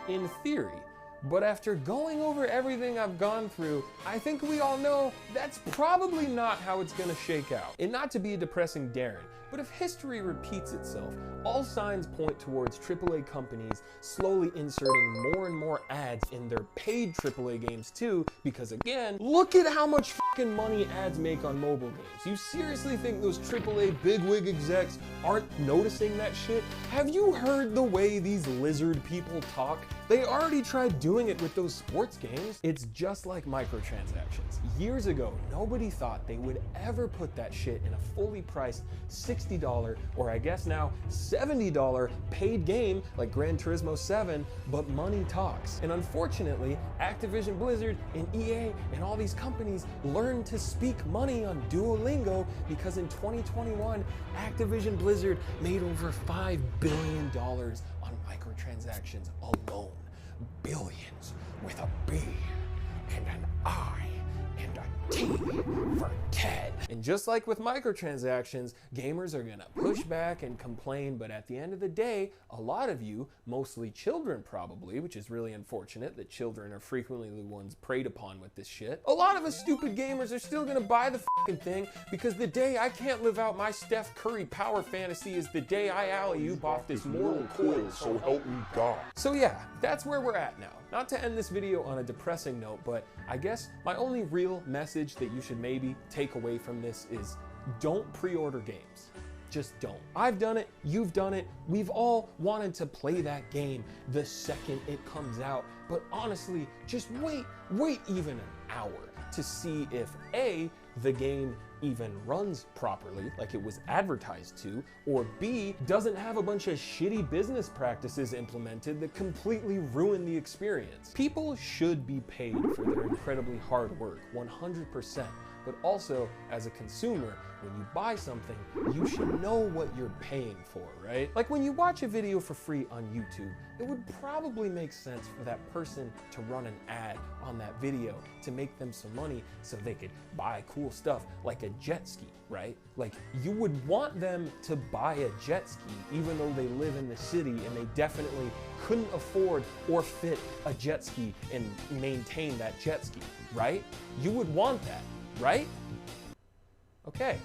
in theory. But after going over everything I've gone through, I think we all know that's probably not how it's gonna shake out. And not to be a depressing Darren, but if history repeats itself, all signs point towards AAA companies slowly inserting more and more ads in their paid AAA games too, because again, look at how much fucking money ads make on mobile games. You seriously think those AAA bigwig execs aren't noticing that shit? Have you heard the way these lizard people talk? They already tried doing it with those sports games. It's just like microtransactions. Years ago, nobody thought they would ever put that shit in a fully priced $60, or I guess now $70 paid game like Gran Turismo 7, but money talks. And unfortunately, Activision Blizzard and EA and all these companies learned to speak money on Duolingo because in 2021, Activision Blizzard made over $5 billion on microtransactions alone. Billions with a B and an I and a T for Ted. And just like with microtransactions, gamers are gonna push back and complain, but at the end of the day, a lot of you, mostly children probably, which is really unfortunate that children are frequently the ones preyed upon with this shit. A lot of us stupid gamers are still gonna buy the fucking thing because the day I can't live out my Steph Curry power fantasy is the day I alley-oop off this mortal coil, so help me God. So yeah, that's where we're at now. Not to end this video on a depressing note, but I guess my only real message that you should maybe take away from this is don't pre-order games. Just don't. I've done it, you've done it, we've all wanted to play that game the second it comes out, but honestly, just wait even an hour to see if A, the game even runs properly like it was advertised to, or B, doesn't have a bunch of shitty business practices implemented that completely ruin the experience. People should be paid for their incredibly hard work, 100%. But also, as a consumer, when you buy something, you should know what you're paying for, right? Like when you watch a video for free on YouTube, it would probably make sense for that person to run an ad on that video to make them some money so they could buy cool stuff like a jet ski, right? Like you would want them to buy a jet ski even though they live in the city and they definitely couldn't afford or fit a jet ski and maintain that jet ski, right? You would want that. Right? Okay.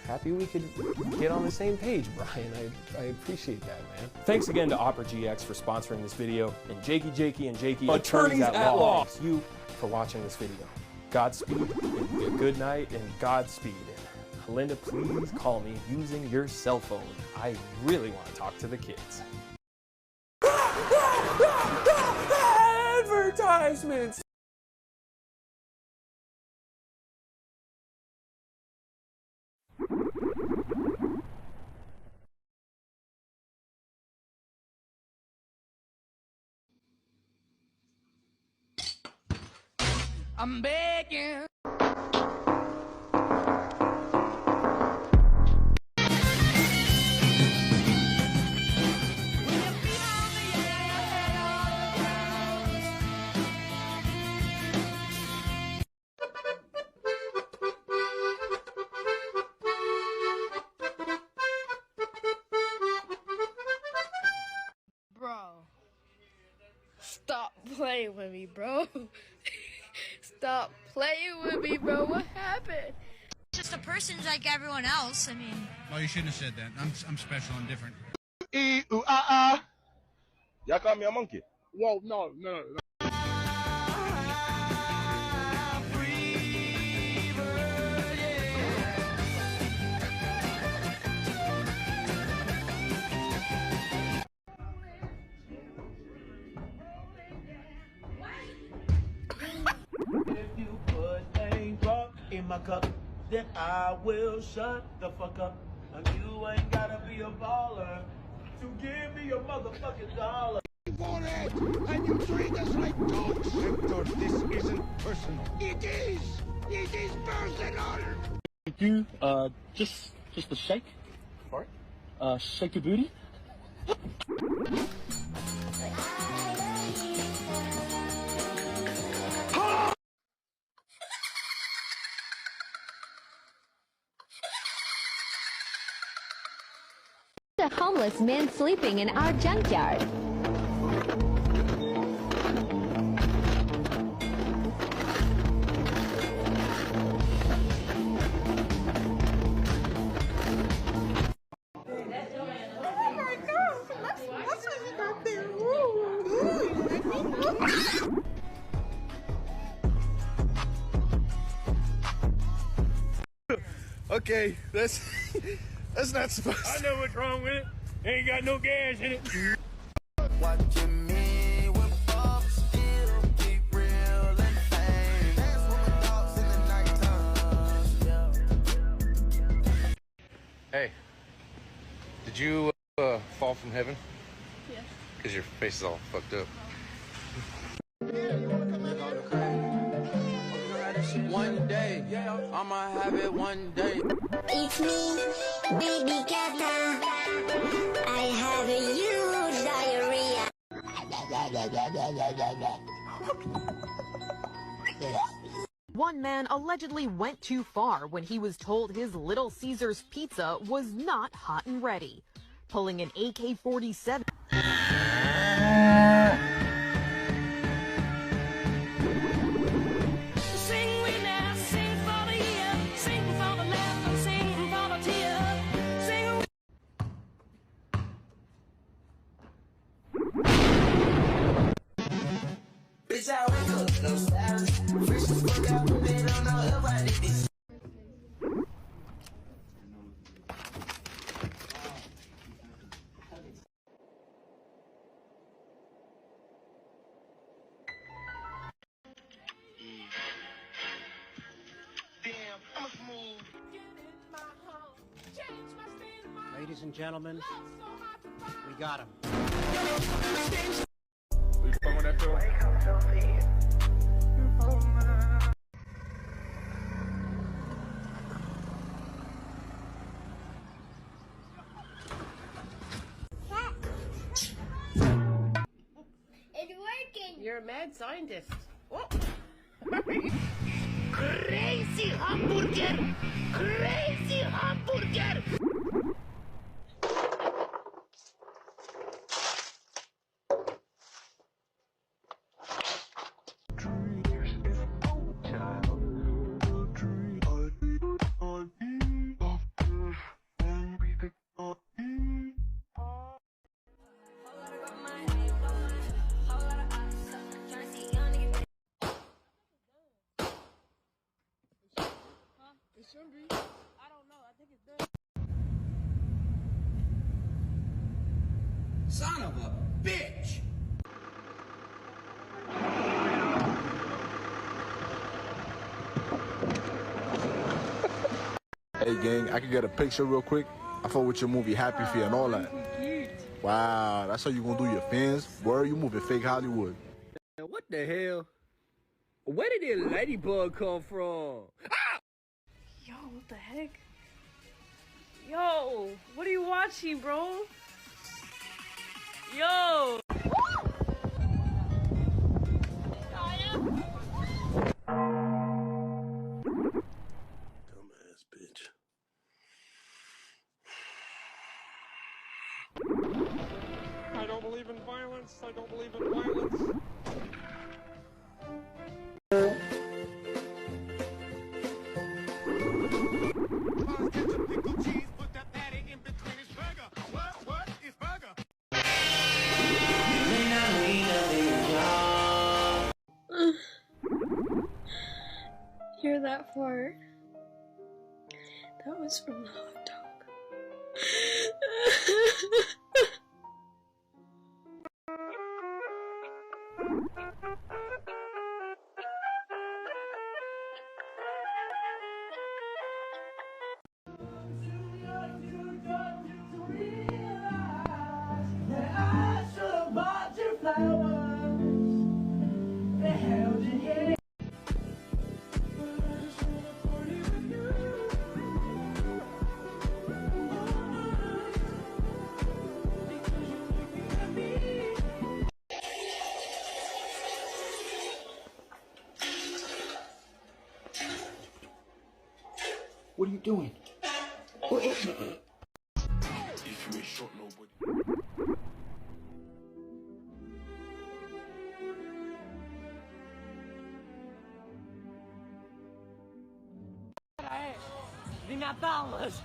happy we could get on the same page, Brian. I appreciate that, man. Thanks again to Opera GX for sponsoring this video, and Jakey and Jakey, Attorneys at Law. Thanks you for watching this video. Godspeed, and good night, and Godspeed. And Linda, please call me using your cell phone. I really want to talk to the kids. Advertisements! I'm begging. Bro, stop playing with me, bro. Stop playing with me, bro. What happened? Just a person like everyone else. I mean. Oh, you shouldn't have said that. I'm special. I'm different. Y'all call me a monkey? Whoa, no. If you put a rock in my cup, then I will shut the fuck up. And you ain't gotta be a baller to give me a motherfucking dollar. For it, and you treat us like dogs. Victor, this isn't personal. It is. It is personal. Do just a shake. What? Shake your booty. A homeless man sleeping in our junkyard. Okay, that's not supposed to. I know what's wrong with it. Ain't got no gas in it. Watching me with Bob still keep real and fame. Dance with my dogs in the nighttime. Hey, did you fall from heaven? Yes. Because your face is all fucked up. One day, I'ma have it one day. It's me, baby Kata. I have a huge diarrhea. One man allegedly went too far when he was told his Little Caesars pizza was not hot and ready, pulling an AK-47. Ladies and gentlemen, we got him. It's working. You're a mad scientist. Oh. Crazy hamburger! Crazy hamburger! Shouldn't be. I don't know. I think it's done. Son of a bitch! Hey gang, I can get a picture real quick. I fuck with your movie Happy Feet and all that. Wow, that's how you gonna do your fans? Where you moving fake Hollywood? What the hell? Where did this ladybug come from? Yo, what the heck? Yo, what are you watching, bro? Yo! Dumbass bitch. I don't believe in violence. I don't believe in violence. Hear that fart? That was from the hot dog. What are you doing? If you ain't shot nobody. Dime balas.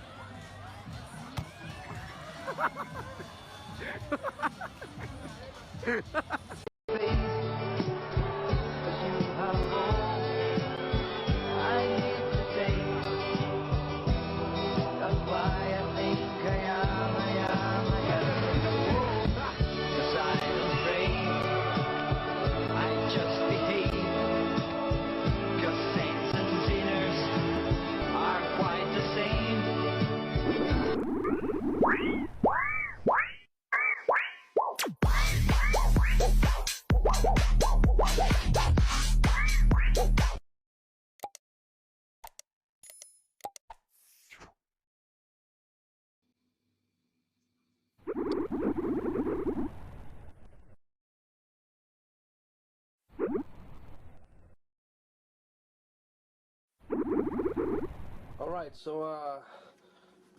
Alright, so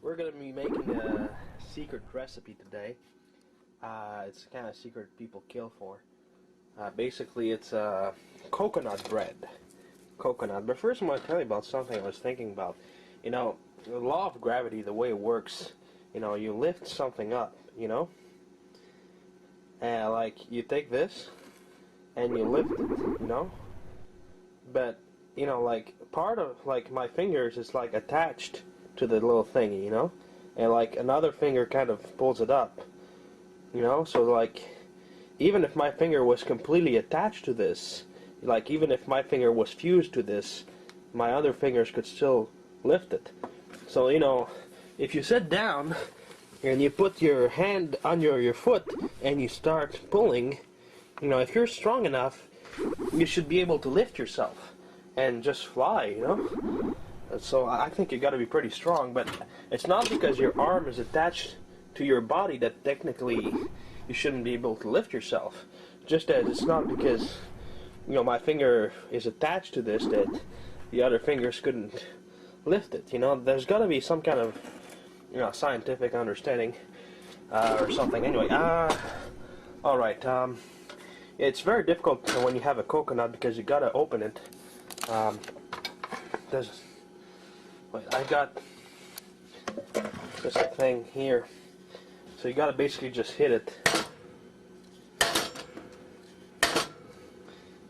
we're gonna be making a secret recipe today. It's the kind of secret people kill for. Basically, it's coconut bread. Coconut. But first, I want to tell you about something I was thinking about. You know, the law of gravity, the way it works, you know, you lift something up, you know? And, like, you take this, and you lift it, you know? But, you know, like, part of, like, my fingers is, like, attached to the little thingy, you know? And, like, another finger kind of pulls it up, you know? So, like, even if my finger was completely attached to this, like, even if my finger was fused to this, my other fingers could still lift it. So, you know, if you sit down and you put your hand on your foot and you start pulling, you know, if you're strong enough, you should be able to lift yourself and just fly, you know? So I think you got to be pretty strong, but it's not because your arm is attached to your body that technically you shouldn't be able to lift yourself. Just as it's not because, you know, my finger is attached to this that the other fingers couldn't lift it, you know? There's got to be some kind of, you know, scientific understanding or something. Anyway, alright, it's very difficult when you have a coconut because you got to open it. Wait, I got this thing here, so you gotta basically just hit it.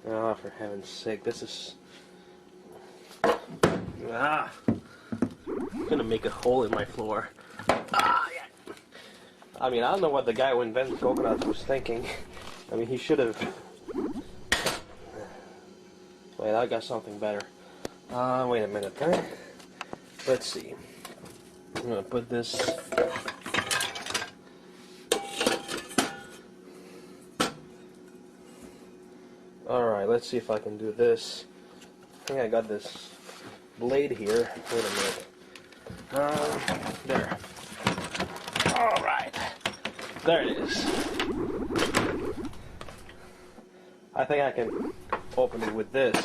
Oh, for heaven's sake, this is I'm gonna make a hole in my floor. Ah, yeah. I mean, I don't know what the guy who invented coconuts was thinking. I mean, he should have... Wait, I got something better. Wait a minute. Let's see. I'm gonna put this... Alright, let's see if I can do this. I think I got this blade here. Wait a minute. There. Alright. There it is. I think I can open it with this.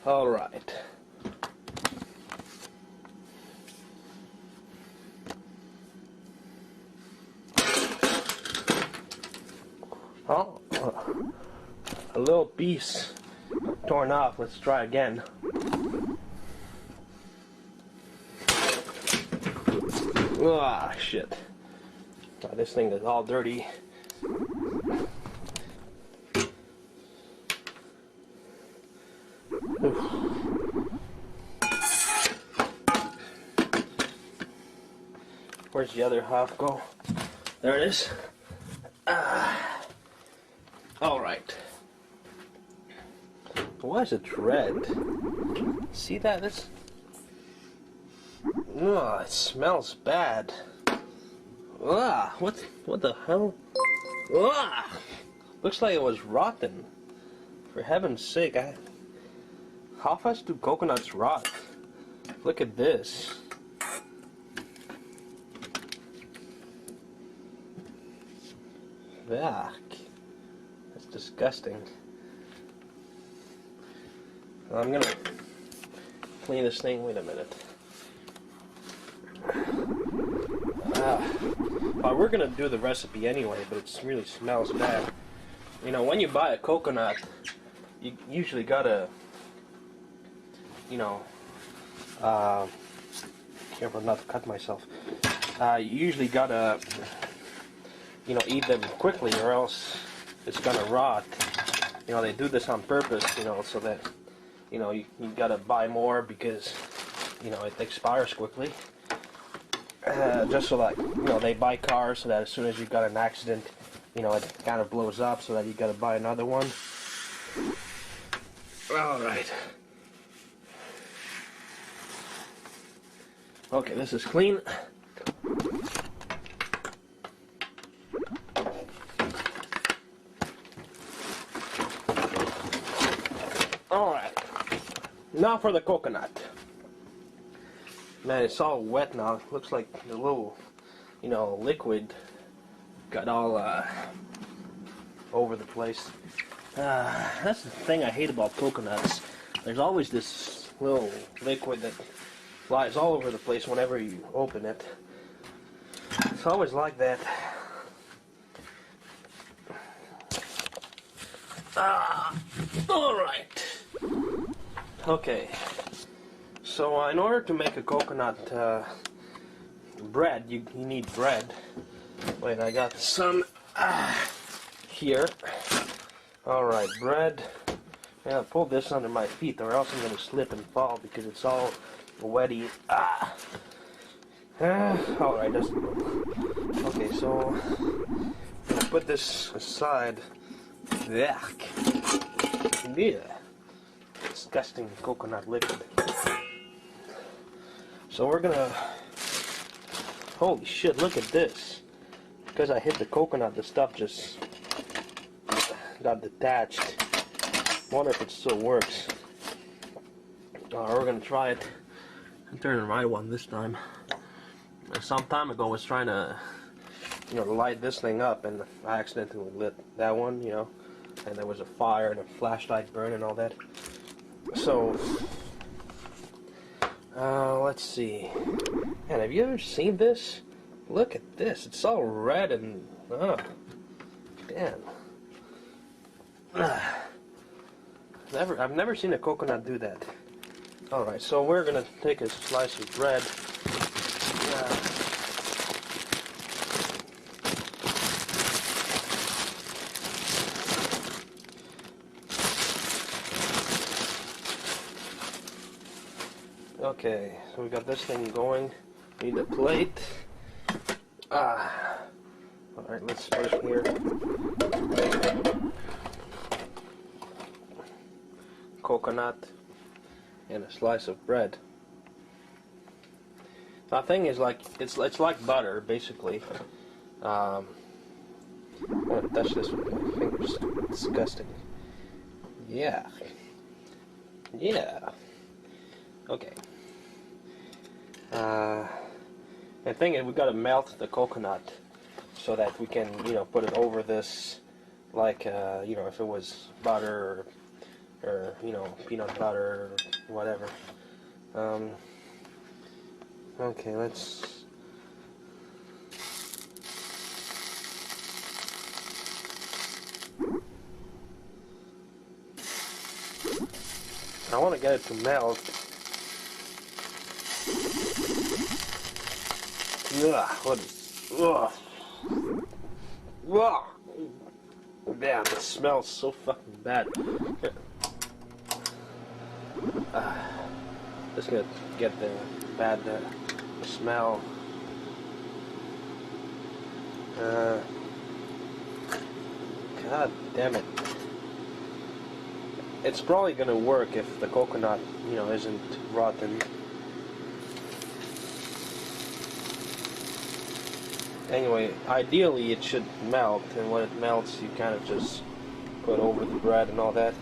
All right. Oh, a little piece torn off. Let's try again. Ah, shit. Oh, this thing is all dirty. Where's the other half go? There it is. Alright. Why is it red? See that? This. Oh, it smells bad. Ah, what the hell? Ah, looks like it was rotten. For heaven's sake, how fast do coconuts rot? Look at this. Yuck. That's disgusting. I'm gonna clean this thing. Wait a minute. Well, we're gonna do the recipe anyway, but it really smells bad. You know, when you buy a coconut, you usually gotta, you know, careful not to cut myself. You usually gotta, you know, eat them quickly, or else it's gonna rot. You know, they do this on purpose, you know, so that, you know, you gotta buy more because, you know, it expires quickly. Just so that, you know, they buy cars so that as soon as you got an accident, you know, it kind of blows up so that you gotta buy another one. Alright. Okay, this is clean. Alright. Now for the coconut. Man, it's all wet now. It looks like the little, you know, liquid got all over the place. That's the thing I hate about coconuts. There's always this little liquid that flies all over the place whenever you open it. It's always like that. Alright. Okay. So in order to make a coconut bread, you need bread. Wait, I got some here. Alright, bread. Yeah, pull this under my feet or else I'm going to slip and fall because it's all wetty. Alright, that's... Okay, so... I'm going to put this aside. Yuck. Yeah. Disgusting coconut liquid. So we're gonna... Holy shit, look at this. Because I hit the coconut, the stuff just got detached. Wonder if it still works. We're gonna try it. I'm turning my one this time. Some time ago I was trying to, you know, light this thing up and I accidentally lit that one, you know. And there was a fire and a flashlight burn and all that. So... let's see. Man, have you ever seen this? Look at this. It's all red and... damn. I've never seen a coconut do that. Alright, so we're gonna take a slice of bread. Okay, so we got this thing going. Need a plate. Alright, let's put it here. Coconut and a slice of bread. The thing is, like, it's like butter, basically. I'm gonna touch this with my fingers. Disgusting. Yeah. Yeah. Okay. The thing is, we gotta melt the coconut so that we can, you know, put it over this, like, you know, if it was butter or you know, peanut butter or whatever. Okay, let's. I want to get it to melt. Ugh, what is... Ugh. Ugh. Damn, it smells so fucking bad. Just gonna get the bad smell. God damn it. It's probably gonna work if the coconut, you know, isn't rotten. Anyway, ideally it should melt, and when it melts you kind of just put over the bread and all that.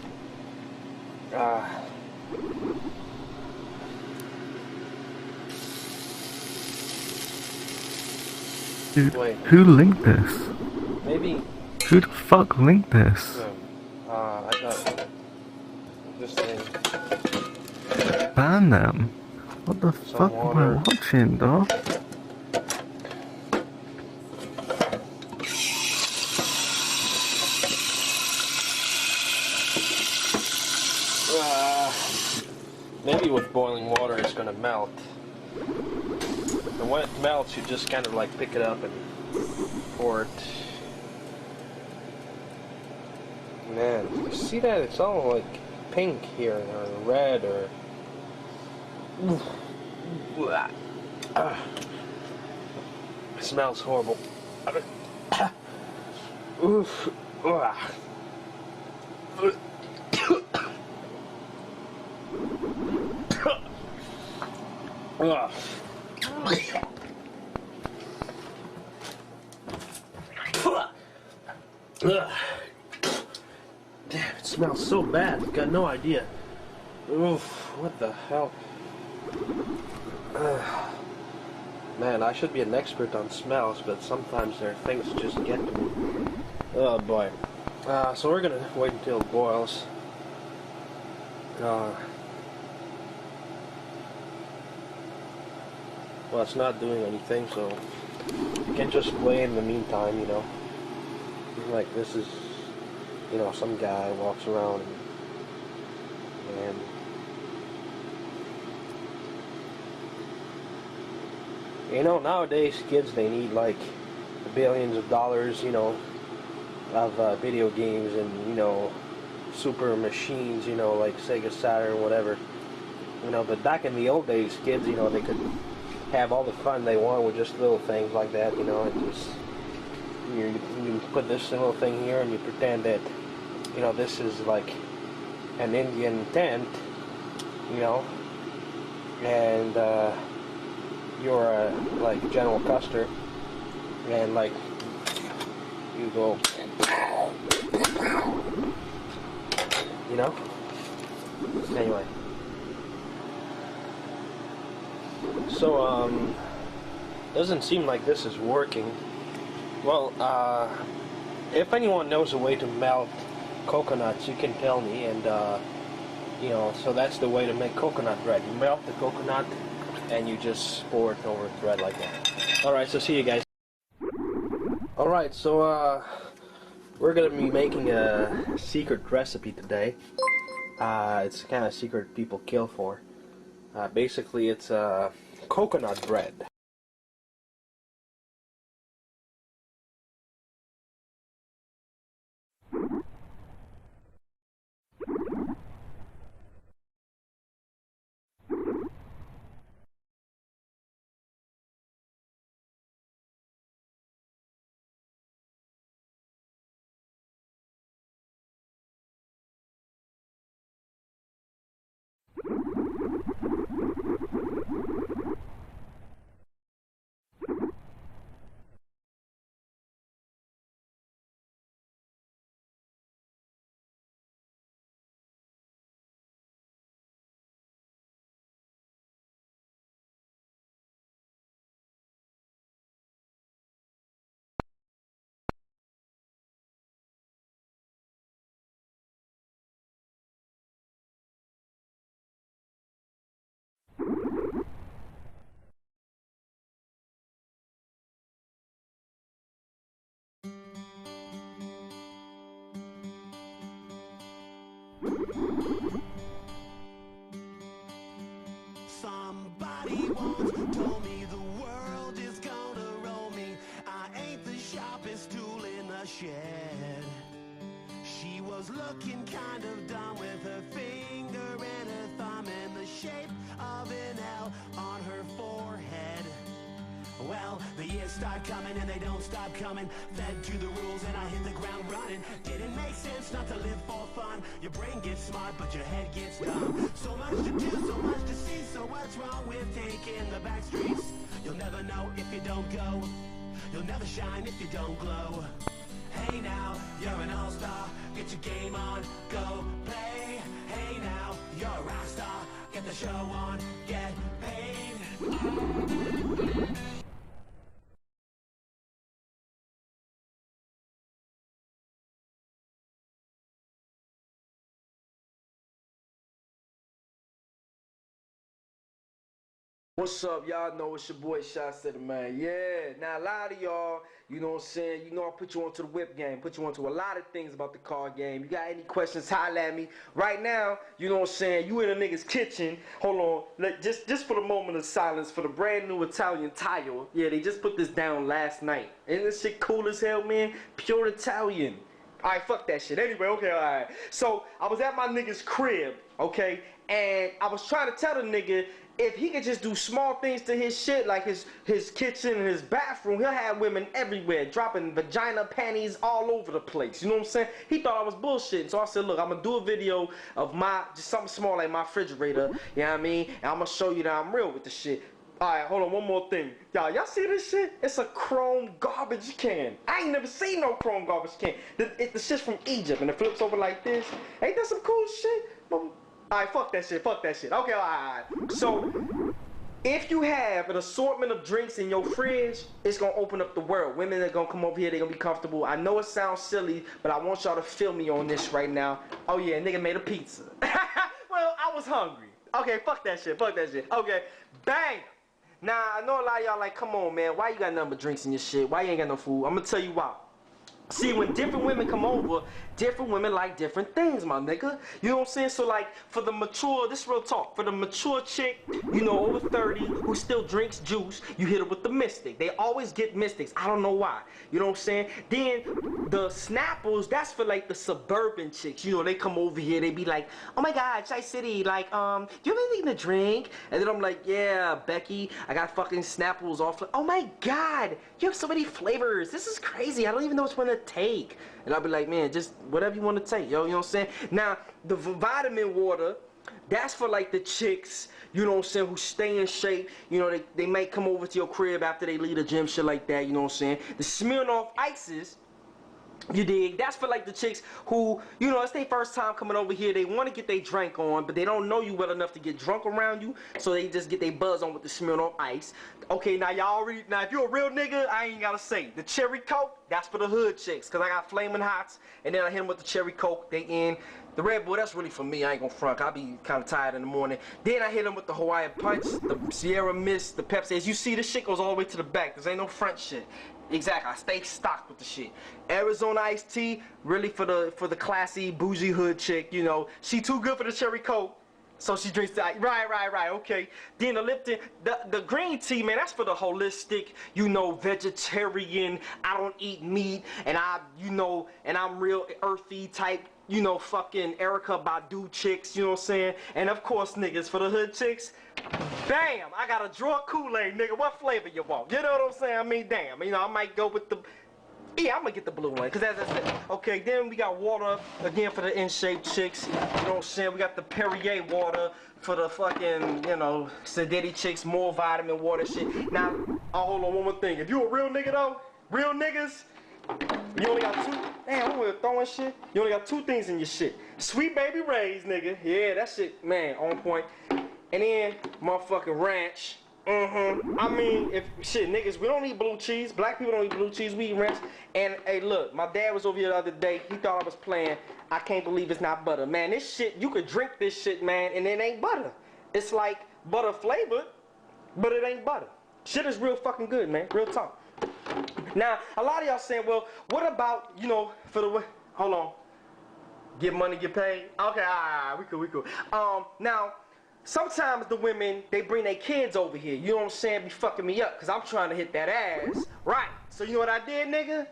Dude, Wait. who linked this? Maybe. Who the fuck linked this? I got this thing. Ban them. What the fuck am I watching, dog? Maybe with boiling water it's gonna melt. And when it melts, you just kind of like pick it up and pour it. Man, you see that? It's all like pink here, or red, or... It smells horrible. Oof. Damn, it smells so bad. Got no idea. Oof, what the hell? Man, I should be an expert on smells, but sometimes there are things that just get to me. Oh boy. So we're gonna wait until it boils. Well, it's not doing anything, so you can just play in the meantime, you know. Like this is, you know, some guy walks around and you know, nowadays kids, they need like billions of dollars, you know, of video games and, you know, super machines, you know, like Sega Saturn, whatever, you know. But back in the old days, kids, you know, they could have all the fun they want with just little things like that, you know. And just you put this little thing here and you pretend that, you know, this is like an Indian tent, you know, and you're like General Custer, and like you go, you know. Anyway, so doesn't seem like this is working. Well, if anyone knows a way to melt coconuts, you can tell me, and you know, so that's the way to make coconut bread. You melt the coconut and you just pour it over bread like that. Alright, so see you guys. Alright, so we're gonna be making a secret recipe today. It's kind of secret people kill for. Basically, it's coconut bread. Somebody once told me the world is gonna roll me. I ain't the sharpest tool in the shed. She was looking kind of dumb with her finger and her thumb in the shape of an L on her forehead. Well, the years start coming and they don't stop coming. Fed to the rules and I hit the ground running. Didn't make sense not to live for fun. Your brain gets smart but your head gets dumb. So much to do, so much to see. So what's wrong with taking the back streets? You'll never know if you don't go. You'll never shine if you don't glow. Hey now, you're an all-star. Get your game on, go play. Hey now, you're a rock star. Get the show on, get paid. What's up, y'all know it's your boy Shot City, man. Yeah, now a lot of y'all, you know what I'm saying, you know I put you onto the whip game, put you onto a lot of things about the card game. You got any questions, holla at me. Right now, you know what I'm saying, you in a nigga's kitchen. Hold on, just for the moment of silence for the brand new Italian tile. Yeah, they just put this down last night. Isn't this shit cool as hell, man? Pure Italian. Alright, fuck that shit. Anyway, okay, alright. So, I was at my nigga's crib, okay, and I was trying to tell the nigga if he could just do small things to his shit, like his kitchen and his bathroom, he'll have women everywhere, dropping vagina panties all over the place. You know what I'm saying? He thought I was bullshitting. So I said, look, I'm gonna do a video of just something small like my refrigerator, you know what I mean? And I'm gonna show you that I'm real with the shit. Alright, hold on, one more thing. Y'all see this shit? It's a chrome garbage can. I ain't never seen no chrome garbage can. The shit's from Egypt and it flips over like this. Ain't that some cool shit? Alright, fuck that shit. Okay, alright. So, if you have an assortment of drinks in your fridge, it's gonna open up the world. Women are gonna come over here, they're gonna be comfortable. I know it sounds silly, but I want y'all to feel me on this right now. Oh yeah, nigga made a pizza. Well, I was hungry. Okay, fuck that shit. Okay, bang! Now, I know a lot of y'all like, come on, man, why you got nothing but drinks in your shit? Why you ain't got no food? I'm gonna tell you why. See, when different women come over, different women like different things, my nigga. You know what I'm saying? So, like, for the mature, this real talk, for the mature chick, you know, over 30, who still drinks juice, you hit her with the Mystic. They always get Mystics. I don't know why. You know what I'm saying? Then, the Snapples, that's for, like, the suburban chicks. You know, they come over here, they be like, oh my God, Chai City, like, do you have anything to drink? And then I'm like, yeah, Becky, I got fucking Snapples off. Oh my God, you have so many flavors. This is crazy. I don't even know which one to take. And I'll be like, man, just whatever you want to take, yo, you know what I'm saying? Now, the vitamin water, that's for like the chicks, you know what I'm saying, who stay in shape. You know, they might come over to your crib after they leave the gym, shit like that, you know what I'm saying? The Smirnoff Ices, you dig? That's for like the chicks who, you know, it's their first time coming over here. They want to get their drink on, but they don't know you well enough to get drunk around you, so they just get their buzz on with the Smirnoff Ice. Okay, now y'all already, now if you're a real nigga, I ain't gotta say. The Cherry Coke, that's for the hood chicks, because I got Flamin' Hots, and then I hit them with the Cherry Coke, they in. The Red Bull, that's really for me. I ain't gonna front. I'll be kind of tired in the morning. Then I hit them with the Hawaiian Punch, the Sierra Mist, the Pepsi. As you see, this shit goes all the way to the back. There ain't no front shit. Exactly. I stay stocked with the shit. Arizona iced tea, really for the classy, bougie hood chick. You know, she too good for the Cherry Coke, so she drinks that. Right. Okay. Then the Lipton, the green tea, man, that's for the holistic, you know, vegetarian. I don't eat meat, and and I'm real earthy type. You know, fucking Erykah Badu chicks, you know what I'm saying? And of course, niggas, for the hood chicks, bam, I got a drawer Kool-Aid, nigga. What flavor you want? You know what I'm saying? I mean, damn, you know, I might go with the Yeah, I'm gonna get the blue one, cause as I said, okay, then we got water again for the in-shape chicks. You know what I'm saying? We got the Perrier water for the fucking, you know, sedity chicks, more vitamin water shit. Now, hold on, one more thing. If you a real nigga though, real niggas, you only got two. Damn, I'm over throwing shit. You only got two things in your shit. Sweet Baby Ray's, nigga. Yeah, that shit, man, on point. And then motherfucking ranch. I mean, if shit, niggas, we don't eat blue cheese. Black people don't eat blue cheese. We eat ranch. And hey, look, my dad was over here the other day. He thought I was playing. I can't believe it's not butter, man. This shit, you could drink this shit, man, and it ain't butter. It's like butter flavored, but it ain't butter. Shit is real fucking good, man. Real talk. Now, a lot of y'all saying, well, what about, you know, for the, hold on. Get money, get paid? Okay, all right, we cool. Now, sometimes the women, they bring their kids over here. You know what I'm saying? Be fucking me up, because I'm trying to hit that ass. Right. So you know what I did, nigga?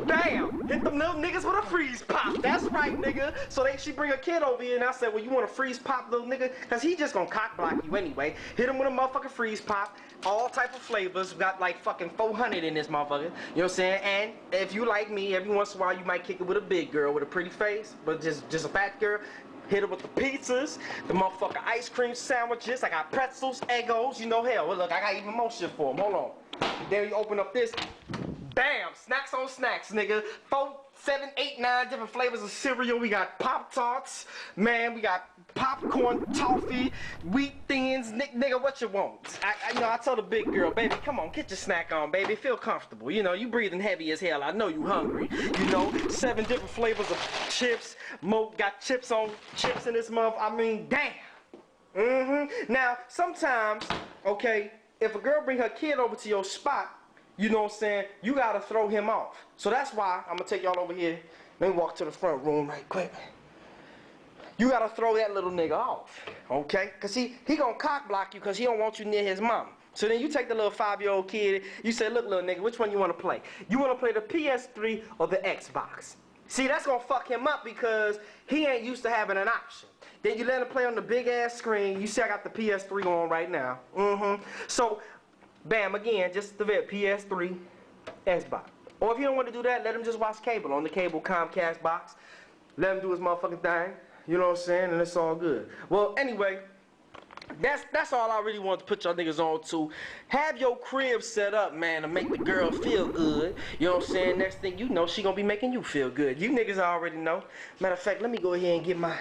Bam! Hit them little niggas with a freeze pop. That's right, nigga. So she bring a kid over here, and I said, well, you want a freeze pop, little nigga? Because he just gonna cock block you anyway. Hit him with a motherfucking freeze pop. All type of flavors. We got like fucking 400 in this motherfucker. You know what I'm saying? And if you like me, every once in a while, you might kick it with a big girl with a pretty face, but just a fat girl. Hit her with the pizzas, the motherfucking ice cream sandwiches. I got pretzels, Eggos, you know, hell. Well, look, I got even more shit for them. Hold on. Then you open up this. Bam! Snacks on snacks, nigga. 4, 7, 8, 9 different flavors of cereal. We got Pop-Tarts. Man, we got popcorn, toffee, wheat thins. Nigga, what you want? You know, I told the big girl, baby, come on, get your snack on, baby. Feel comfortable. You know, you breathing heavy as hell. I know you hungry. You know, 7 different flavors of chips. Got chips in this month. I mean, damn. Now, sometimes, okay, if a girl bring her kid over to your spot, you know what I'm saying, you gotta throw him off. So that's why I'm gonna take y'all over here. Let me walk to the front room right quick. You gotta throw that little nigga off, okay? Cause he gonna cock block you cause he don't want you near his mom. So then you take the little 5-year-old kid, you say, look, little nigga, which one you wanna play? You wanna play the PS3 or the Xbox? See, that's gonna fuck him up because he ain't used to having an option. Then you let him play on the big ass screen. You see I got the PS3 on right now. So, bam, again, just the PS3, Xbox. Or if you don't want to do that, let him just watch cable on the cable Comcast box. Let him do his motherfucking thing. You know what I'm saying? And it's all good. Well, anyway, that's all I really want to put y'all niggas on to. Have your crib set up, man, to make the girl feel good. You know what I'm saying? Next thing you know, she gonna be making you feel good. You niggas already know. Matter of fact, let me go ahead and get my...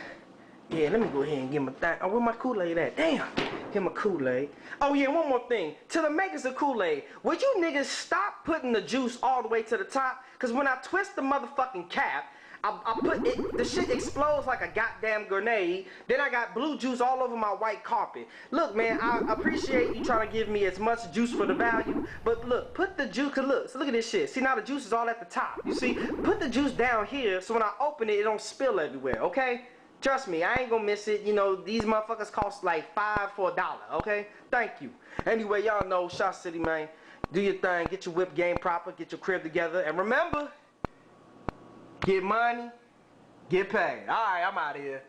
Yeah, let me go ahead and get my thing. Oh, where my Kool-Aid at? Damn. Get my Kool-Aid. Oh, yeah, one more thing. To the makers of Kool-Aid, would you niggas stop putting the juice all the way to the top? Because when I twist the motherfucking cap, I put it, the shit explodes like a goddamn grenade. Then I got blue juice all over my white carpet. Look, man, I appreciate you trying to give me as much juice for the value, but look, put the juice, cause look, so look at this shit. See, now the juice is all at the top. You see, put the juice down here so when I open it, it don't spill everywhere, okay? Trust me, I ain't gonna miss it. You know, these motherfuckers cost like $5 for $1, okay? Thank you. Anyway, y'all know, Shot City, man. Do your thing, get your whip game proper, get your crib together, and remember, get money, get paid. All right, I'm out of here.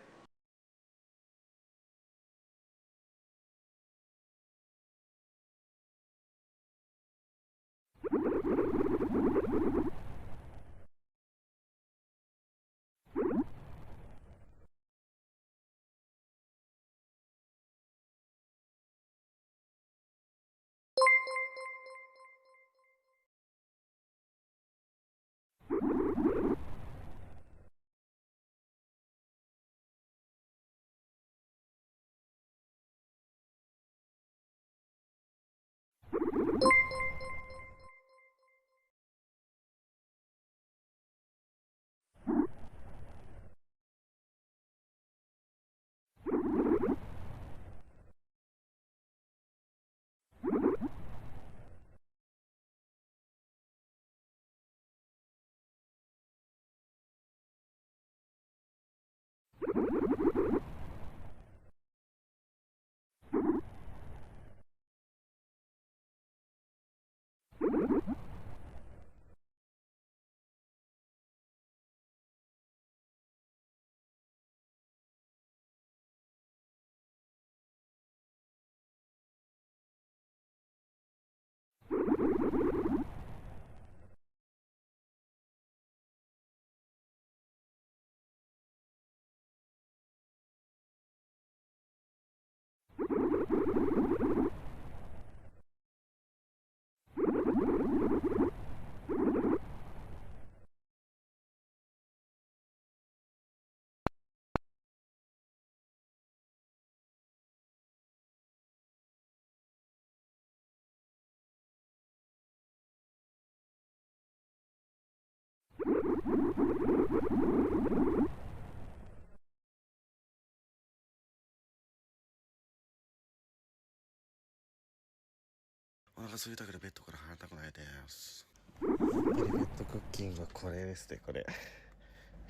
お腹空いたけどベッドから離れたくないです。やっぱりベッドクッキングはこれですね、これ。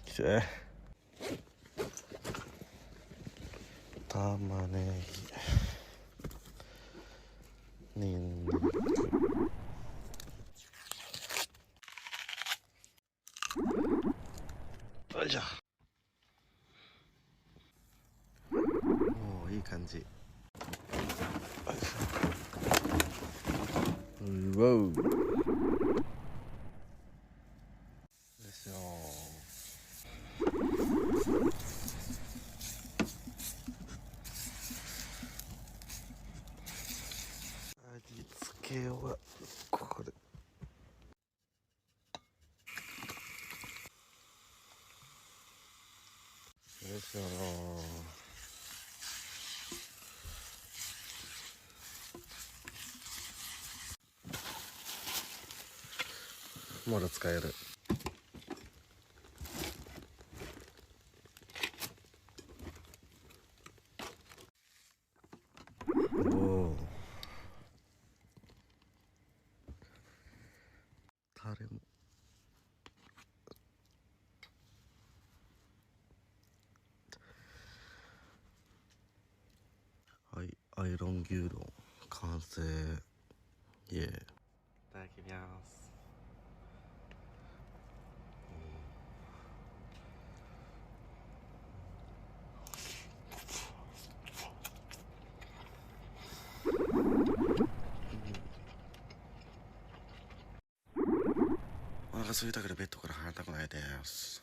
きて。玉ねぎ。にんにく。よいしょ。おー、いい感じ。うわう。よいしょ。味付けはこれ。よいしょ。まだ使える。おお。タレも。はい、アイロン牛丼完成。イエーイ。いただきます。お腹空いたけどベッドから離れたくないです。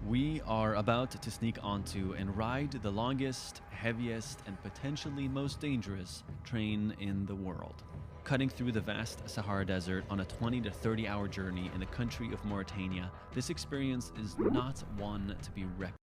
We are about to sneak onto and ride the longest, heaviest, and potentially most dangerous train in the world. Cutting through the vast Sahara Desert on a 20 to 30 hour journey in the country of Mauritania, this experience is not one to be recognized.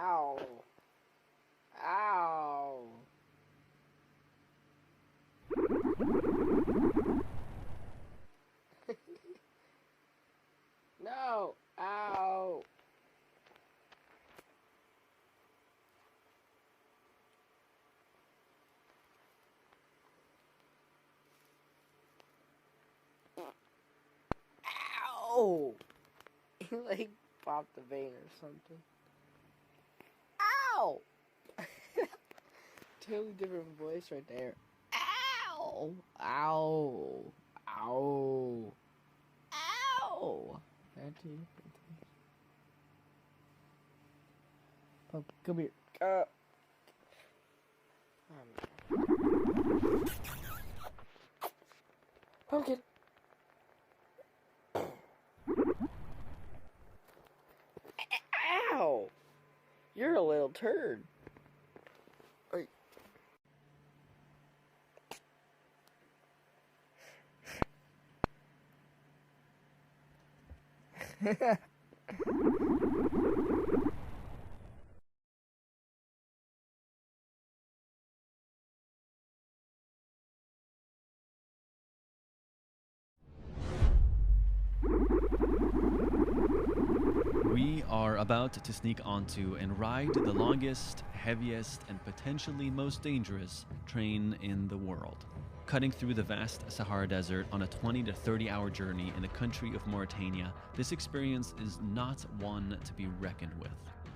Ow. Ow. No. Ow. Ow. He like popped the vein or something. Ow. Totally different voice right there. Ow. Ow. Ow. Ow. Pumpkin, come here. Pumpkin. Ow. You're a little turd. We are about to sneak onto and ride the longest, heaviest, and potentially most dangerous train in the world. Cutting through the vast Sahara Desert on a 20 to 30 hour journey in the country of Mauritania, this experience is not one to be reckoned with.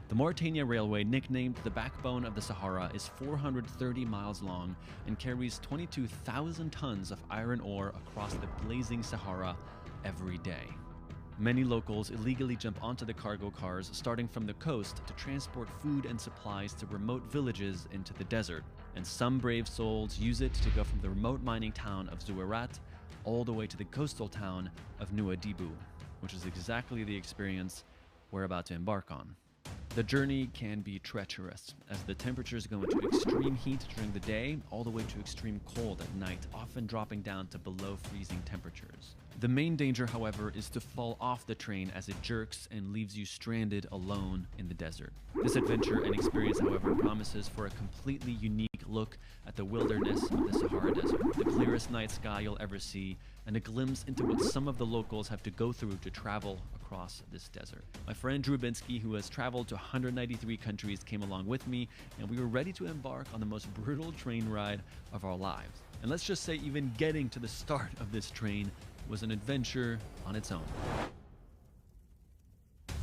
The Mauritania Railway, nicknamed the backbone of the Sahara, is 430 miles long and carries 22,000 tons of iron ore across the blazing Sahara every day. Many locals illegally jump onto the cargo cars starting from the coast to transport food and supplies to remote villages into the desert, and some brave souls use it to go from the remote mining town of Zouerat all the way to the coastal town of Nouadhibou, which is exactly the experience we're about to embark on. The journey can be treacherous, as the temperatures go into extreme heat during the day, all the way to extreme cold at night, often dropping down to below freezing temperatures. The main danger, however, is to fall off the train as it jerks and leaves you stranded alone in the desert. This adventure and experience, however, promises for a completely unique look at the wilderness of the Sahara Desert, the clearest night sky you'll ever see, and a glimpse into what some of the locals have to go through to travel across this desert. My friend Drew Binsky, who has traveled to 193 countries, came along with me, and we were ready to embark on the most brutal train ride of our lives. And let's just say even getting to the start of this train was an adventure on its own.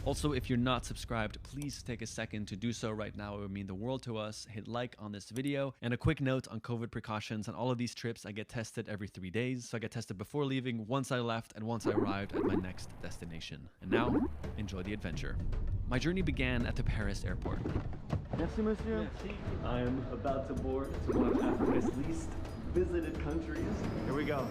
Also, if you're not subscribed, please take a second to do so right now. It would mean the world to us. Hit like on this video. And a quick note on COVID precautions. On all of these trips, I get tested every 3 days. So I get tested before leaving, once I left, and once I arrived at my next destination. And now, enjoy the adventure. My journey began at the Paris airport. Merci, monsieur. I am about to board to one of Africa's least visited countries. Here we go.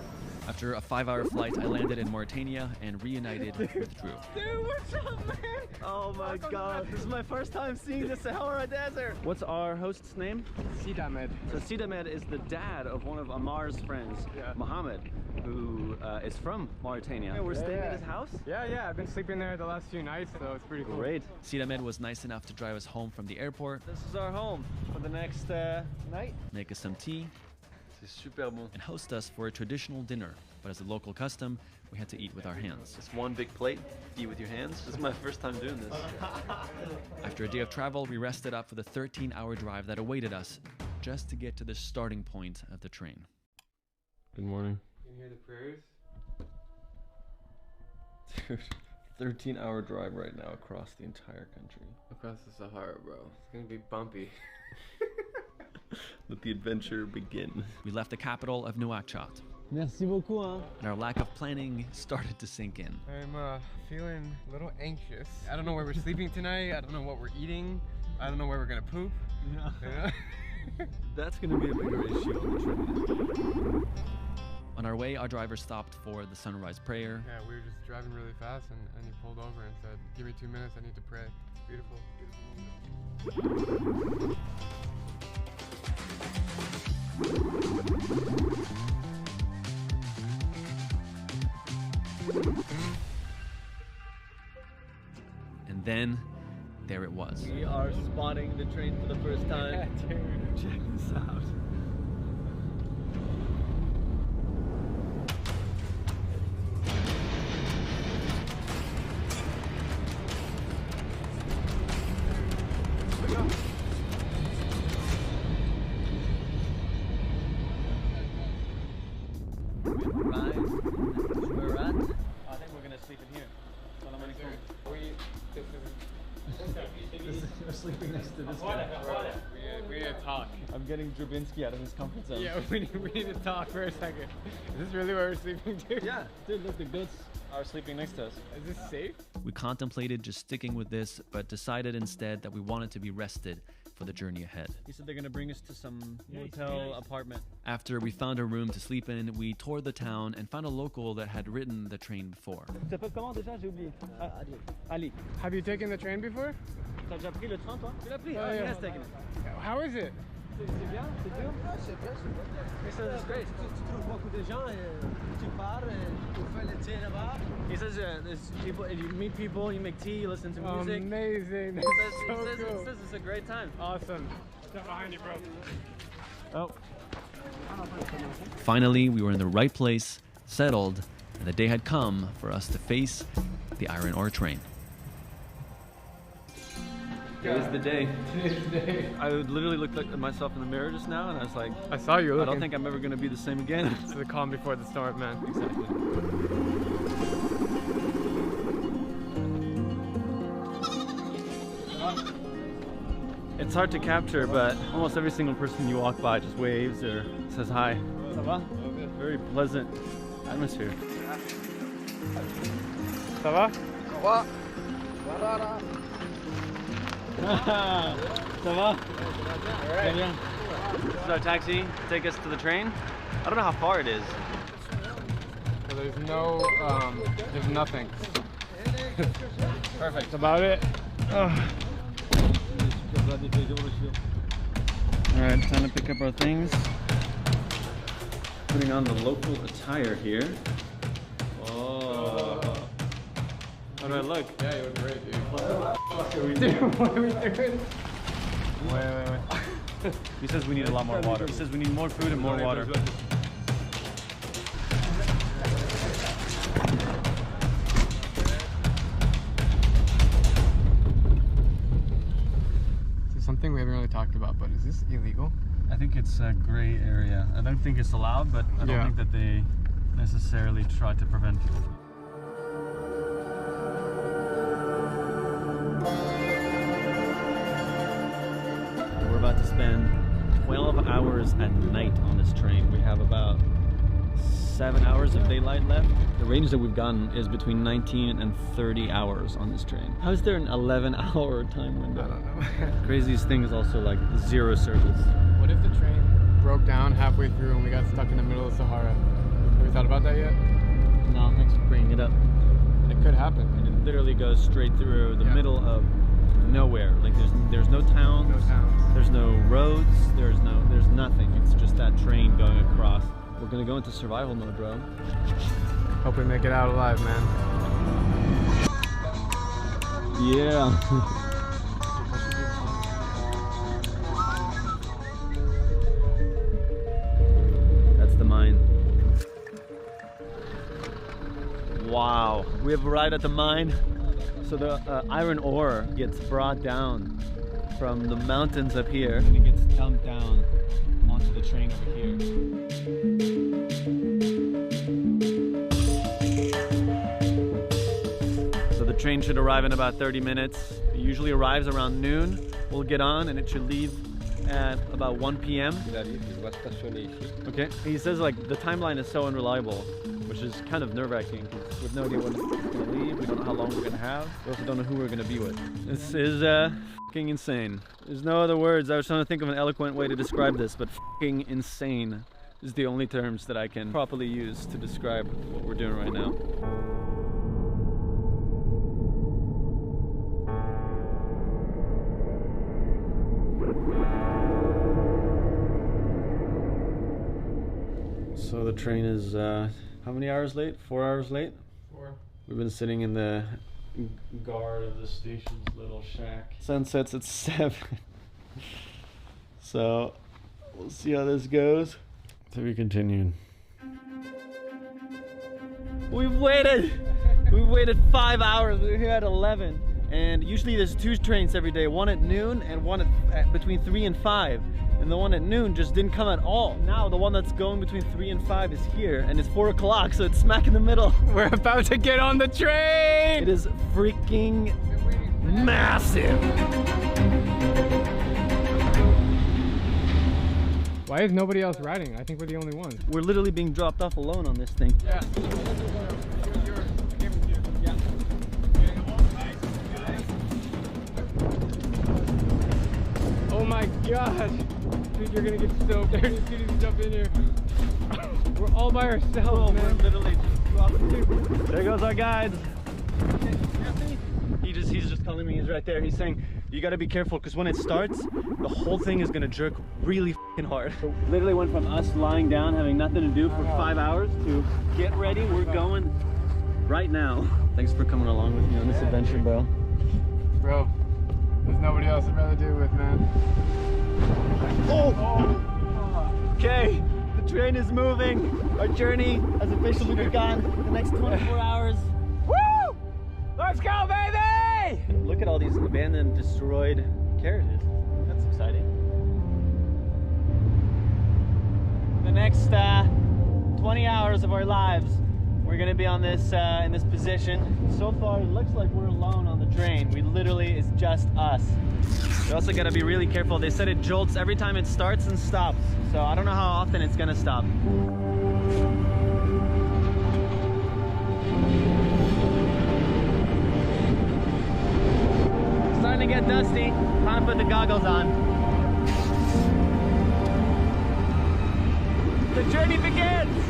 After a 5-hour flight, I landed in Mauritania and reunited with Drew. Dude, what's up, man? Oh my god, this is my first time seeing the Sahara Desert. What's our host's name? Sidamed. So Sidamed is the dad of one of Amar's friends, Mohammed, who is from Mauritania. Yeah, we're staying at his house? Yeah, I've been sleeping there the last few nights, so it's pretty cool. Great. Sidamed was nice enough to drive us home from the airport. This is our home for the next night. Make us some tea. Super bon. And host us for a traditional dinner. But as a local custom, we had to eat with our hands. It's one big plate, eat with your hands. This is my first time doing this. After a day of travel, we rested up for the 13-hour drive that awaited us just to get to the starting point of the train. Good morning. You can hear the prayers? Dude, 13-hour drive right now across the entire country. Across the Sahara, bro. It's gonna be bumpy. Let the adventure begin. We left the capital of Nouakchott. Merci beaucoup, hein? And our lack of planning started to sink in. I'm feeling a little anxious. I don't know where we're sleeping tonight. I don't know what we're eating. I don't know where we're gonna poop. Yeah. That's gonna be a bigger issue on the trip. On our way, our driver stopped for the sunrise prayer. Yeah, we were just driving really fast and he pulled over and said, "Give me 2 minutes, I need to pray." Beautiful, beautiful moment. And then, there it was. We are spotting the train for the first time. Yeah, dude. Check this out. We're sleeping next to this guy. We need to talk. I'm getting Drabinski out of his comfort zone. Yeah, we need to talk for a second. Is this really where we're sleeping, dude? Yeah, dude, look, the goats are sleeping next to us. Is this safe? We contemplated just sticking with this, but decided instead that we wanted to be rested for the journey ahead. He said they're gonna bring us to some motel apartment. After we found a room to sleep in, we toured the town and found a local that had ridden the train before. comment déjà? J'ai oublié. Ali. Have you taken the train before? T'as déjà pris le train, toi? Tu l'as pris? Oh, yeah. How is it? C'est bien? C'est dur? He says it's great. Tu trouves beaucoup de gens, tu pars, tu fais le thé là-bas. He says there's people, you meet people, you make tea, you listen to music. Amazing. He says it's a great time. Awesome. Step behind you, bro. Oh. Finally, we were in the right place, settled, and the day had come for us to face the iron ore train. Today's the day. Today's the day. I literally looked at myself in the mirror just now and I was like, I saw you looking. I don't think I'm ever going to be the same again. It's the calm before the storm, man. Exactly. It's hard to capture, but almost every single person you walk by just waves or says hi. Ça va? Very pleasant atmosphere. Ça va? Ça va? Ça va? Alright. This is our taxi. Take us to the train. I don't know how far it is. So there's no, there's nothing. Perfect. That's about it. Alright, time to pick up our things. Putting on the local attire here. Oh. How do I look? Yeah, you look great, dude. What the fuck are we doing? What are we doing? Wait. He says we need a lot more water. He says we need more food and more water. Something we haven't really talked about, but is this illegal? I think it's a gray area. I don't think it's allowed, but I don't think that they necessarily try to prevent people. We're about to spend 12 hours at night on this train. We have about 7 hours of daylight left. The range that we've gotten is between 19 and 30 hours on this train. How is there an 11-hour time window? I don't know. Craziest thing is also like 0 service. What if the train broke down halfway through and we got stuck in the middle of Sahara? Have you thought about that yet? No, thanks for bringing it up. It could happen. And it literally goes straight through the middle of nowhere. Like there's no towns, there's no roads, there's nothing. It's just that train going across. We're gonna go into survival mode, bro. Hope we make it out alive, man. Yeah. That's the mine. Wow. We have arrived at the mine. So the iron ore gets brought down from the mountains up here and it gets dumped down onto the train over here. So the train should arrive in about 30 minutes. It usually arrives around noon. We'll get on and it should leave at about 1 p.m. Okay. He says like the timeline is so unreliable, which is kind of nerve-wracking because we have no idea when it's gonna leave. We don't know how long we're gonna have. We also don't know who we're gonna be with. This is fucking insane. There's no other words. I was trying to think of an eloquent way to describe this, but fucking insane is the only terms that I can properly use to describe what we're doing right now. So the train is how many hours late? 4 hours late? 4. We've been sitting in the guard of the station's little shack. Sunsets at 7. So we'll see how this goes. To be continued. We've waited! We've waited 5 hours. We're here at 11. And usually there's 2 trains every day, one at noon and one at between 3 and 5. And the one at noon just didn't come at all. Now the one that's going between 3 and 5 is here, and it's 4 o'clock, so it's smack in the middle. We're about to get on the train! It is freaking massive. Why is nobody else riding? I think we're the only ones. We're literally being dropped off alone on this thing. Yeah. Oh my gosh! Dude, you're gonna get so dirty as soon as you jump in here. We're all by ourselves, man. We're literally there goes our guide. He's just calling me. He's right there. He's saying you got to be careful because when it starts, the whole thing is gonna jerk really fucking hard. So literally went from us lying down, having nothing to do for 5 hours to get ready. We're going right now. Thanks for coming along with me on this adventure, bro. Bro, there's nobody else I'd rather do it with, man. Oh! Okay, the train is moving. Our journey has officially begun. The next 24 hours. Woo! Let's go, baby! Look at all these abandoned, destroyed carriages. That's exciting. The next 20 hours of our lives, we're gonna be on this in this position. So far, it looks like we're alone on the train. We literally, it's just us. We also gotta be really careful. They said it jolts every time it starts and stops. So I don't know how often it's gonna stop. It's starting to get dusty. Time to put the goggles on. The journey begins!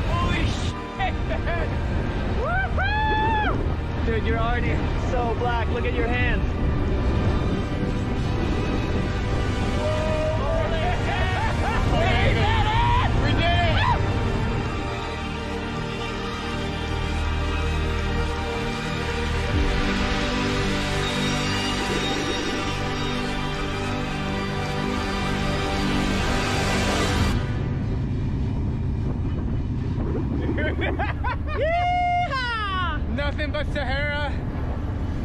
Holy shit, man! Woohoo! Dude, you're already so black. Look at your hands. of Sahara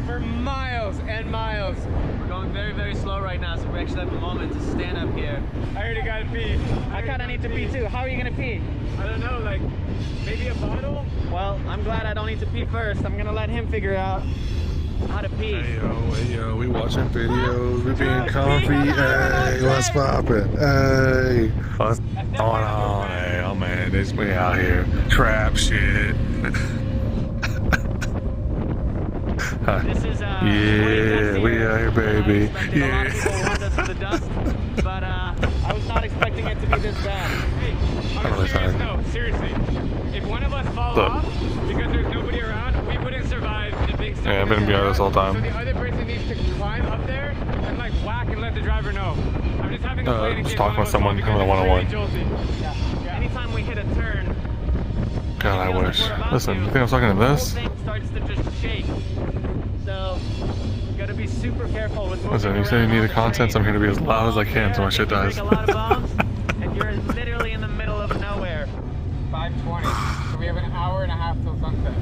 for miles and miles. We're going very, very slow right now, so we actually have a moment to stand up here. I already gotta pee. I kinda need to pee too. How are you gonna pee? I don't know, like maybe a bottle? Well, I'm glad I don't need to pee first. I'm gonna let him figure out how to pee. Hey yo, we watching videos, we being comfy, hey, what's poppin', hey, what's going on, hey, oh man, this we out here, trap shit. This is, yeah, we out here, baby, yeah. But I was not expecting it to be this bad. Hey, on a serious note, seriously, if one of us fall off because there's nobody around, we wouldn't survive the big stuff. Yeah, I've been here this whole time. So the other person needs to climb up there and like whack and let the driver know. I'm just having a plan in case talking with someone in a one-on-one. Yeah. Anytime we hit a turn, God, I wish. Listen, you think I'm talking to this? Starts to just shake. So, you gotta be super careful with moving. Listen, you say you need the content, so I'm here to be as loud as I can so my shit dies. A lot of bombs, and you're literally in the middle of nowhere. 5:20. So we have an hour and a half till sunset.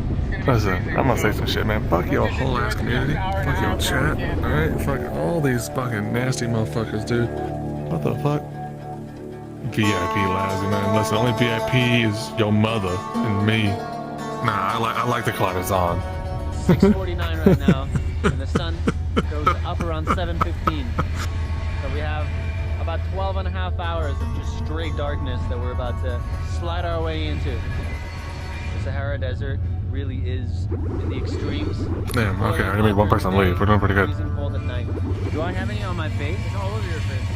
Listen, I'm gonna say some shit, man. Fuck your whole ass community. Fuck your chat. Alright? Fuck all these fucking nasty motherfuckers, dude. What the fuck? VIP Lazzy, man. Listen, only VIP is your mother and me. Nah, I like the clock is on. 6:49 right now, and the sun goes up around 7:15. So we have about 12 and a half hours of just straight darkness that we're about to slide our way into. The Sahara Desert really is in the extremes. Damn, okay, I made one person leave. We're doing pretty good. Cold at night. Do I have any on my face? It's all over your face.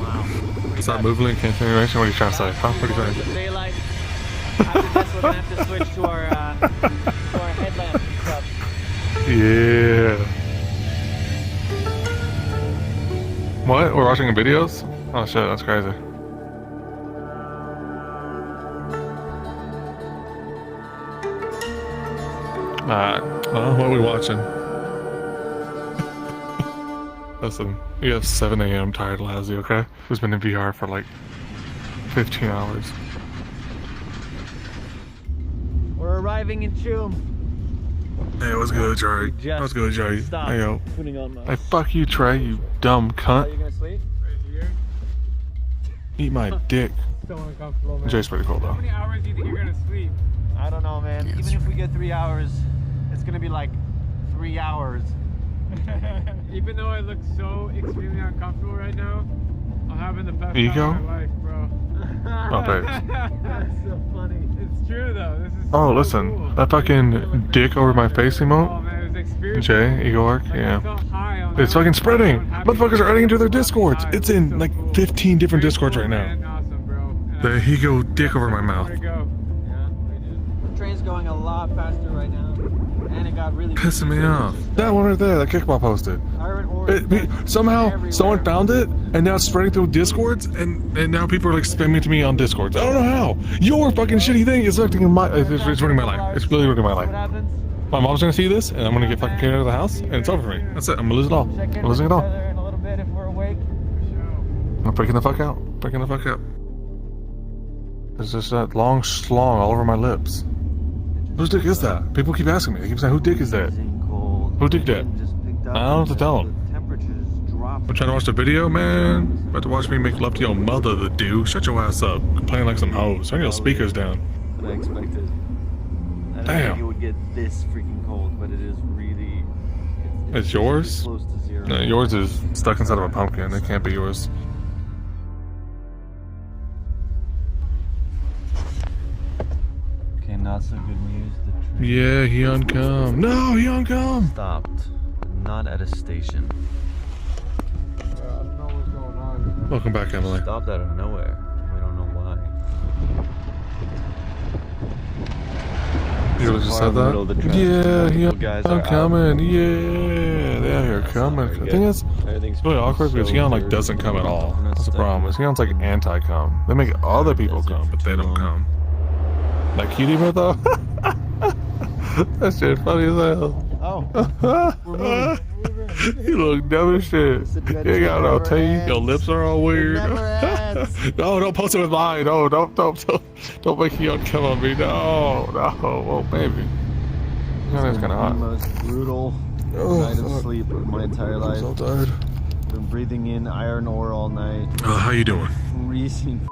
Wow. Stop moving continuation. What are you trying to say? Huh? What are you saying? Daylight. After this, we're gonna have to switch to our headlamp stuff. Yeah. What? We're watching videos? Oh shit, that's crazy. Alright, well, what are we watching? Listen, you have 7 a.m. tired Lazzy, okay? Who's been in VR for like 15 hours. We're arriving in Chum. Hey, what's good, Jerry? What's good, Jerry? Hey, yo. Putting on my... Hey, fuck you, Trey, you dumb cunt. Are you gonna sleep? Right here. Eat my dick. So uncomfortable, man. Jay's pretty cool, though. How many hours do you think you're gonna sleep? I don't know, man. Even if we get 3 hours, it's gonna be like 3 hours. Even though I look so extremely uncomfortable right now, I'm having the best Ego? time of my life, bro. Oh, thanks. That's so funny. It's true, though. This is Oh, so listen. cool. That fucking dick over my face emote? Oh, man, it was experience. Jay, Ego Arc? Like, Yeah. I felt high on It's that. fucking spreading. Motherfuckers are adding into their Outside. discords. It's in like 15 different discords right now. Man, awesome, bro. And The Ego dick over my mouth. to go. The train's going a lot faster right now, and it got really Pissing me off. That one right there, that kickball posted. Somehow, someone found it, and now it's spreading through discords, and now people are like spamming to me on discords. I don't know how. Your fucking shitty thing is affecting it's ruining my life. It's really ruining my life. My mom's gonna see this, and I'm gonna get fucking kicked out of the house, and it's over for me. That's it. I'm gonna lose it all. I'm losing it all. in a little bit if we're awake. I'm breaking the fuck out. Breaking the fuck out. There's just that long schlong all over my lips. Whose dick is that? People keep asking me. They keep saying, who dick is that? Who dick that? I don't know what to tell them. I'm trying to watch the video, man. About to watch me make love to your mother, the dude. Shut your ass up. Complaining like some hoes. Turn your speakers down. Than I expected. I didn't Damn. think it would get this freaking cold, but it is really... It's yours? close to zero. No, yours is stuck inside of a pumpkin. It can't be yours. Okay, not so good news. The train Yeah, he uncome. No, he uncome. stopped. Not at a station. I don't know what's going on. Welcome back, Emily. Stopped out of nowhere. We don't know why. You really just said that? Yeah, he uncoming. Yeah, they out here coming. The thing is, it's really awkward because Heon like doesn't come at all. That's the problem. Is Heon's like anti-cum. They make other people come, but they don't come. That cutie bit though? That shit funny as hell. Oh, we're moving. You look dumb as shit. You ain't got no teeth. Your lips are all weird. No, don't post it with mine. No, don't make Heon come on me. No, oh baby. it's kind of hot. The most brutal night of sleep of my entire life. I'm so tired. Been breathing in iron ore all night. How you doing? Freezing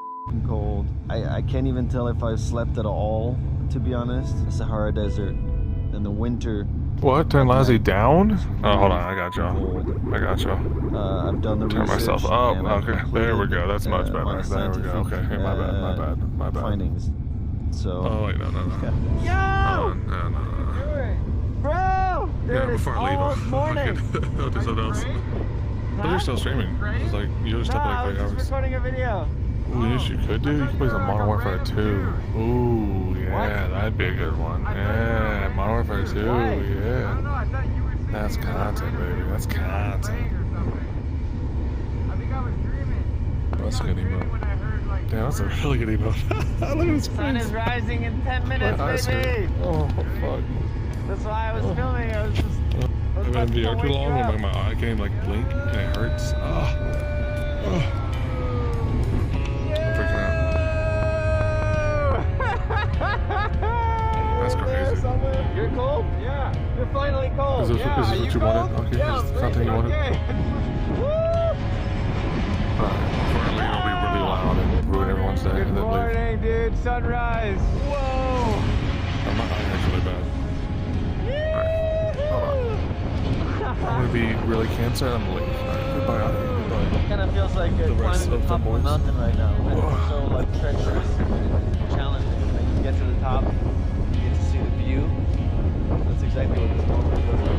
cold. I can't even tell if I've slept at all, to be honest. The Sahara Desert and the winter. What? Turn Lassie down? Oh, hold on. I got y'all. I got y'all. I've done the Turn research. myself up. and I've Okay, there we go. That's much completed, better. There we go. scientific, Okay, hey, my bad. Findings. So. Oh wait, no. Yo! No. Bro! Dude, Yeah, it's before I leave, almost morning. I'll do something else. But you're still streaming. It's like you just have I like was 3 just hours. recording a video. Ooh, yes, you could do. You could play some Modern Warfare 2. Ooh, yeah, that'd be a good one. Yeah, Modern Warfare 2. Yeah. That's content, baby. That's content. That's a good emote. Damn, that's a really good emote. Look at his face. Sun is rising in 10 minutes, baby. Oh, fuck. That's why I was filming. I was just. I've been in VR too long, and my eye can't like blink, and it hurts. I'm freaking out. That's crazy. You're cold? Yeah. You're finally cold. Is this what you wanted? Okay, Yeah, is this the content you wanted? okay. Alright, before I leave, I'll be really loud and ruin everyone's day, Good and then leave. morning, dude. Sunrise. Whoa. I'm not actually bad. Alright, hold on. I'm gonna be really cancer and I'm gonna leave. Alright, goodbye, Aki. Goodbye. It kind of feels like The rest climbing the of top the of a boys. mountain right now. It's so like treacherous, challenging. Like you get to the top, you get to see the view. That's exactly what this moment feels like.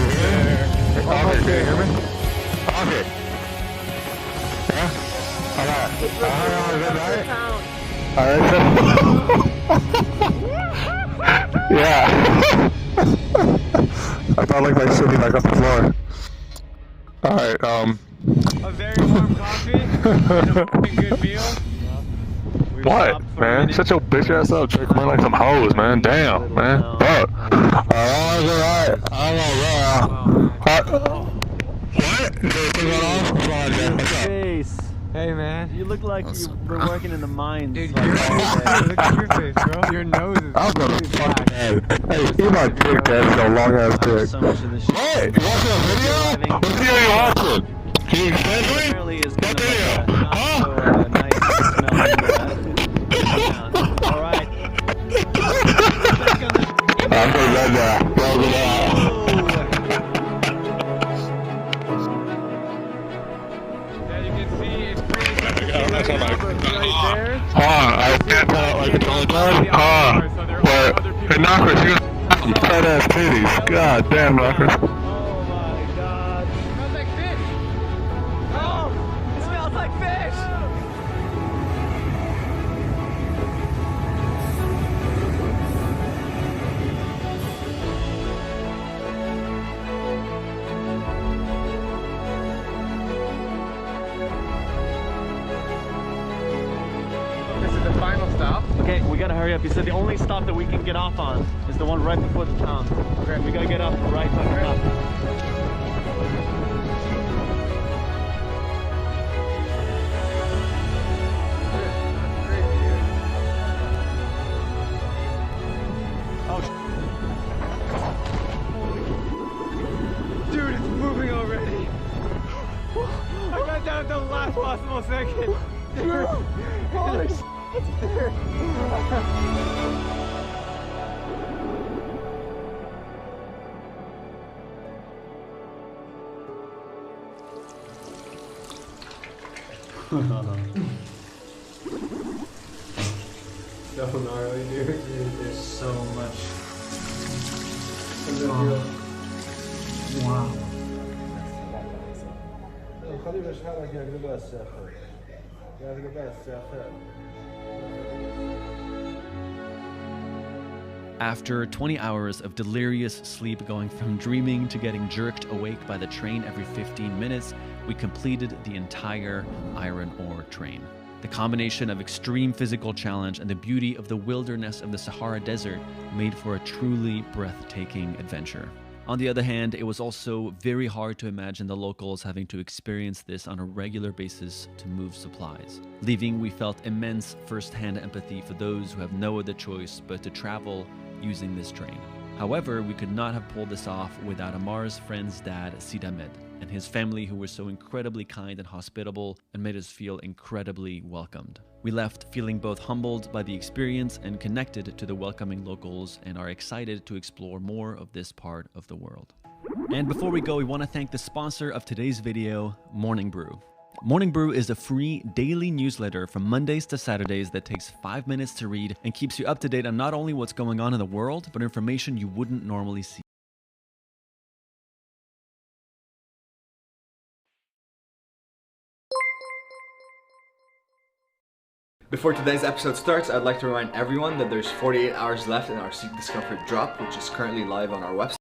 Okay, can you hear me? Okay. Yeah? Alright. Yeah. I thought like my should be like off the floor. Alright, A very warm coffee and a good meal. What, man? Shut your bitch ass up, Trick. Man, like some hoes, man. Damn, man. Fuck. Alright. What? Face. Hey, man. You look like you've been working in the mines. Dude, like, all day. look at your face, bro. Your nose is I'm gonna fucking head. Hey, see my dick, man. It's a long ass dick. So much of this shit. Hey, you watching a video? What video are you watching? Can you explain to me? Apparently is kind of like not so nice smelling sound. All right. I'm gonna let that. I can't tell like it's all done. But hey, Knockers, you got some fat ass titties. God damn, Knockers. Oh my god. It smells like fish. Oh, it smells like fish. This is the final stop. Okay, we gotta hurry up. You said the only stop that we can get off on is the one right before the town. Okay, we gotta get up right fucking up. Dude, it's moving already. I got down at the last possible second. Dude, holy shit. It's there. So gnarly, dude. There's so much. Wow. خليه حالك يا قلبها السافر يا قلبها السافر. After 20 hours of delirious sleep, going from dreaming to getting jerked awake by the train every 15 minutes, we completed the entire iron ore train. The combination of extreme physical challenge and the beauty of the wilderness of the Sahara Desert made for a truly breathtaking adventure. On the other hand, it was also very hard to imagine the locals having to experience this on a regular basis to move supplies. Leaving, we felt immense first-hand empathy for those who have no other choice but to travel using this train. However, we could not have pulled this off without Amar's friend's dad, Sidamed, and his family, who were so incredibly kind and hospitable and made us feel incredibly welcomed. We left feeling both humbled by the experience and connected to the welcoming locals, and are excited to explore more of this part of the world. And before we go, we want to thank the sponsor of today's video, Morning Brew. Morning Brew is a free daily newsletter from Mondays to Saturdays that takes 5 minutes to read and keeps you up to date on not only what's going on in the world, but information you wouldn't normally see. Before today's episode starts, I'd like to remind everyone that there's 48 hours left in our Seek Discomfort drop, which is currently live on our website.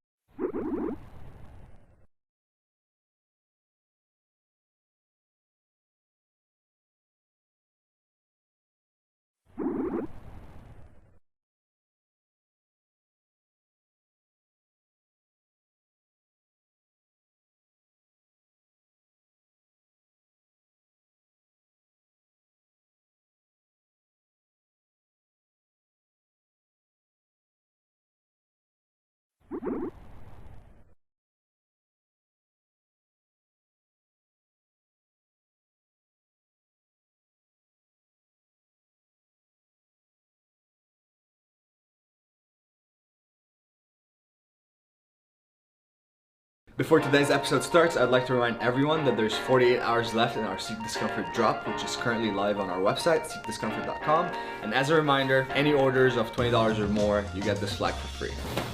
Before today's episode starts, I'd like to remind everyone that there's 48 hours left in our Seek Discomfort drop, which is currently live on our website, seekdiscomfort.com. And as a reminder, any orders of $20 or more, you get this flag for free.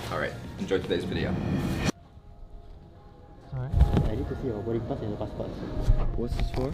Alright, enjoy today's video. I need to see your boarding pass and your passport. What's this for?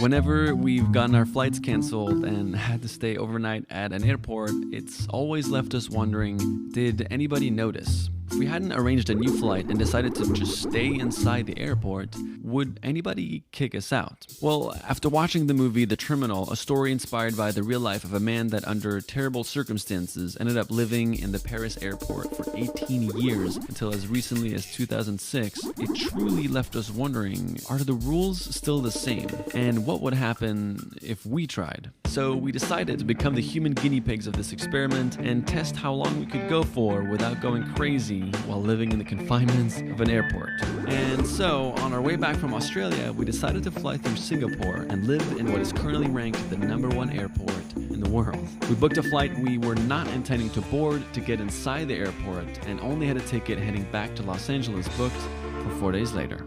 Whenever we've gotten our flights canceled and had to stay overnight at an airport, it's always left us wondering, did anybody notice? If we hadn't arranged a new flight and decided to just stay inside the airport, would anybody kick us out? Well, after watching the movie The Terminal, a story inspired by the real life of a man that under terrible circumstances ended up living in the Paris airport for 18 years until as recently as 2006, it truly left us wondering, are the rules still the same? And what would happen if we tried? So we decided to become the human guinea pigs of this experiment and test how long we could go for without going crazy while living in the confinements of an airport. And so, on our way back from Australia, we decided to fly through Singapore and live in what is currently ranked the #1 airport in the world. We booked a flight we were not intending to board to get inside the airport, and only had a ticket heading back to Los Angeles booked for 4 days later.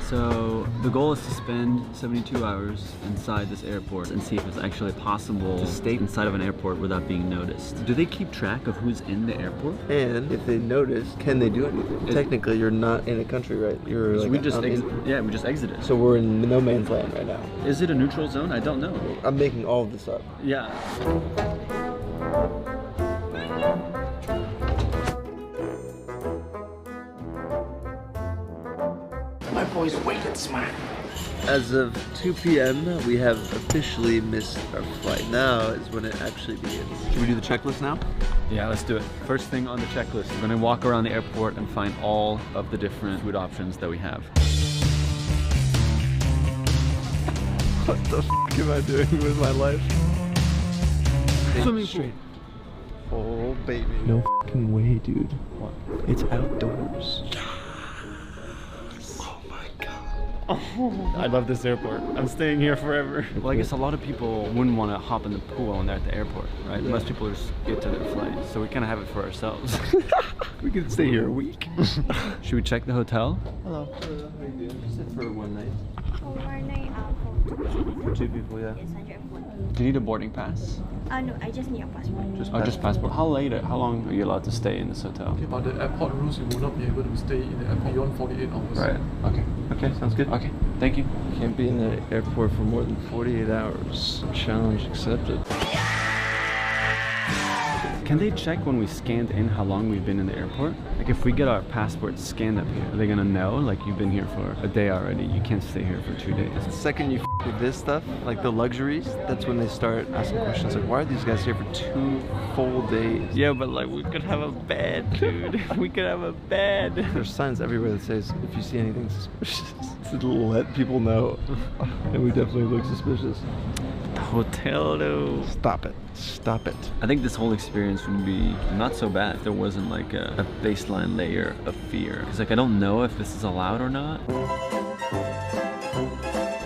So the goal is to spend 72 hours inside this airport and see if it's actually possible to stay inside of an airport without being noticed. Do they keep track of who's in the airport? And if they notice, can they do anything? Technically, you're not in a country, right? You're So like we just exited. So we're in no man's land right now. Is it a neutral zone? I don't know. I'm making all of this up. Yeah. My boys waited smart. As of 2 p.m., we have officially missed our flight. Now is when it actually begins. Should we do the checklist now? Yeah, let's do it. First thing on the checklist, we're gonna walk around the airport and find all of the different food options that we have. What the f am I doing with my life? Swimming pool. Oh, baby. No f***ing way, dude. What? It's outdoors. Oh, I love this airport. I'm staying here forever. Well, I guess a lot of people wouldn't want to hop in the pool when they're at the airport, right? Yeah. Most people just get to their flight, so we kind of have it for ourselves. We could stay here a week. Should we check the hotel? Hello. How are you doing? Just for one night. For 1 night, For 2 people, yeah. yes, 140. Do you need a boarding pass? No, I just need a passport. Just passport. How long are you allowed to stay in this hotel? Okay, but the airport rules, you will not be able to stay in the airport beyond 48 hours. Right. Okay. Okay, sounds good. Okay, thank you. Can't be in the airport for more than 48 hours. Challenge accepted. Can they check when we scanned in how long we've been in the airport? Like if we get our passports scanned up here, are they gonna know? Like you've been here for a day already, you can't stay here for 2 days. The second you with this stuff, like the luxuries, that's when they start asking questions like, why are these guys here for 2 full days? Yeah, but like, we could have a bed, dude. We could have a bed. There's signs everywhere that says, if you see anything suspicious, to let people know. And we definitely look suspicious. The hotel though. Stop it. Stop it. I think this whole experience would be not so bad if there wasn't like a baseline layer of fear. Because like, I don't know if this is allowed or not.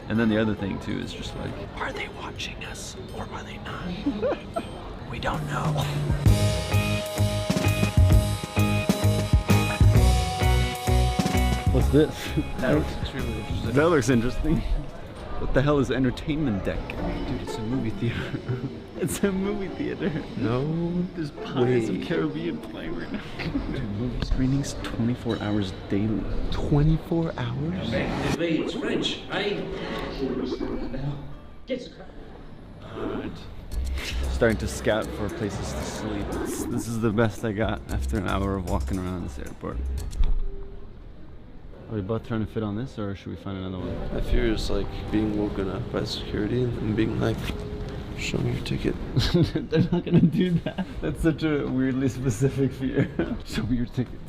And then the other thing too is just like, are they watching us or are they not? We don't know. What's this? That looks extremely interesting. That looks interesting. What the hell is entertainment deck? Dude, it's a movie theater. It's a movie theater. No. There's Pirates of Caribbean playing right now. Dude, movie screenings 24 hours daily. 24 hours? It's French. Alright. Starting to scout for places to sleep. This is the best I got after an hour of walking around this airport. Are we both trying to fit on this, or should we find another one? I fear it's like being woken up by security and being like, show me your ticket. They're not gonna do that. That's such a weirdly specific fear. Show me your ticket.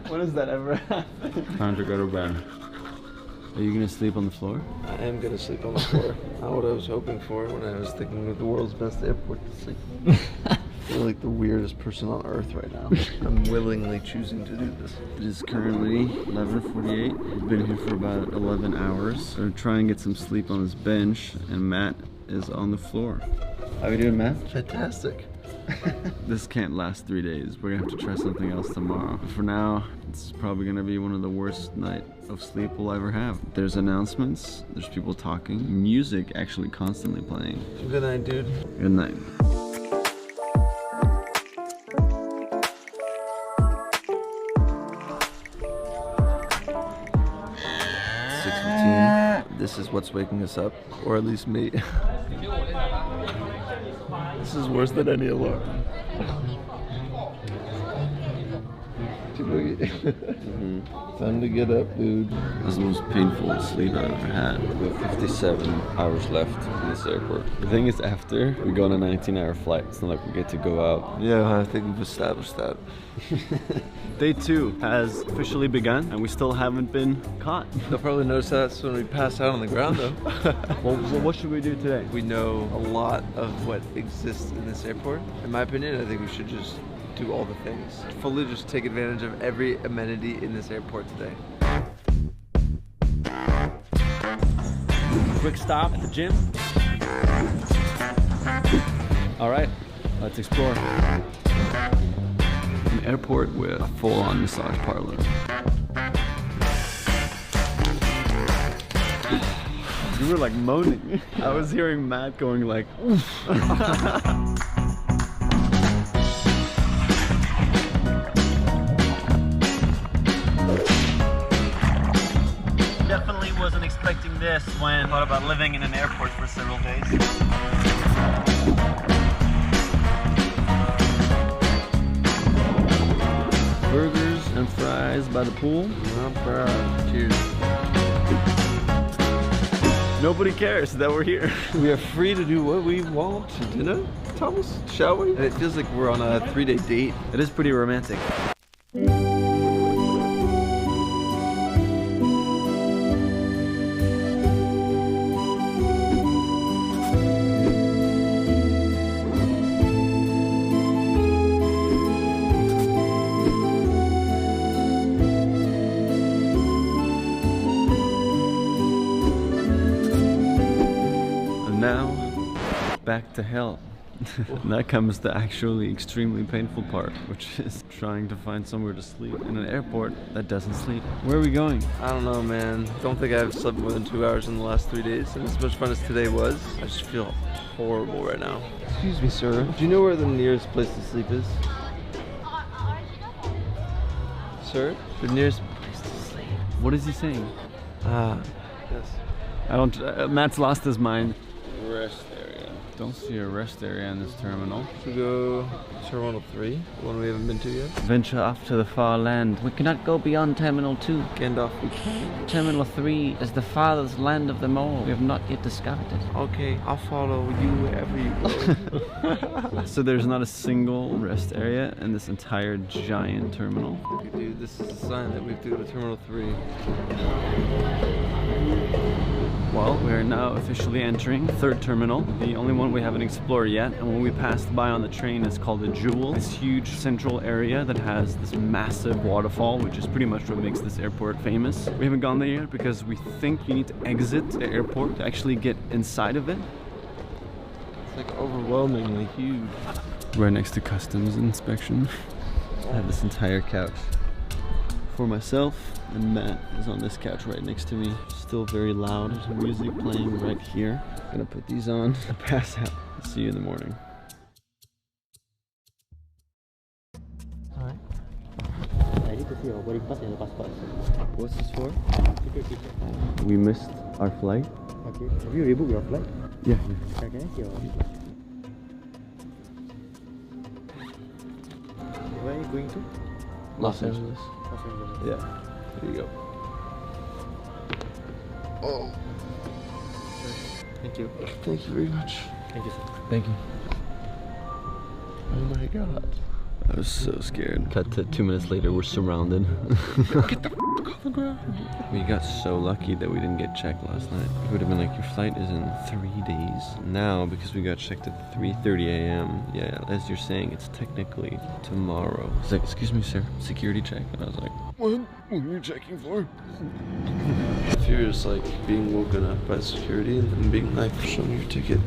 When does that ever happen? Time to go to bed. Are you gonna sleep on the floor? I am gonna sleep on the floor. Not what I was hoping for when I was thinking of the world's best airport to sleep. I feel like the weirdest person on earth right now. I'm willingly choosing to do this. It is currently 11:48. We've been here for about 11 hours. We're gonna try and get some sleep on this bench, and Matt is on the floor. How are you doing, Matt? Fantastic. This can't last 3 days. We're gonna have to try something else tomorrow. But for now, it's probably gonna be one of the worst nights of sleep we'll ever have. There's announcements, there's people talking, music actually constantly playing. Good night, dude. Good night. This is what's waking us up, or at least me. This is worse than any alarm. Time to get up, dude. This is the most painful sleep I've ever had. We have 57 hours left in this airport. The thing is, after we go on a 19-hour flight, it's not like we get to go out. Yeah, I think we've established that. Day 2 has officially begun, and we still haven't been caught. They'll probably notice that when we pass out on the ground, though. Well, what should we do today? We know a lot of what exists in this airport. In my opinion, I think we should just do all the things. Fully just take advantage of every amenity in this airport today. Quick stop at the gym. All right, let's explore. An airport with a full-on massage parlor. You were like moaning. I was hearing Matt going like, oof. Definitely wasn't expecting this when I thought about living in an airport for several days. Burgers and fries by the pool. Not bad. Cheers. Nobody cares that we're here. We are free to do what we want to dinner, Thomas, shall we? And it feels like we're on a 3-day date. It is pretty romantic. Back to hell. And that comes the actually extremely painful part, which is trying to find somewhere to sleep in an airport that doesn't sleep. Where are we going? I don't know, man. Don't think I've slept more than 2 hours in the last 3 days, and as much fun as today was, I just feel horrible right now. Excuse me, sir. Do you know where the nearest place to sleep is? Sir? The nearest place to sleep. What is he saying? Yes. I don't. Matt's lost his mind. Rest area. Don't see a rest area in this terminal. Should we go Terminal 3, the one we haven't been to yet? Venture off to the far land. We cannot go beyond Terminal 2. Gandalf, we can. Terminal 3 is the farthest land of them all. We have not yet discovered it. Okay, I'll follow you wherever you go. So there's not a single rest area in this entire giant terminal. Dude, this is a sign that we have to go to Terminal 3. Well, we are now officially entering the third terminal, the only one we haven't explored yet. And when we passed by on the train, it's called the Jewel. This huge central area that has this massive waterfall, which is pretty much what makes this airport famous. We haven't gone there yet because we think you need to exit the airport to actually get inside of it. It's like overwhelmingly huge. Right next to customs inspection. I have this entire couch for myself, and Matt is on this couch right next to me. Still very loud. There's music playing right here. Gonna put these on and pass out. See you in the morning. Alright. I need to see your boarding pass and your passport. What's this for? Security check. We missed our flight. Okay. Have you rebooked your flight? Yeah. Can I see your... Where are you going to? Los Angeles. Los Angeles. Yeah. There you go. Oh. Thank you. Thank you very much. Thank you, sir. Thank you. Oh my god. I was so scared. Cut to 2 minutes later, we're surrounded. Get the f off the ground. We got so lucky that we didn't get checked last night. It would have been like, your flight is in 3 days. Now, because we got checked at 3:30 a.m., yeah, as you're saying, it's technically tomorrow. He's like, excuse me, sir, security check. And I was like, What are you checking for? Fear is like being woken up by security and then being like, show me your ticket.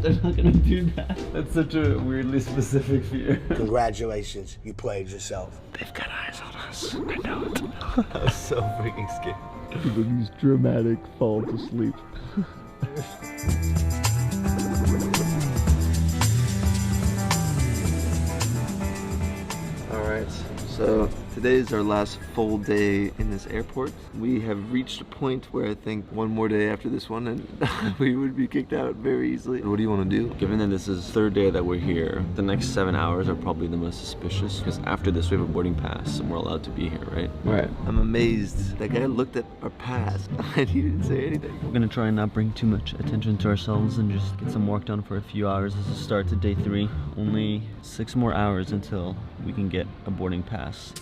they're not gonna do that. That's such a weirdly specific fear. Congratulations, you played yourself. They've got eyes on us. I know it. I was so freaking scared. These dramatic fall to sleep. Alright, so today is our last full day in this airport. We have reached a point where I think one more day after this one and we would be kicked out very easily. What do you want to do? Given that this is the third day that we're here, the next 7 hours are probably the most suspicious because after this we have a boarding pass and we're allowed to be here, right? Right. I'm amazed. That guy looked at our pass and he didn't say anything. We're gonna try and not bring too much attention to ourselves and just get some work done for a few hours as a start to day 3. Only 6 more hours until we can get a boarding pass.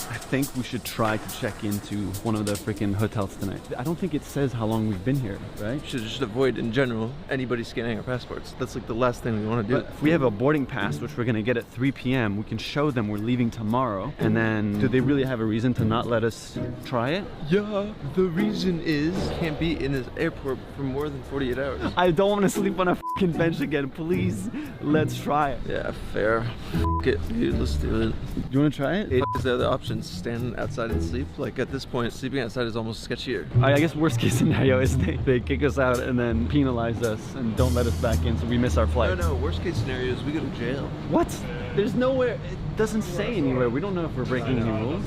I think we should try to check into one of the freaking hotels tonight. I don't think it says how long we've been here, right? We should just avoid, in general, anybody scanning our passports. That's like the last thing we want to do. But if we have a boarding pass, which we're gonna get at 3 p.m., we can show them we're leaving tomorrow. And then, do they really have a reason to not let us try it? Yeah, the reason is can't be in this airport for more than 48 hours. I don't want to sleep on a fucking bench again. Please, let's try it. Yeah, fair. F it, dude, let's do it. You want to try it? Is there other options? Stand outside and sleep? Like at this point, sleeping outside is almost sketchier. I guess worst case scenario is they kick us out and then penalize us and don't let us back in so we miss our flight. No, worst case scenario is we go to jail. What? There's nowhere, it doesn't say anywhere. We don't know if we're breaking any rules.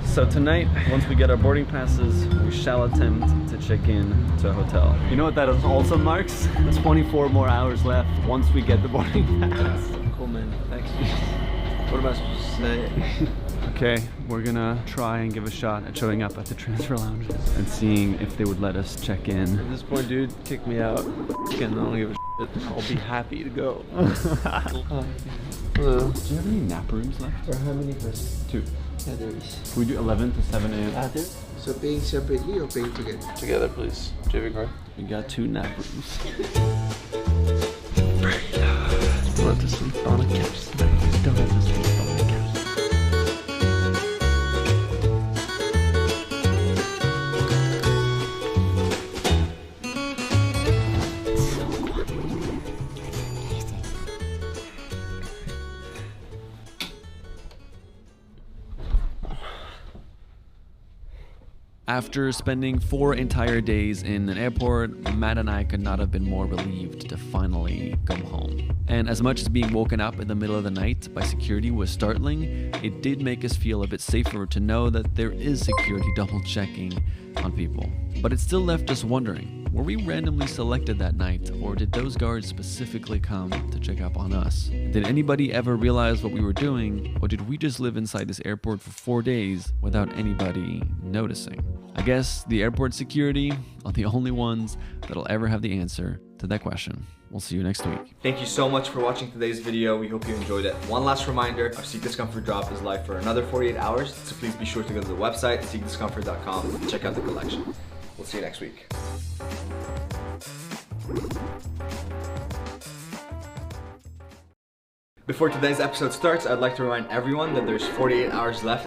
So tonight, once we get our boarding passes, we shall attempt to check in to a hotel. You know what that also marks? 24 more hours left once we get the boarding pass. Cool, man. Thanks. What am I supposed to say? Okay, we're gonna try and give a shot at showing up at the transfer lounges and seeing if they would let us check in. At this point, dude, kick me out. I don't give a shit. I'll be happy to go. Hello. Do you have any nap rooms left? Or how many person? 2. Yeah, there is. Can we do 11 to 7 a.m.? There? So paying separately or paying together? Together, please. Do you have your card? We got 2 nap rooms. Don't have to sleep on a couch tonight. Don't have to sleep on a couch. After spending 4 entire days in an airport, Matt and I could not have been more relieved to finally go home. And as much as being woken up in the middle of the night by security was startling, it did make us feel a bit safer to know that there is security double checking on people. But it still left us wondering, were we randomly selected that night, or did those guards specifically come to check up on us? Did anybody ever realize what we were doing, or did we just live inside this airport for 4 days without anybody noticing? I guess the airport security are the only ones that'll ever have the answer to that question. We'll see you next week. Thank you so much for watching today's video. We hope you enjoyed it. One last reminder, our Seek Discomfort drop is live for another 48 hours, so please be sure to go to the website, seekdiscomfort.com, and check out the collection. We'll see you next week. Before today's episode starts, I'd like to remind everyone that there's 48 hours left.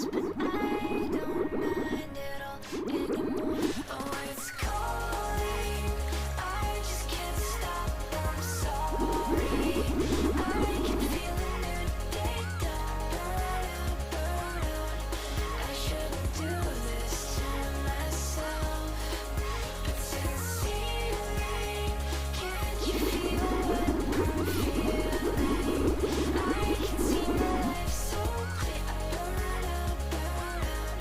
this, but I don't mind it all anymore. Oh, it's calling. I just can't stop. I'm sorry. I can feel a new day dawn. Burn out, burn out. I shouldn't do this to myself. But since ceiling, can't you feel what I'm feeling? I can see my life so clear. I burn out, burn out.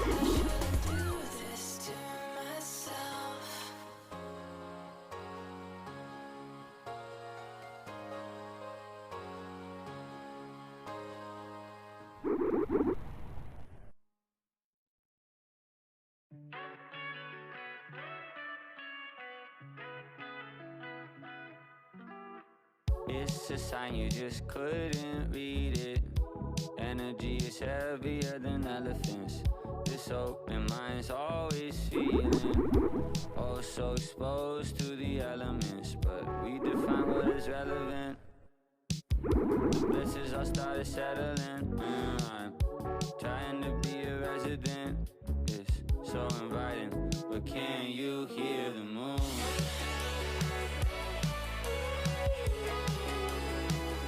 I shouldn't do this to myself. It's a sign you just couldn't read it. Energy is heavier than elephants. This open mind's always feeling. Oh, so exposed to the elements, but we define what is relevant. The blessings all started settling. I'm trying to be a resident. It's so inviting, but can you hear the moon?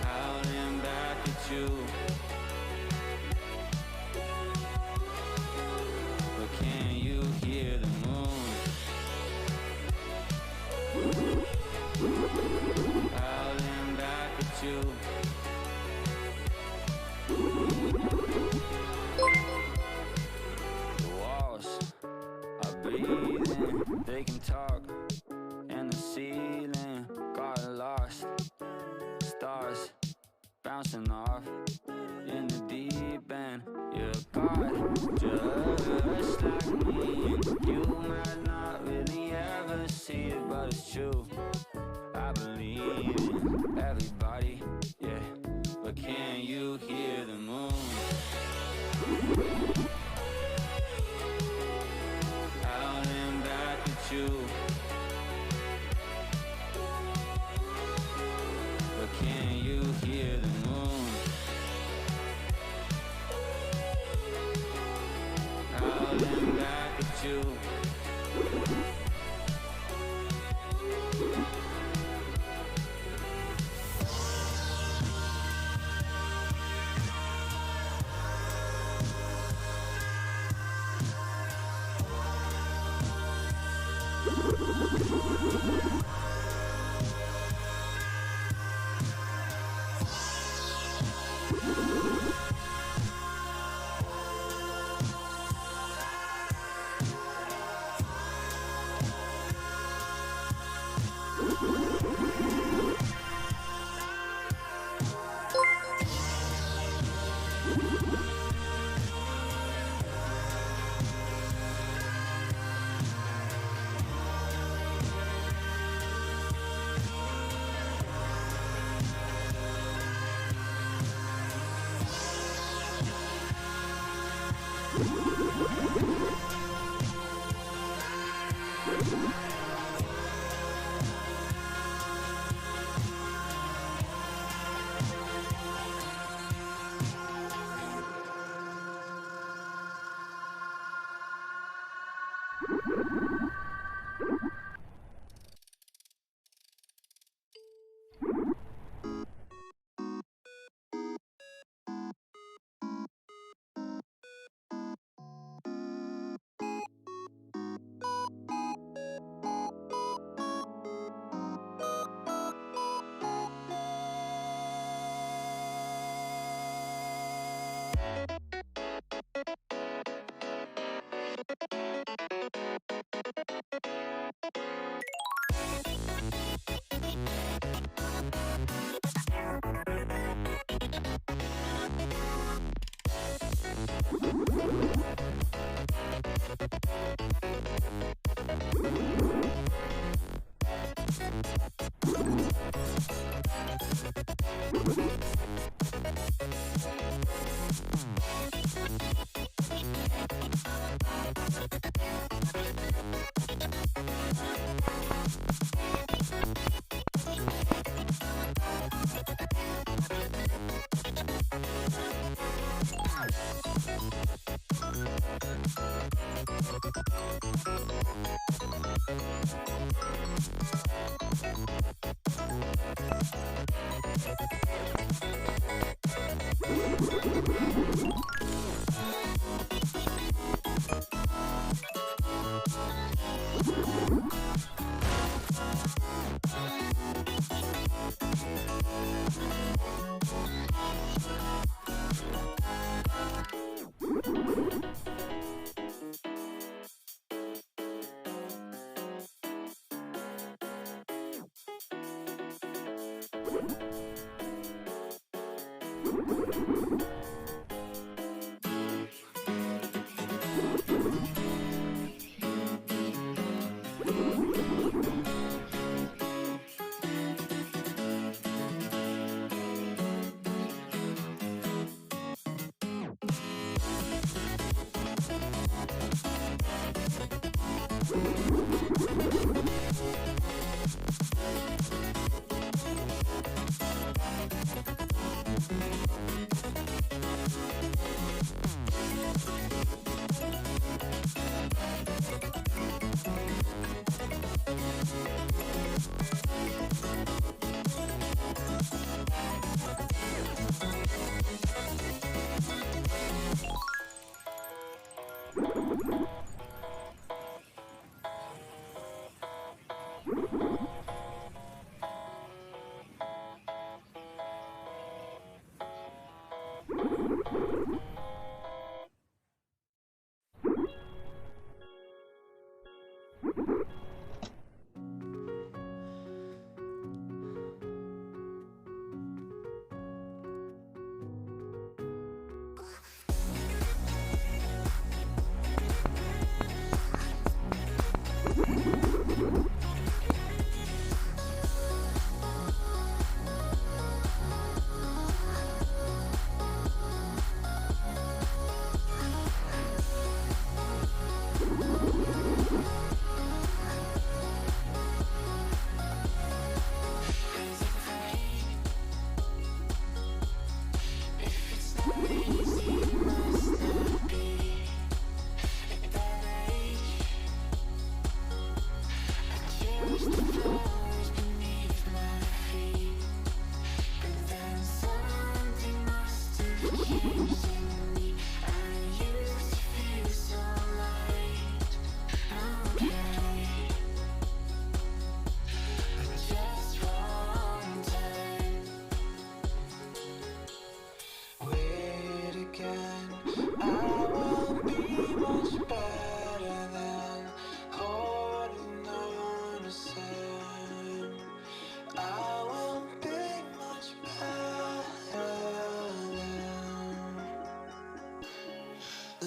Howling back at you. But can you hear the moon? Howling back at you. The walls are breathing, they can talk, and the ceiling got lost. Stars bouncing off in the deep end. You're God, just like me, and you might not really ever see it, but it's true. I believe in everybody, yeah. But can you hear the moon? Howling back at you. But can you hear the moon? Howling back at you.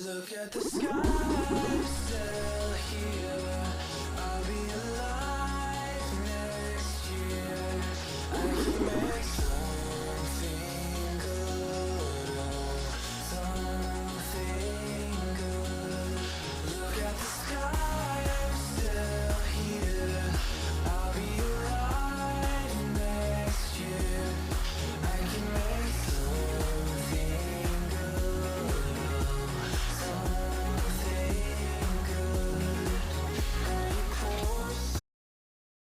Look at the sky,